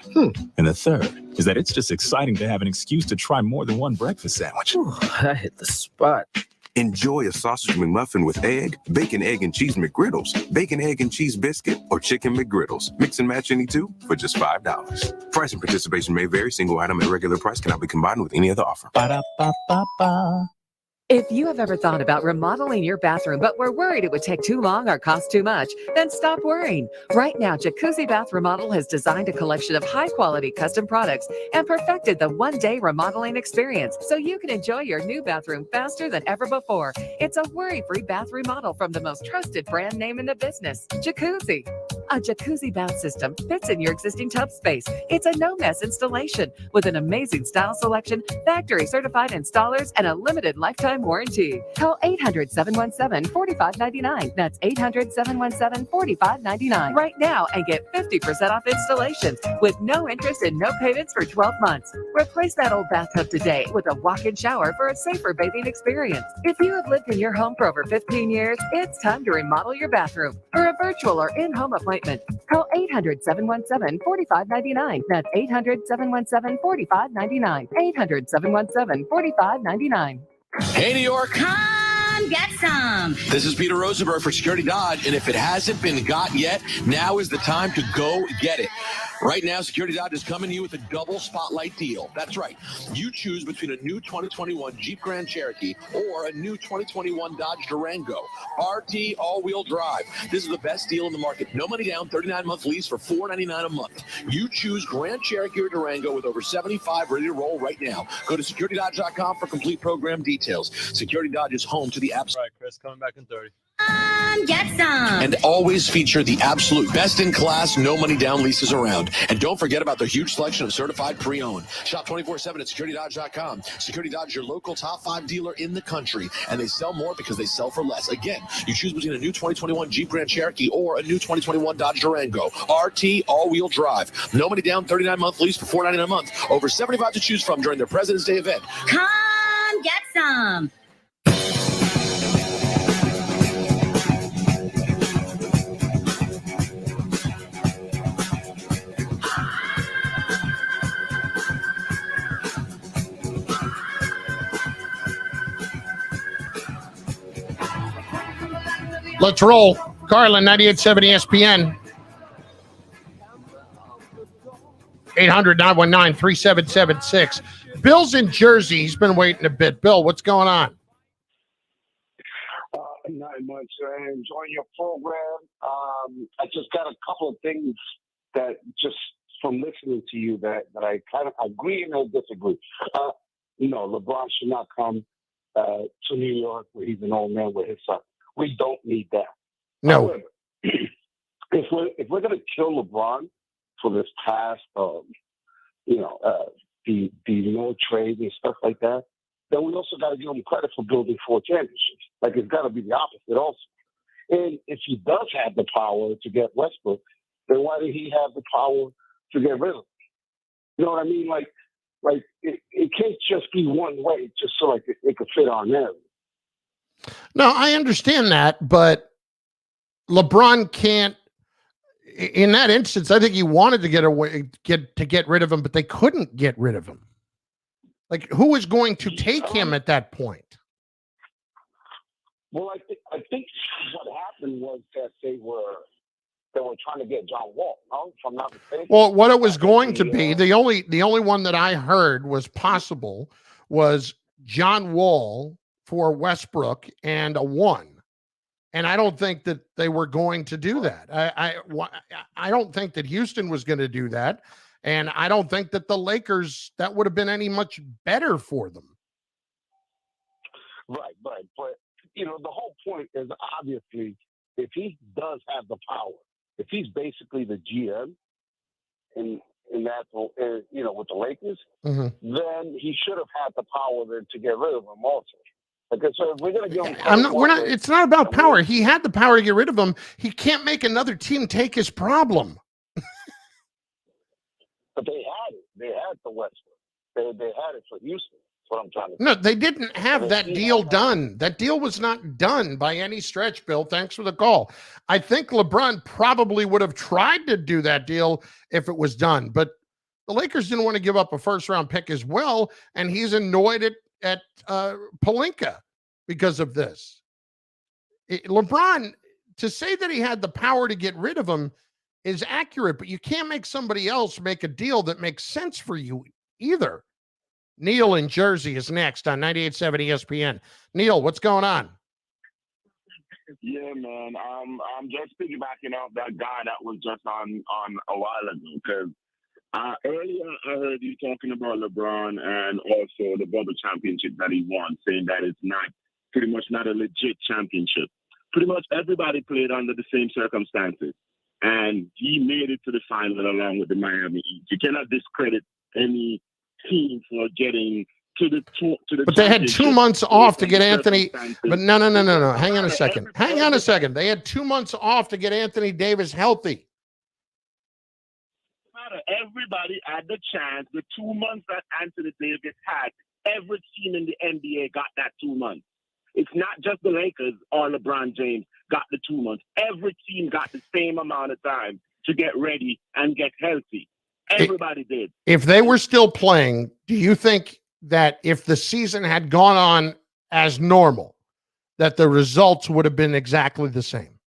And the third is that it's just exciting to have an excuse to try more than one breakfast sandwich. I hit the spot. Enjoy a sausage McMuffin with egg, bacon, egg, and cheese McGriddles, bacon, egg, and cheese biscuit, or chicken McGriddles. Mix and match any two for just $5. Price and participation may vary. Single item at regular price cannot be combined with any other offer. Ba-da-ba-ba-ba. If you have ever thought about remodeling your bathroom but were worried it would take too long or cost too much, then stop worrying. Right now, Jacuzzi Bath Remodel has designed a collection of high-quality custom products and perfected the one-day remodeling experience so you can enjoy your new bathroom faster than ever before. It's a worry-free bath remodel from the most trusted brand name in the business, Jacuzzi. A jacuzzi bath system fits in your existing tub space. It's a no-mess installation with an amazing style selection, factory-certified installers, and a limited lifetime warranty. Call 800-717-4599. That's 800-717-4599 right now and get 50% off installations with no interest and no payments for 12 months. Replace that old bathtub today with a walk-in shower for a safer bathing experience. If you have lived in your home for over 15 years, it's time to remodel your bathroom. For a virtual or in-home appointment, call 800-717-4599. That's 800-717-4599. 800-717-4599. Hey, New York. Come get some. This is Peter Rosenberg for Security Dodge, and if it hasn't been got yet, now is the time to go get it. Right now, Security Dodge is coming to you with a double spotlight deal. That's right. You choose between a new 2021 Jeep Grand Cherokee or a new 2021 Dodge Durango. RT all-wheel drive. This is the best deal in the market. No money down, 39-month lease for $499 a month. You choose Grand Cherokee or Durango with over 75 ready to roll right now. Go to securitydodge.com for complete program details. Security Dodge is home to the absolute. All right, Chris, coming back in 30. Get some. And always feature the absolute best-in-class, no-money-down leases around. And don't forget about the huge selection of certified pre-owned. Shop 24/7 at securitydodge.com. Security Dodge, your local top 5 dealer in the country. And they sell more because they sell for less. Again, you choose between a new 2021 Jeep Grand Cherokee or a new 2021 Dodge Durango. RT all-wheel drive. No money down, 39-month lease for $499 a month. Over 75 to choose from during their President's Day event. Come get some. Let's roll. Carlin, 98.7 ESPN. 800-919-3776. Bill's in Jersey. He's been waiting a bit. Bill, what's going on? Not much. Enjoying your program. I just got a couple of things that just from listening to you that I kind of agree and I disagree. LeBron should not come to New York where he's an old man with his son. We don't need that. No. However, if we're going to kill LeBron for this past, the no trade and stuff like that, then we also got to give him credit for building 4 championships. Like, it's got to be the opposite also. And if he does have the power to get Westbrook, then why did he have the power to get rid of him? You know what I mean? Like it can't just be one way, just so like it could fit our narrative. No, I understand that, but LeBron can't. In that instance, I think he wanted to get rid of him, but they couldn't get rid of him. Like, who was going to take him at that point? Well, I think what happened was that they were trying to get John Wall. No, if I'm not mistaken. Well, what it was going to be, the only one that I heard was possible was John Wall for Westbrook and a 1. And I don't think that they were going to do that. I don't think that Houston was going to do that. And I don't think that the Lakers, that would have been any much better for them. Right. But, the whole point is obviously if he does have the power, if he's basically the GM in that, with the Lakers, then he should have had the power then to get rid of him also. Okay, so if we're going to give him It's not about power. He had the power to get rid of him. He can't make another team take his problem. But they had it. They had the Westbrook. They had it for Houston. That's what I'm trying to say. No, they didn't have that deal done. That deal was not done by any stretch, Bill. Thanks for the call. I think LeBron probably would have tried to do that deal if it was done, but the Lakers didn't want to give up a first-round pick as well, and he's annoyed at Pelinka because of this. LeBron, to say that he had the power to get rid of him is accurate, but you can't make somebody else make a deal that makes sense for you either. Neil in Jersey is next on 98.7 ESPN. Neil, what's going on? Yeah, man. I'm just piggybacking off that guy that was just on a while ago, because earlier I heard you talking about LeBron and also the bubble championship that he won, saying that it's pretty much not a legit championship. Pretty much everybody played under the same circumstances, and he made it to the final along with the Miami Heat. You cannot discredit any team for getting to the But they had 2 months off to get Anthony. But no. Hang on a second. They had 2 months off to get Anthony Davis healthy. Everybody had the chance. The 2 months that Anthony Davis had, every team in the NBA got that 2 months. It's not just the Lakers or LeBron James got the 2 months. Every team got the same amount of time to get ready and get healthy. Everybody did. If they were still playing, do you think that if the season had gone on as normal, that the results would have been exactly the same?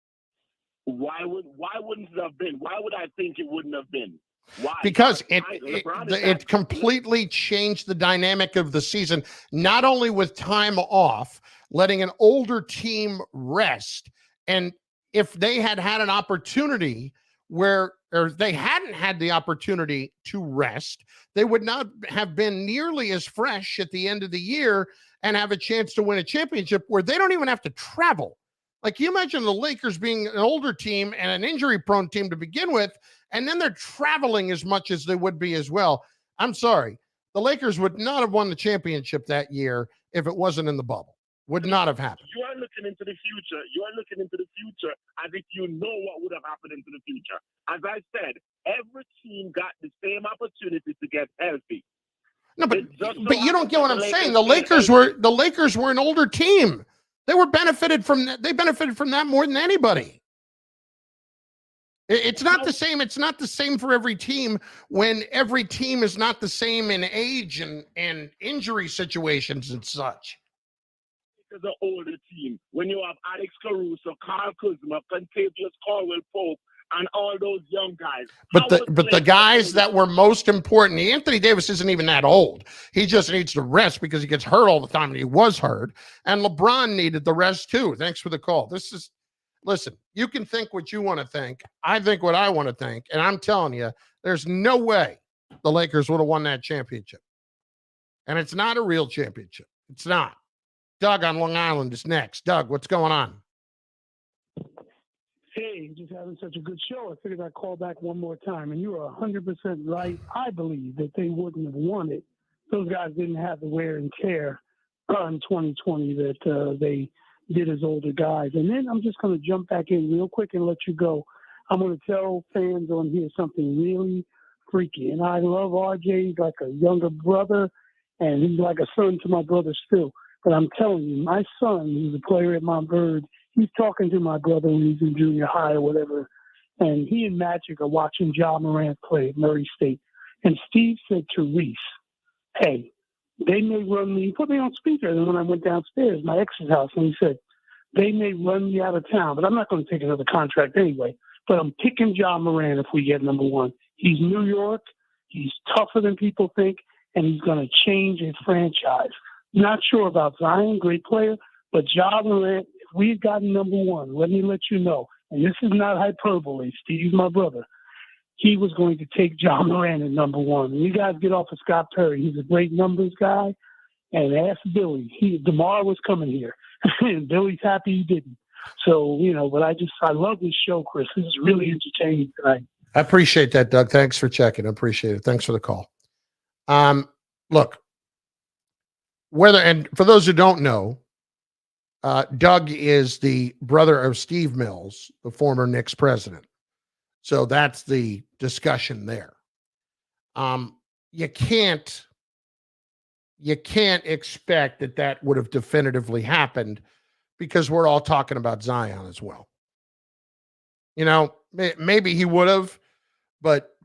Why wouldn't it have been? Why would I think it wouldn't have been? Why? Because it completely changed the dynamic of the season, not only with time off, letting an older team rest. And if they had an opportunity or they hadn't had the opportunity to rest, they would not have been nearly as fresh at the end of the year and have a chance to win a championship where they don't even have to travel. Like, you imagine the Lakers being an older team and an injury-prone team to begin with, and then they're traveling as much as they would be as well. I'm sorry. The Lakers would not have won the championship that year if it wasn't in the bubble. Would not have happened. You are looking into the future. You are looking into the future as if you know what would have happened into the future. As I said, every team got the same opportunity to get healthy. No, but you don't get what I'm saying. The Lakers were an older team. They benefited from that more than anybody. It's not the same. It's not the same for every team when every team is not the same in age and injury situations and such. As an older team, when you have Alex Caruso, Carl Kuzma, Contavious Caldwell-Pope, and all those young guys. But the guys that were most important, Anthony Davis isn't even that old. He just needs to rest because he gets hurt all the time, and he was hurt. And LeBron needed the rest too. Thanks for the call. Listen, you can think what you want to think. I think what I want to think. And I'm telling you, there's no way the Lakers would have won that championship. And it's not a real championship. It's not. Doug on Long Island is next. Doug, what's going on? Hey, just having such a good show. I figured I'd call back one more time. And you are 100% right. I believe that they wouldn't have won it. Those guys didn't have the wear and tear in 2020 that they did as older guys. And then I'm just going to jump back in real quick and let you go. I'm going to tell fans on here something really freaky. And I love RJ. He's like a younger brother, and he's like a son to my brother still. But I'm telling you, my son, who's a player at Montverde, he's talking to my brother when he's in junior high or whatever, and he and Magic are watching Ja Morant play at Murray State. And Steve said to Reese, hey, they may run me, he put me on speaker. And when I went downstairs, my ex's house, and he said, They may run me out of town, but I'm not going to take another contract anyway. But I'm picking John Moran if we get number one. He's New York. He's tougher than people think, and he's going to change a franchise. Not sure about Zion, great player, but John Moran, if we've gotten number one, let me let you know, and this is not hyperbole, Steve's my brother, he was going to take John Moran at number one. And you guys get off of Scott Perry. He's a great numbers guy. And ask Billy. DeMar was coming here. And Billy's happy he didn't. So, but I love this show, Chris. This is really entertaining tonight. I appreciate that, Doug. Thanks for checking. I appreciate it. Thanks for the call. Look, and for those who don't know, Doug is the brother of Steve Mills, the former Knicks president. So that's the discussion there. You can't expect that would have definitively happened because we're all talking about Zion as well. Maybe he would have, but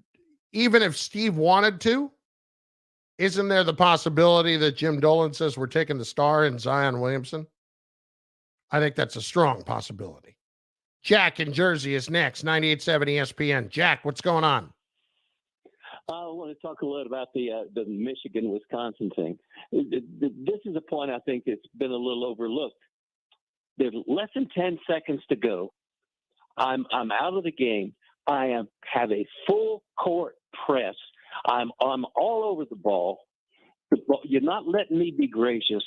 even if Steve wanted to, isn't there the possibility that Jim Dolan says we're taking the star in Zion Williamson? I think that's a strong possibility. Jack in Jersey is next, 98.7 ESPN. Jack, what's going on? I want to talk a little about the Michigan-Wisconsin thing. This is a point I think that's been a little overlooked. There's less than 10 seconds to go. I'm out of the game. I have a full court press. I'm all over the ball. You're not letting me be gracious.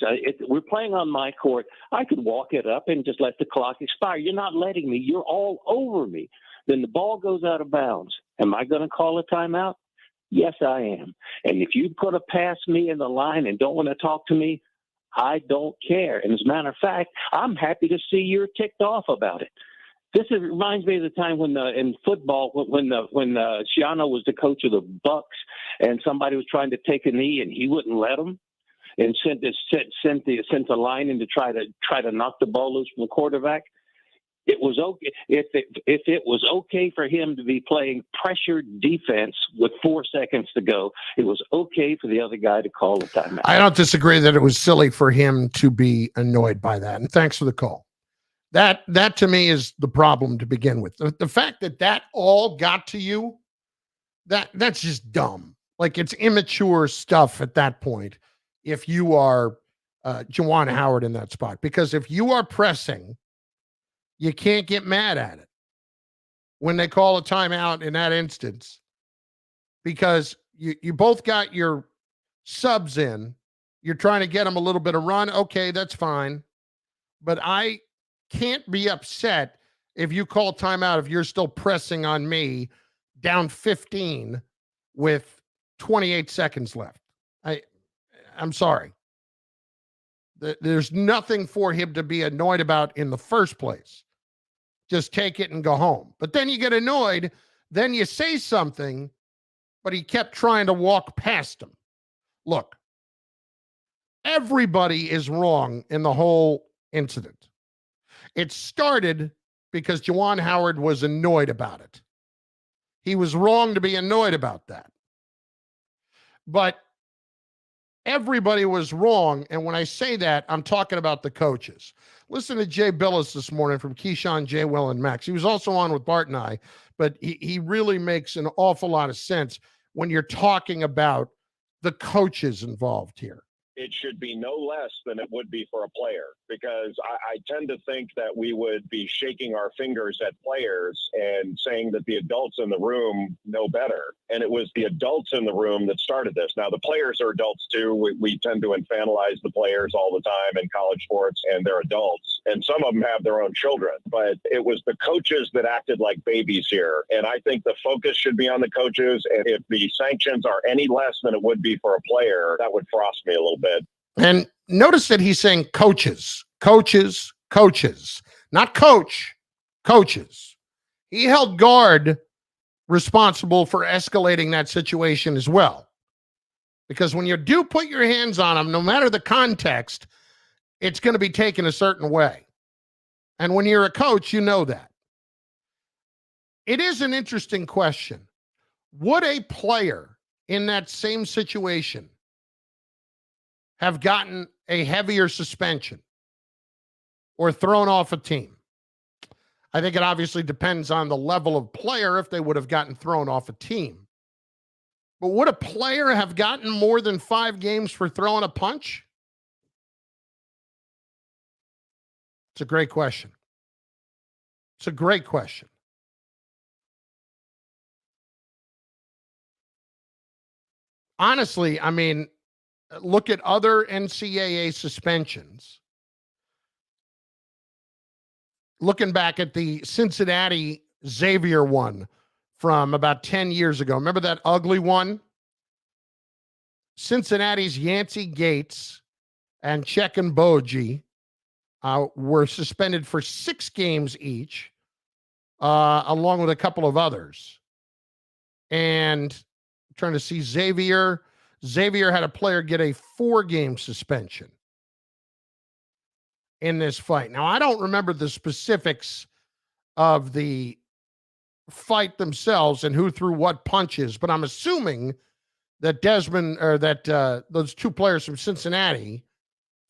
We're playing on my court. I could walk it up and just let the clock expire. You're not letting me. You're all over me. Then the ball goes out of bounds. Am I going to call a timeout? Yes, I am. And if you put a past me in the line and don't want to talk to me, I don't care. And as a matter of fact, I'm happy to see you're ticked off about it. This reminds me of the time when in football, when Schiano was the coach of the Bucks, and somebody was trying to take a knee and he wouldn't let him, and sent the line in to try to knock the ball loose from the quarterback. It was okay if it was okay for him to be playing pressured defense with 4 seconds to go. It was okay for the other guy to call the timeout. I don't disagree that it was silly for him to be annoyed by that. And thanks for the call. That to me is the problem to begin with. The fact that all got to you, that's just dumb. Like, it's immature stuff at that point. If you are Juwan Howard in that spot, because if you are pressing, you can't get mad at it when they call a timeout in that instance, because you both got your subs in. You're trying to get them a little bit of run. Okay, that's fine. But I can't be upset if you call timeout if you're still pressing on me down 15 with 28 seconds left. I'm sorry. There's nothing for him to be annoyed about in the first place. Just take it and go home. But then you get annoyed, then you say something, but he kept trying to walk past him. Look, everybody is wrong in the whole incident. It started because Juwan Howard was annoyed about it. He was wrong to be annoyed about that. But everybody was wrong. And when I say that, I'm talking about the coaches. Listen to Jay Billis this morning from Keyshawn, J. Will, and Max. He was also on with Bart and I, but he really makes an awful lot of sense when you're talking about the coaches involved here. It should be no less than it would be for a player, because I tend to think that we would be shaking our fingers at players and saying that the adults in the room know better. And it was the adults in the room that started this. Now, the players are adults too. We tend to infantilize the players all the time in college sports, and they're adults. And some of them have their own children. But it was the coaches that acted like babies here. And I think the focus should be on the coaches. And if the sanctions are any less than it would be for a player, that would frost me a little bit. And notice that he's saying coaches, not coach, coaches. He held guard responsible for escalating that situation as well. Because when you do put your hands on them, no matter the context, it's going to be taken a certain way. And when you're a coach, you know that. It is an interesting question. Would a player in that same situation have gotten a heavier suspension? or thrown off a team. I think it obviously depends on the level of player if they would have gotten thrown off a team. But would a player have gotten more than 5 games for throwing a punch? It's a great question. It's a great question. Honestly, I mean, look at other NCAA suspensions. Looking back at the Cincinnati Xavier one from about 10 years ago. Remember that ugly one? Cincinnati's Yancey Gates and Check and Boji were suspended for 6 games each, along with a couple of others. And I'm trying to see Xavier had a player get a 4-game suspension in this fight. Now, I don't remember the specifics of the fight themselves and who threw what punches, but I'm assuming that those 2 players from Cincinnati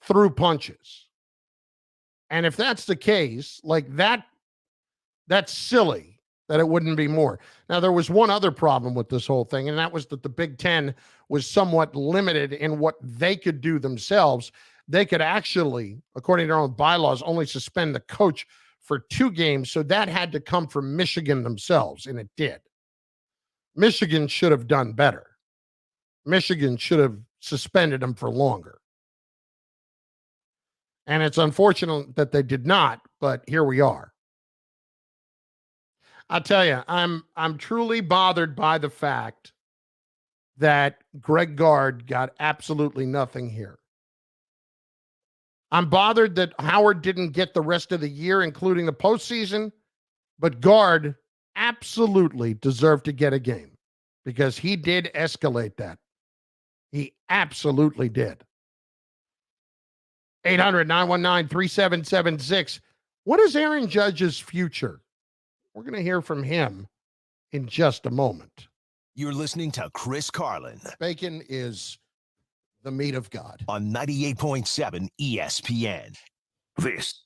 threw punches. And if that's the case, like that's silly that it wouldn't be more. Now, there was one other problem with this whole thing, and that was that the Big Ten was somewhat limited in what they could do themselves. They could actually, according to their own bylaws, only suspend the coach for 2 games. So that had to come from Michigan themselves, and it did. Michigan should have done better. Michigan should have suspended them for longer. And it's unfortunate that they did not, but here we are. I'll tell you, I'm truly bothered by the fact that Greg Gard got absolutely nothing here. I'm bothered that Howard didn't get the rest of the year, including the postseason, but Gard absolutely deserved to get a game because he did escalate that. He absolutely did. 800-919-3776. What is Aaron Judge's future? We're going to hear from him in just a moment. You're listening to Chris Carlin. Bacon is the meat of God. On 98.7 ESPN. This.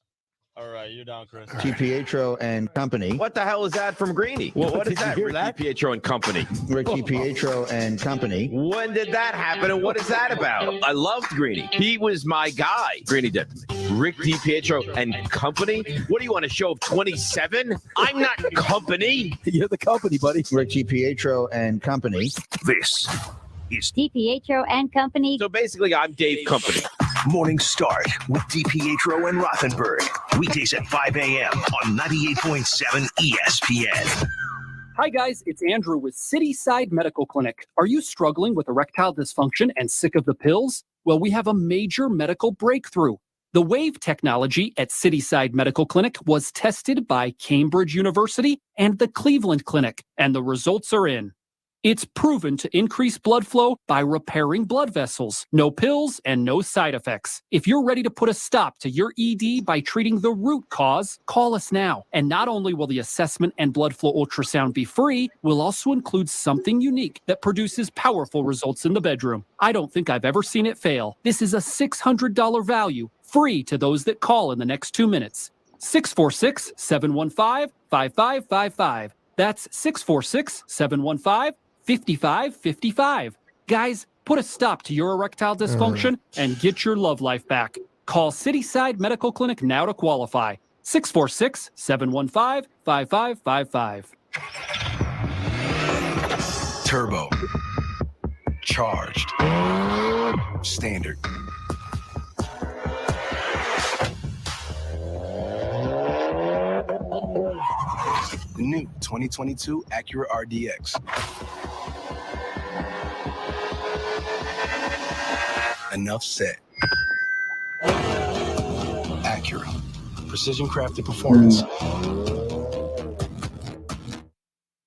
All right, you're down, Chris. Pietro and Company. What the hell is that from Greeny? Well, What is did you that? hear Ricky that? Pietro and Company. Ricky Pietro and Company. When did that happen, and what is that about? I loved Greeny. He was my guy. Greeny did. Rick DiPietro and Company? What do you want, a show of 27? I'm not Company. You're the company, buddy. Ricky Pietro and Company. This is DiPietro and Company. So basically, I'm Dave Company. Morning Start with DiPietro and Rothenberg. Weekdays at 5 a.m. on 98.7 ESPN. Hi, guys. It's Andrew with Cityside Medical Clinic. Are you struggling with erectile dysfunction and sick of the pills? Well, we have a major medical breakthrough. The WAVE technology at Cityside Medical Clinic was tested by Cambridge University and the Cleveland Clinic, and the results are in. It's proven to increase blood flow by repairing blood vessels. No pills and no side effects. If you're ready to put a stop to your ED by treating the root cause, call us now. And not only will the assessment and blood flow ultrasound be free, we'll also include something unique that produces powerful results in the bedroom. I don't think I've ever seen it fail. This is a $600 value, free to those that call in the next 2 minutes. 646-715-5555. That's 646-715-5555. Guys, put a stop to your erectile dysfunction and get your love life back. Call Cityside Medical Clinic now to qualify. 646-715-5555. Turbo. Charged. Standard. The new 2022 Acura RDX. Enough said. Acura. Precision crafted performance.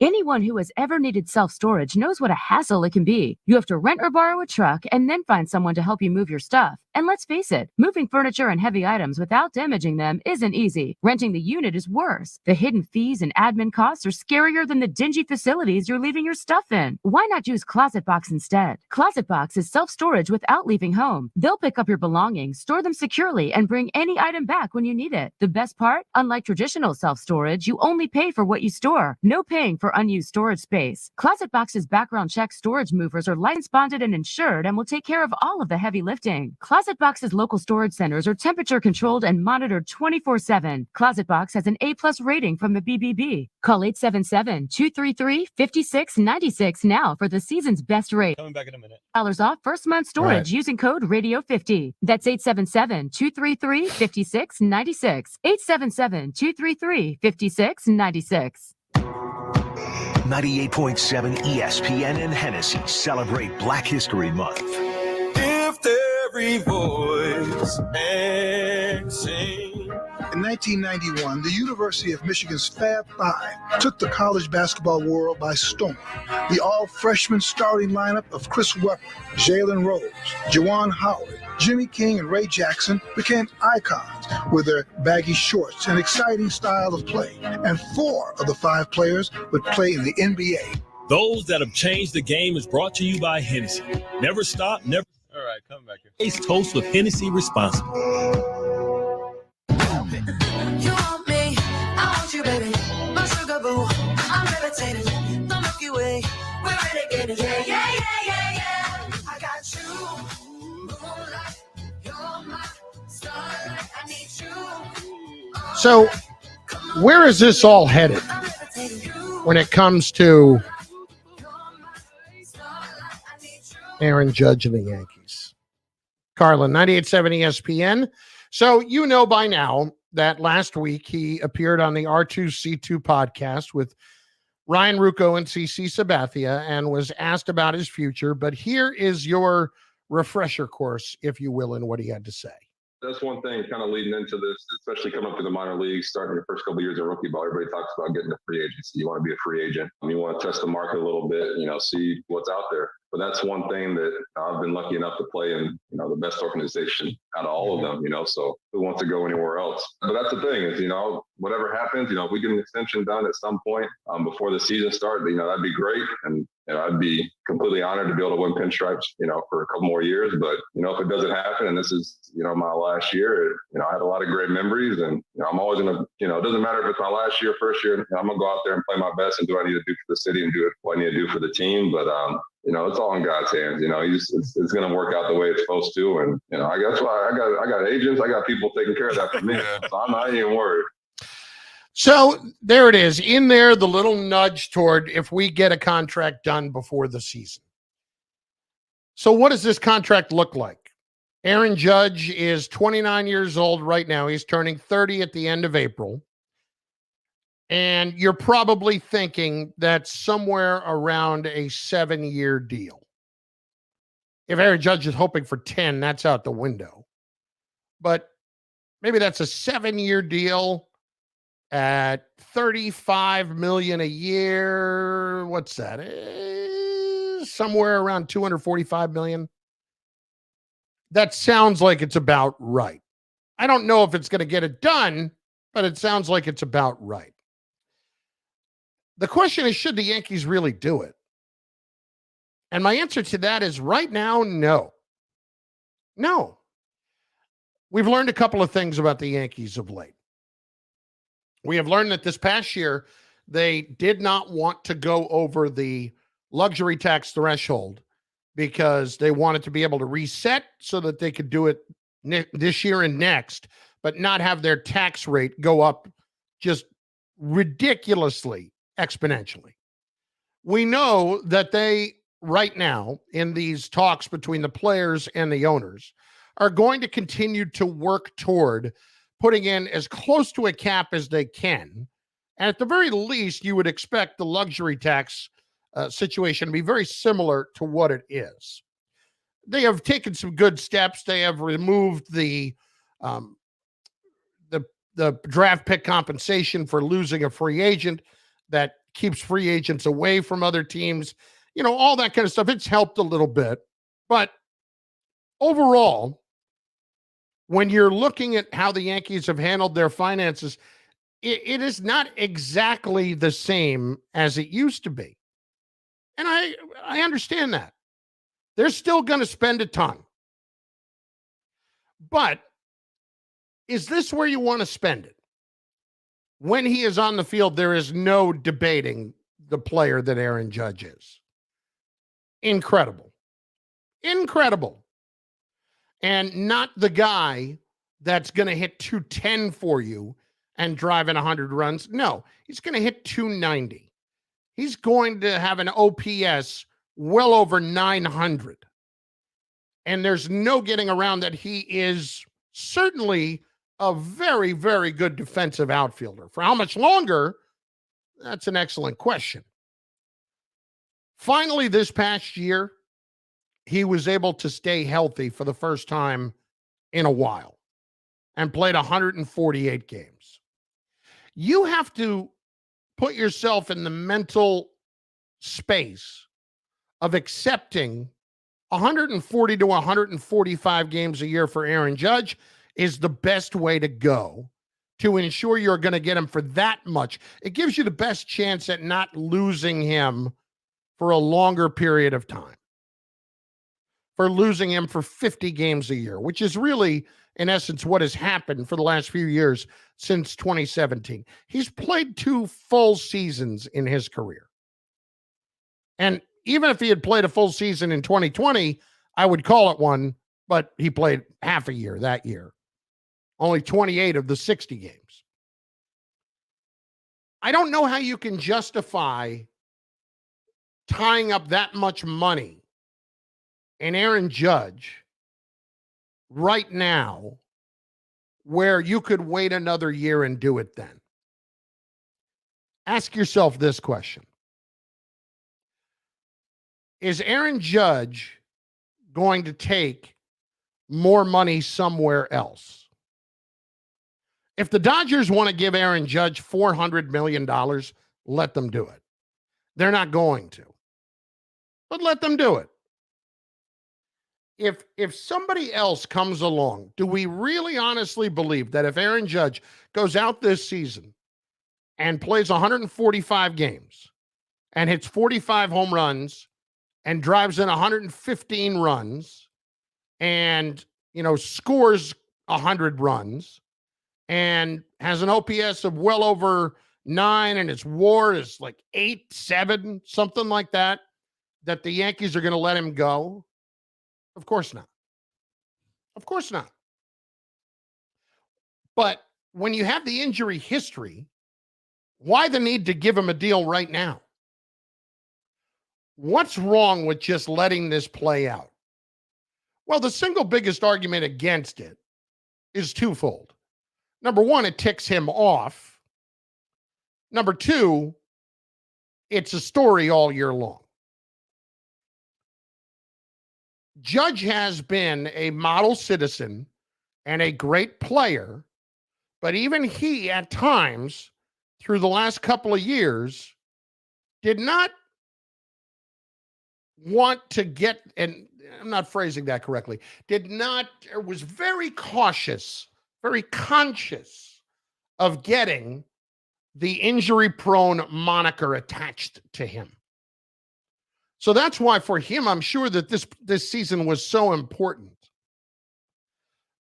Anyone who has ever needed self-storage knows what a hassle it can be. You have to rent or borrow a truck and then find someone to help you move your stuff. And let's face it, moving furniture and heavy items without damaging them isn't easy. Renting the unit is worse. The hidden fees and admin costs are scarier than the dingy facilities you're leaving your stuff in. Why not use Closet Box instead? Closet Box is self-storage without leaving home. They'll pick up your belongings, store them securely, and bring any item back when you need it. The best part? Unlike traditional self-storage, you only pay for what you store. No paying for unused storage space. Closet Box's background check storage movers are license bonded and insured and will take care of all of the heavy lifting. Closet Box's local storage centers are temperature controlled and monitored 24/7. Closet Box has an A+ rating from the BBB. Call 877-233-5696 now for the season's best rate. Coming back in a minute. $50 off first month storage using code radio50. That's 877-233-5696. 877-233-5696. 98.7 ESPN and Hennessy celebrate Black History Month. Lift every voice and sing. In 1991, the University of Michigan's Fab Five took the college basketball world by storm. The all-freshman starting lineup of Chris Webber, Jalen Rose, Juwan Howard, Jimmy King, and Ray Jackson became icons with their baggy shorts and exciting style of play. And 4 of the 5 players would play in the NBA. Those that have changed the game is brought to you by Hennessy. Never stop, never. All right, come back here. Taste toast with Hennessy responsibly. You want me, I want you, baby. My sugar boo, I'm levitating. The Milky Way, we're renegading. Yeah, yeah, yeah, yeah, yeah. I got you, moonlight. You're my starlight. I need you. So, where is this all headed when it comes to Aaron Judge and the Yankees? Carlin, 98.7 ESPN. So, you know by now that last week he appeared on the R2C2 podcast with Ryan Rucco and CC Sabathia and was asked about his future. But here is your refresher course, if you will, in what he had to say. That's one thing kind of leading into this, especially coming up to the minor leagues, starting your first couple of years of rookie ball. Everybody talks about getting a free agency. You want to be a free agent. You want to test the market a little bit, see what's out there. But that's one thing that I've been lucky enough to play in, the best organization out of all of them, so who wants to go anywhere else? But that's the thing is, whatever happens, if we get an extension done at some point before the season starts, that'd be great. And I'd be completely honored to be able to win pinstripes, for a couple more years. But, if it doesn't happen and this is, my last year, I had a lot of great memories and, I'm always going to, it doesn't matter if it's my last year, first year, I'm going to go out there and play my best and do what I need to do for the city and do what I need to do for the team. But, it's all in God's hands. It's going to work out the way it's supposed to. And, that's why I got agents. I got people taking care of that for me. So I'm not even worried. So there it is. In there, the little nudge toward if we get a contract done before the season. So what does this contract look like? Aaron Judge is 29 years old right now. He's turning 30 at the end of April. And you're probably thinking that's somewhere around a 7-year deal. If Aaron Judge is hoping for 10, that's out the window. But maybe that's a 7-year deal at $35 million a year. What's that? Somewhere around $245 million. That sounds like it's about right. I don't know if it's going to get it done, but it sounds like it's about right. The question is, should the Yankees really do it? And my answer to that is right now, no. No. We've learned a couple of things about the Yankees of late. We have learned that this past year, they did not want to go over the luxury tax threshold because they wanted to be able to reset so that they could do it this year and next, but not have their tax rate go up just ridiculously exponentially. We know that they, right now, in these talks between the players and the owners, are going to continue to work toward putting in as close to a cap as they can. And at the very least, you would expect the luxury tax situation to be very similar to what it is. They have taken some good steps. They have removed the draft pick compensation for losing a free agent that keeps free agents away from other teams. All that kind of stuff. It's helped a little bit. But overall, when you're looking at how the Yankees have handled their finances, it is not exactly the same as it used to be. And I understand that. They're still going to spend a ton. But is this where you want to spend it? When he is on the field, there is no debating the player that Aaron Judge is. Incredible. Incredible. And not the guy that's going to hit 210 for you and drive in 100 runs. No, he's going to hit 290. He's going to have an OPS well over 900. And there's no getting around that he is certainly a very, very good defensive outfielder. For how much longer? That's an excellent question. Finally, this past year, he was able to stay healthy for the first time in a while and played 148 games. You have to put yourself in the mental space of accepting 140 to 145 games a year for Aaron Judge is the best way to go to ensure you're going to get him for that much. It gives you the best chance at not losing him for a longer period of time. For losing him for 50 games a year, which is really, in essence, what has happened for the last few years since 2017. He's played 2 full seasons in his career. And even if he had played a full season in 2020, I would call it one, but he played half a year that year. Only 28 of the 60 games. I don't know how you can justify tying up that much money in Aaron Judge right now where you could wait another year and do it then. Ask yourself this question. Is Aaron Judge going to take more money somewhere else? If the Dodgers want to give Aaron Judge $400 million, let them do it. They're not going to. But let them do it. If somebody else comes along, do we really honestly believe that if Aaron Judge goes out this season and plays 145 games and hits 45 home runs and drives in 115 runs and, scores 100 runs and has an OPS of well over 9 and its WAR is like 8, 7, something like that the Yankees are going to let him go? Of course not. Of course not. But when you have the injury history, why the need to give him a deal right now? What's wrong with just letting this play out? Well, the single biggest argument against it is twofold. Number one, it ticks him off. Number two, it's a story all year long. Judge has been a model citizen and a great player, but even he, at times, through the last couple of years, did not want to get, and I'm not phrasing that correctly, was very cautious, very conscious of getting the injury-prone moniker attached to him. So that's why for him, I'm sure that this season was so important.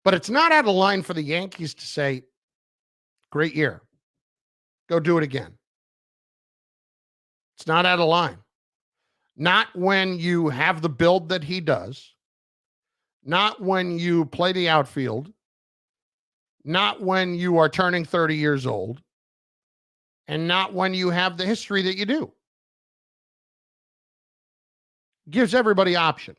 But it's not out of line for the Yankees to say, great year. Go do it again. It's not out of line. Not when you have the build that he does. Not when you play the outfield. Not when you are turning 30 years old. And not when you have the history that you do. Gives everybody options.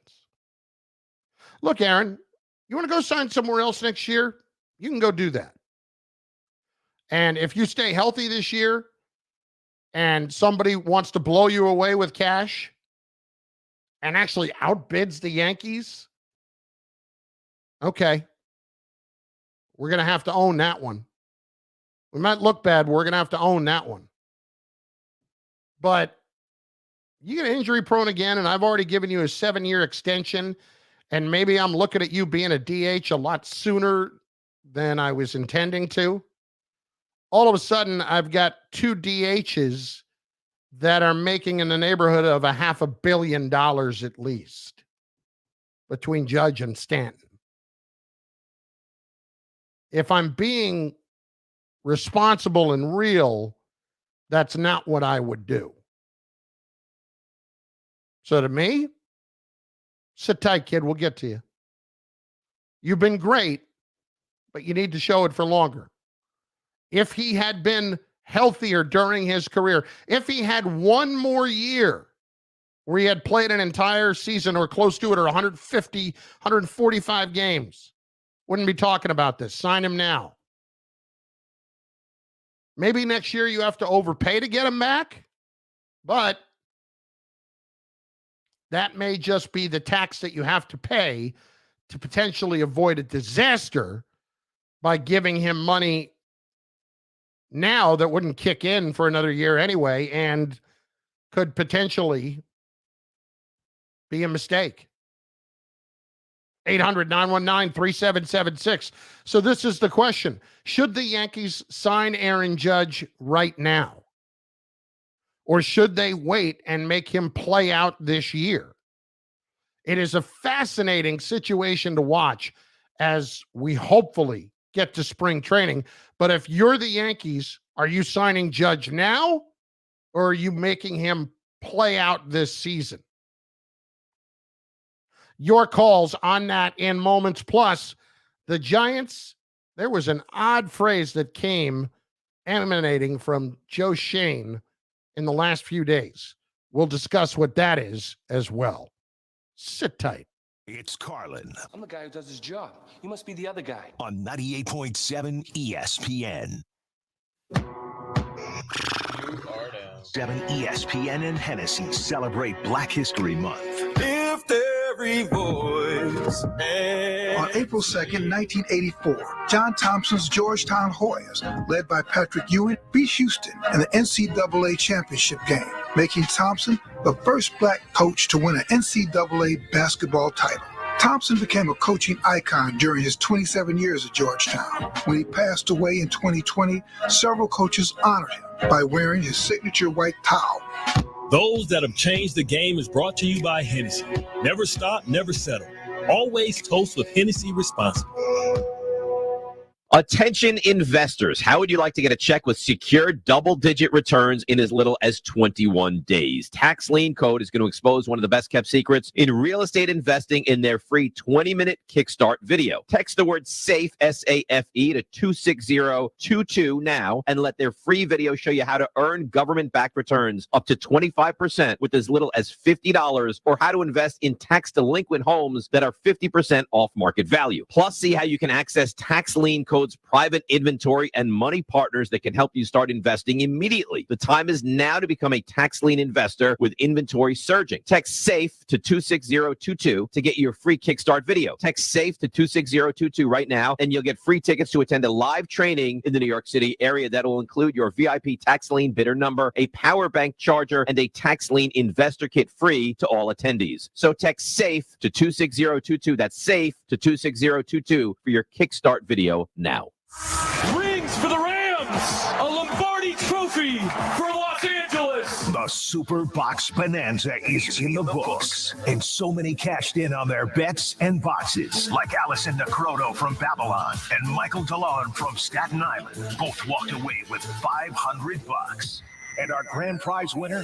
Look, Aaron, you want to go sign somewhere else next year? You can go do that. And if you stay healthy this year and somebody wants to blow you away with cash and actually outbids the Yankees, okay, we're going to have to own that one. We might look bad, but we're going to have to own that one. But you get injury prone again, and I've already given you a 7-year extension, and maybe I'm looking at you being a DH a lot sooner than I was intending to. All of a sudden, I've got 2 DHs that are making in the neighborhood of $500 million at least between Judge and Stanton. If I'm being responsible and real, that's not what I would do. So to me, sit tight, kid. We'll get to you. You've been great, but you need to show it for longer. If he had been healthier during his career, if he had one more year where he had played an entire season or close to it, or 150, 145 games, wouldn't be talking about this. Sign him now. Maybe next year you have to overpay to get him back, but that may just be the tax that you have to pay to potentially avoid a disaster by giving him money now that wouldn't kick in for another year anyway and could potentially be a mistake. 800-919-3776. So this is the question. Should the Yankees sign Aaron Judge right now? Or should they wait and make him play out this year? It is a fascinating situation to watch as we hopefully get to spring training. But if you're the Yankees, are you signing Judge now, or are you making him play out this season? Your calls on that in moments. Plus, the Giants, there was an odd phrase that came emanating from Joe Shane in the last few days. We'll discuss what that is as well. Sit tight. It's Carlin I'm the guy who does his job. You must be the other guy. on 98.7 ESPN. 7 ESPN and Hennessy celebrate Black History Month. If every voice. On April 2nd, 1984, John Thompson's Georgetown Hoyas, led by Patrick Ewing, beat Houston in the NCAA championship game, making Thompson the first black coach to win an NCAA basketball title. Thompson became a coaching icon during his 27 years at Georgetown. When he passed away in 2020, several coaches honored him by wearing his signature white towel. Those that have changed the game is brought to you by Hennessy. Never stop, never settle. Always toast with Hennessy responsibly. Attention investors, how would you like to get a check with secure double-digit returns in as little as 21 days? Tax Lien Code is going to expose one of the best-kept secrets in real estate investing in their free 20-minute Kickstart video. Text the word SAFE, S-A-F-E, to 26022 now and let their free video show you how to earn government-backed returns up to 25% with as little as $50, or how to invest in tax-delinquent homes that are 50% off market value. Plus, see how you can access Tax Lien Code private inventory and money partners that can help you start investing immediately. The time is now to become a tax lien investor with inventory surging. Text SAFE to 26022 to get your free Kickstart video. Text SAFE to 26022 right now, and you'll get free tickets to attend a live training in the New York City area that will include your VIP tax lien bidder number, a power bank charger, and a tax lien investor kit free to all attendees. So text SAFE to 26022. That's SAFE to 26022 for your Kickstart video now. Rings for the Rams! A Lombardi trophy for Los Angeles! The Super Box Bonanza is in the books, and so many cashed in on their bets and boxes, like Allison Necroto from Babylon and Michael DeLon from Staten Island. Both walked away with $500. And our grand prize winner,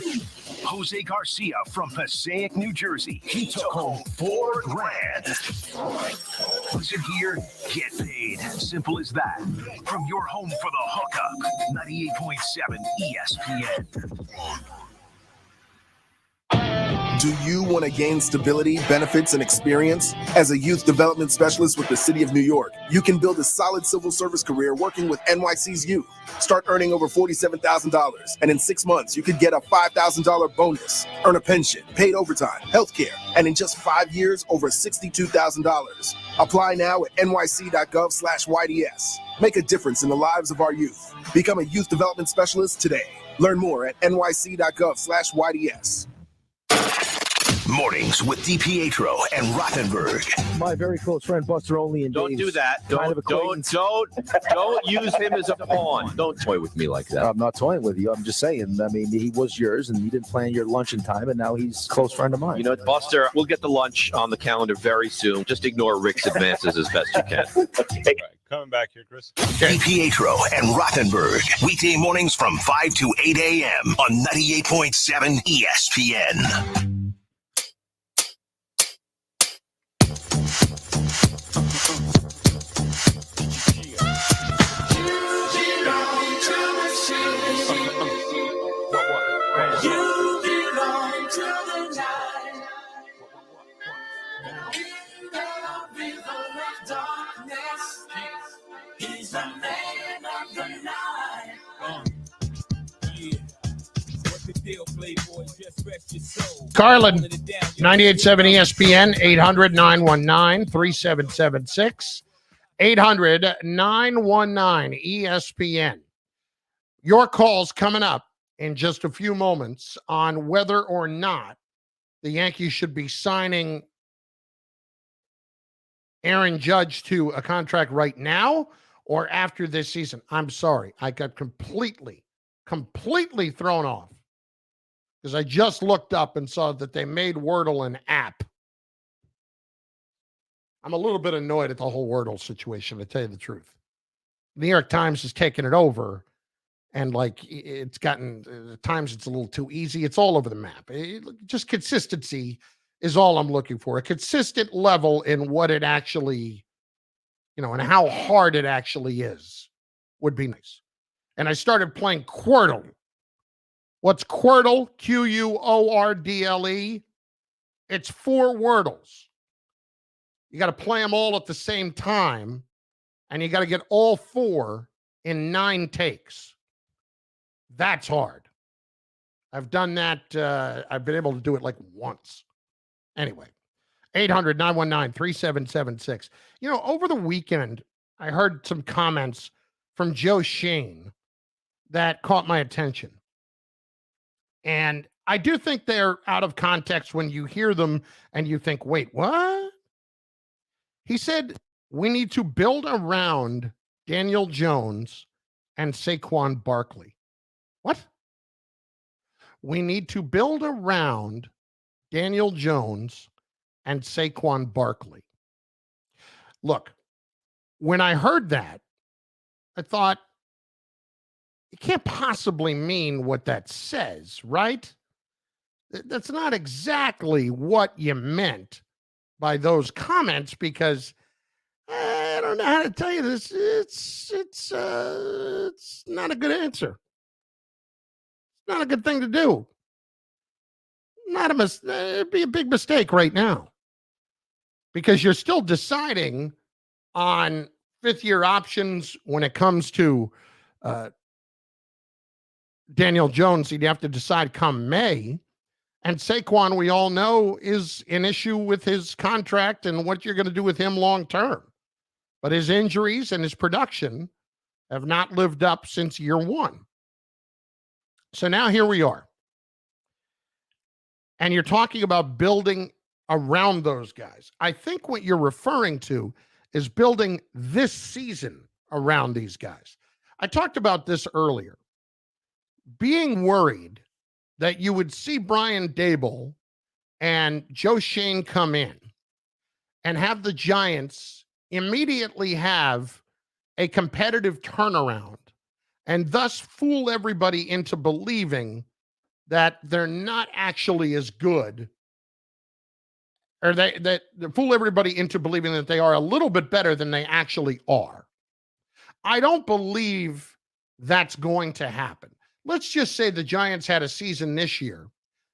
Jose Garcia from Passaic, New Jersey. He took home $4,000. Listen here, get paid. Simple as that. From your home for the hookup, 98.7 ESPN. Do you want to gain stability, benefits, and experience? As a youth development specialist with the City of New York, you can build a solid civil service career working with NYC's youth. Start earning over $47,000, and in 6 months, you could get a $5,000 bonus, earn a pension, paid overtime, healthcare, and in just 5 years, over $62,000. Apply now at nyc.gov/YDS. Make a difference in the lives of our youth. Become a youth development specialist today. Learn more at nyc.gov/YDS. Mornings with DiPietro and Rothenberg. My very close friend Buster Olney and Don't Dave's do that. kind of Don't use him as a pawn. Don't toy with me like that. I'm not toying with you. I'm just saying. I mean, he was yours, and you didn't plan your lunch in time, and now he's a close friend of mine. You know, Buster, we'll get the lunch on the calendar very soon. Just ignore Rick's advances as best you can. Right, coming back here, Chris. DiPietro and Rothenberg. Weekday mornings from 5 to 8 a.m. on 98.7 ESPN. Carlin, 98.7 ESPN, 800-919-3776, 800-919 ESPN. Your calls coming up in just a few moments on whether or not the Yankees should be signing Aaron Judge to a contract right now or after this season. I'm sorry. I got completely thrown off because I just looked up and saw that they made Wordle an app. I'm a little bit annoyed at the whole Wordle situation, to tell you the truth. The New York Times has taken it over, and it's gotten, at times it's a little too easy. It's all over the map. Just consistency is all I'm looking for. A consistent level in what it actually, and how hard it actually is would be nice. And I started playing Quordle. What's Quordle? Quordle. It's 4 Wordles. You got to play them all at the same time, and you got to get all 4 in 9 takes. That's hard. I've done that. I've been able to do it once. Anyway, 800-919-3776. Over the weekend, I heard some comments from Joe Shane that caught my attention. And I do think they're out of context when you hear them and you think, wait, what? He said, we need to build around Daniel Jones and Saquon Barkley. What? We need to build around Daniel Jones and Saquon Barkley. Look, when I heard that, I thought, it can't possibly mean what that says, right? That's not exactly what you meant by those comments, because I don't know how to tell you this. It's not a good answer. It's not a good thing to do. It'd be a big mistake right now, because you're still deciding on 5th-year options when it comes to Daniel Jones. You'd have to decide come May. And Saquon, we all know, is an issue with his contract and what you're going to do with him long term. But his injuries and his production have not lived up since year 1. So now here we are. And you're talking about building around those guys. I think what you're referring to is building this season around these guys. I talked about this earlier. Being worried that you would see Brian Daboll and Joe Shane come in and have the Giants immediately have a competitive turnaround and thus fool everybody into believing that they're not actually as good, or they fool everybody into believing that they are a little bit better than they actually are. I don't believe that's going to happen. Let's just say the Giants had a season this year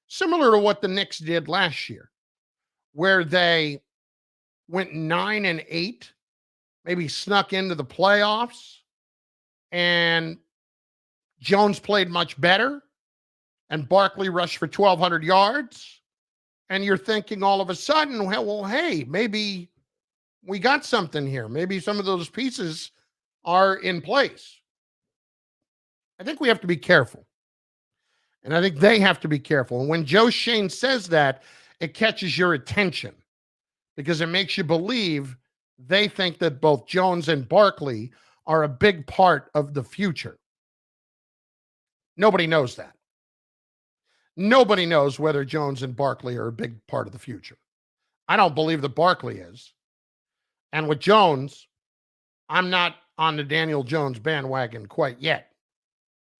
similar to what the Knicks did last year, where they went 9-8, maybe snuck into the playoffs, and Jones played much better, and Barkley rushed for 1,200 yards, and you're thinking all of a sudden, well, hey, maybe we got something here. Maybe some of those pieces are in place. I think we have to be careful. And I think they have to be careful. And when Joe Shane says that, it catches your attention because it makes you believe they think that both Jones and Barkley are a big part of the future. Nobody knows that. Nobody knows whether Jones and Barkley are a big part of the future. I don't believe that Barkley is. And with Jones, I'm not on the Daniel Jones bandwagon quite yet.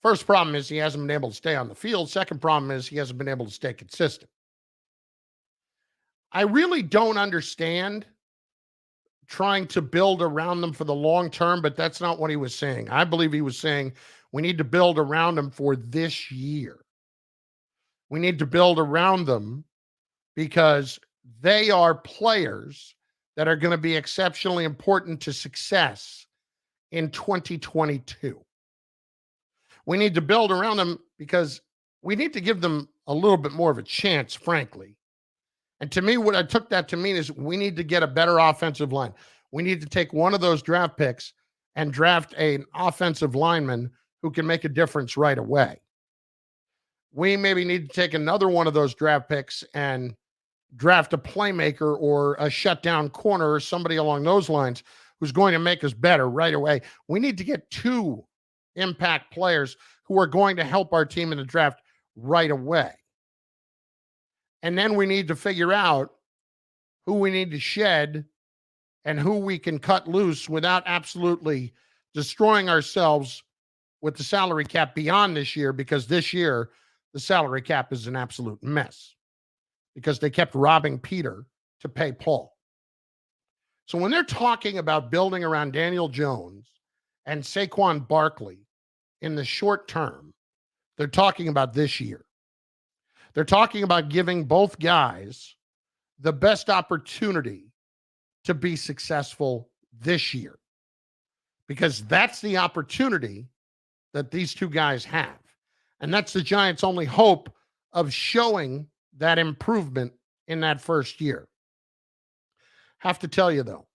First problem is he hasn't been able to stay on the field. Second problem is he hasn't been able to stay consistent. I really don't understand trying to build around them for the long term, but that's not what he was saying. I believe he was saying we need to build around them for this year. We need to build around them because they are players that are going to be exceptionally important to success in 2022. We need to build around them because we need to give them a little bit more of a chance, frankly. And to me, what I took that to mean is we need to get a better offensive line. We need to take one of those draft picks and draft an offensive lineman who can make a difference right away. We maybe need to take another one of those draft picks and draft a playmaker or a shutdown corner or somebody along those lines who's going to make us better right away. We need to get 2 impact players who are going to help our team in the draft right away. And then we need to figure out who we need to shed and who we can cut loose without absolutely destroying ourselves with the salary cap beyond this year, because this year the salary cap is an absolute mess because they kept robbing Peter to pay Paul. So when they're talking about building around Daniel Jones and Saquon Barkley in the short term, they're talking about this year. They're talking about giving both guys the best opportunity to be successful this year, because that's the opportunity that these 2 guys have. And that's the Giants' only hope of showing that improvement in that first year. Have to tell you, though,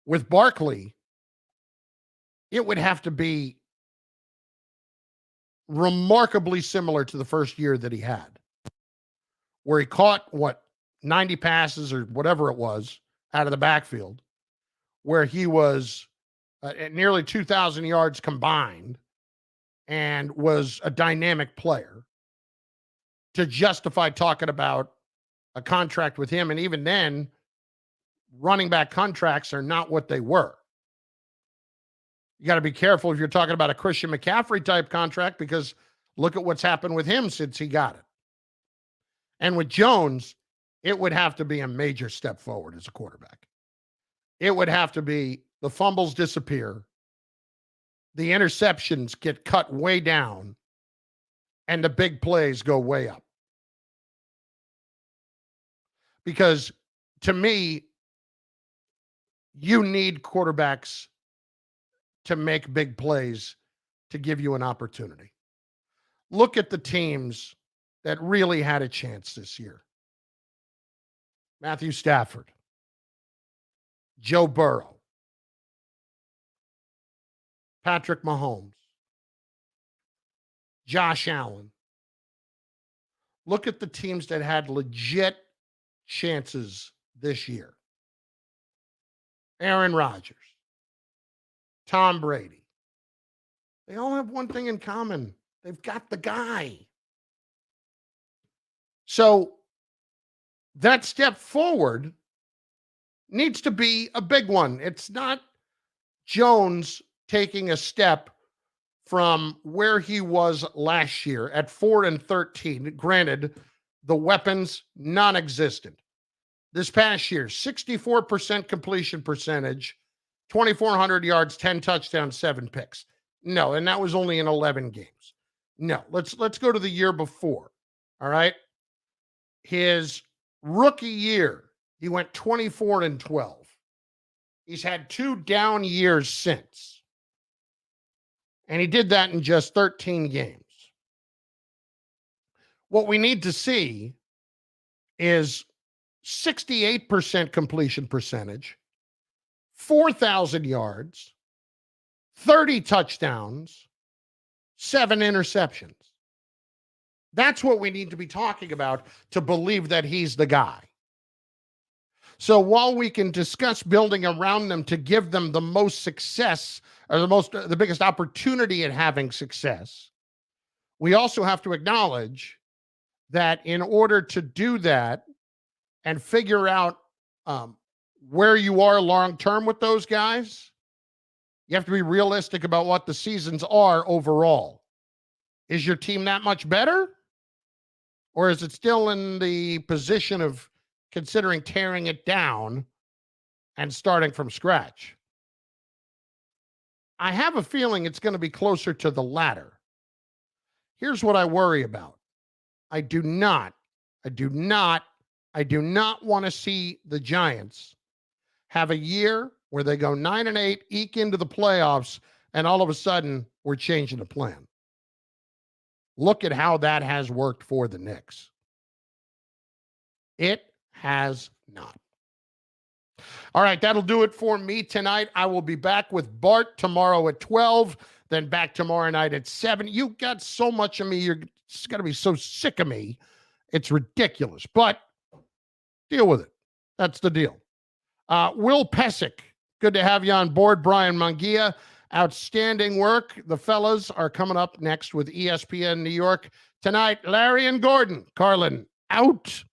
with Barkley, it would have to be remarkably similar to the first year that he had, where he caught 90 passes or whatever it was out of the backfield, where he was at nearly 2,000 yards combined and was a dynamic player, to justify talking about a contract with him. And even then, running back contracts are not what they were. You got to be careful if you're talking about a Christian McCaffrey type contract, because look at what's happened with him since he got it. And with Jones, it would have to be a major step forward as a quarterback. It would have to be the fumbles disappear, the interceptions get cut way down, and the big plays go way up. Because to me, you need quarterbacks to make big plays to give you an opportunity. Look at the teams that really had a chance this year. Matthew Stafford, Joe Burrow, Patrick Mahomes, Josh Allen. Look at the teams that had legit chances this year. Aaron Rodgers, Tom Brady. They all have one thing in common. They've got the guy. So that step forward needs to be a big one. It's not Jones taking a step from where he was last year at 4-13. Granted, the weapons non-existent. This past year, 64% completion percentage, 2,400 yards, 10 touchdowns, 7 picks. No, and that was only in 11 games. No, let's go to the year before. All right. His rookie year, he went 24-12. He's had 2 down years since. And he did that in just 13 games. What we need to see is 68% completion percentage, 4,000 yards, 30 touchdowns, 7 interceptions. That's what we need to be talking about to believe that he's the guy. So while we can discuss building around them to give them the most success or the biggest opportunity at having success, we also have to acknowledge that in order to do that and figure out where you are long-term with those guys, you have to be realistic about what the seasons are overall. Is your team that much better? Or is it still in the position of considering tearing it down and starting from scratch? I have a feeling it's going to be closer to the latter. Here's what I worry about. I do not want to see the Giants have a year where they go 9-8, eke into the playoffs, and all of a sudden we're changing the plan. Look at how that has worked for the Knicks. It has not. All right, that'll do it for me tonight. I will be back with Bart tomorrow at 12, then back tomorrow night at 7. You got so much of me. You're just going to be so sick of me. It's ridiculous, but deal with it. That's the deal. Will Pesic, good to have you on board. Brian Mungia, outstanding work. The fellas are coming up next with ESPN New York tonight. Larry and Gordon. Carlin, out.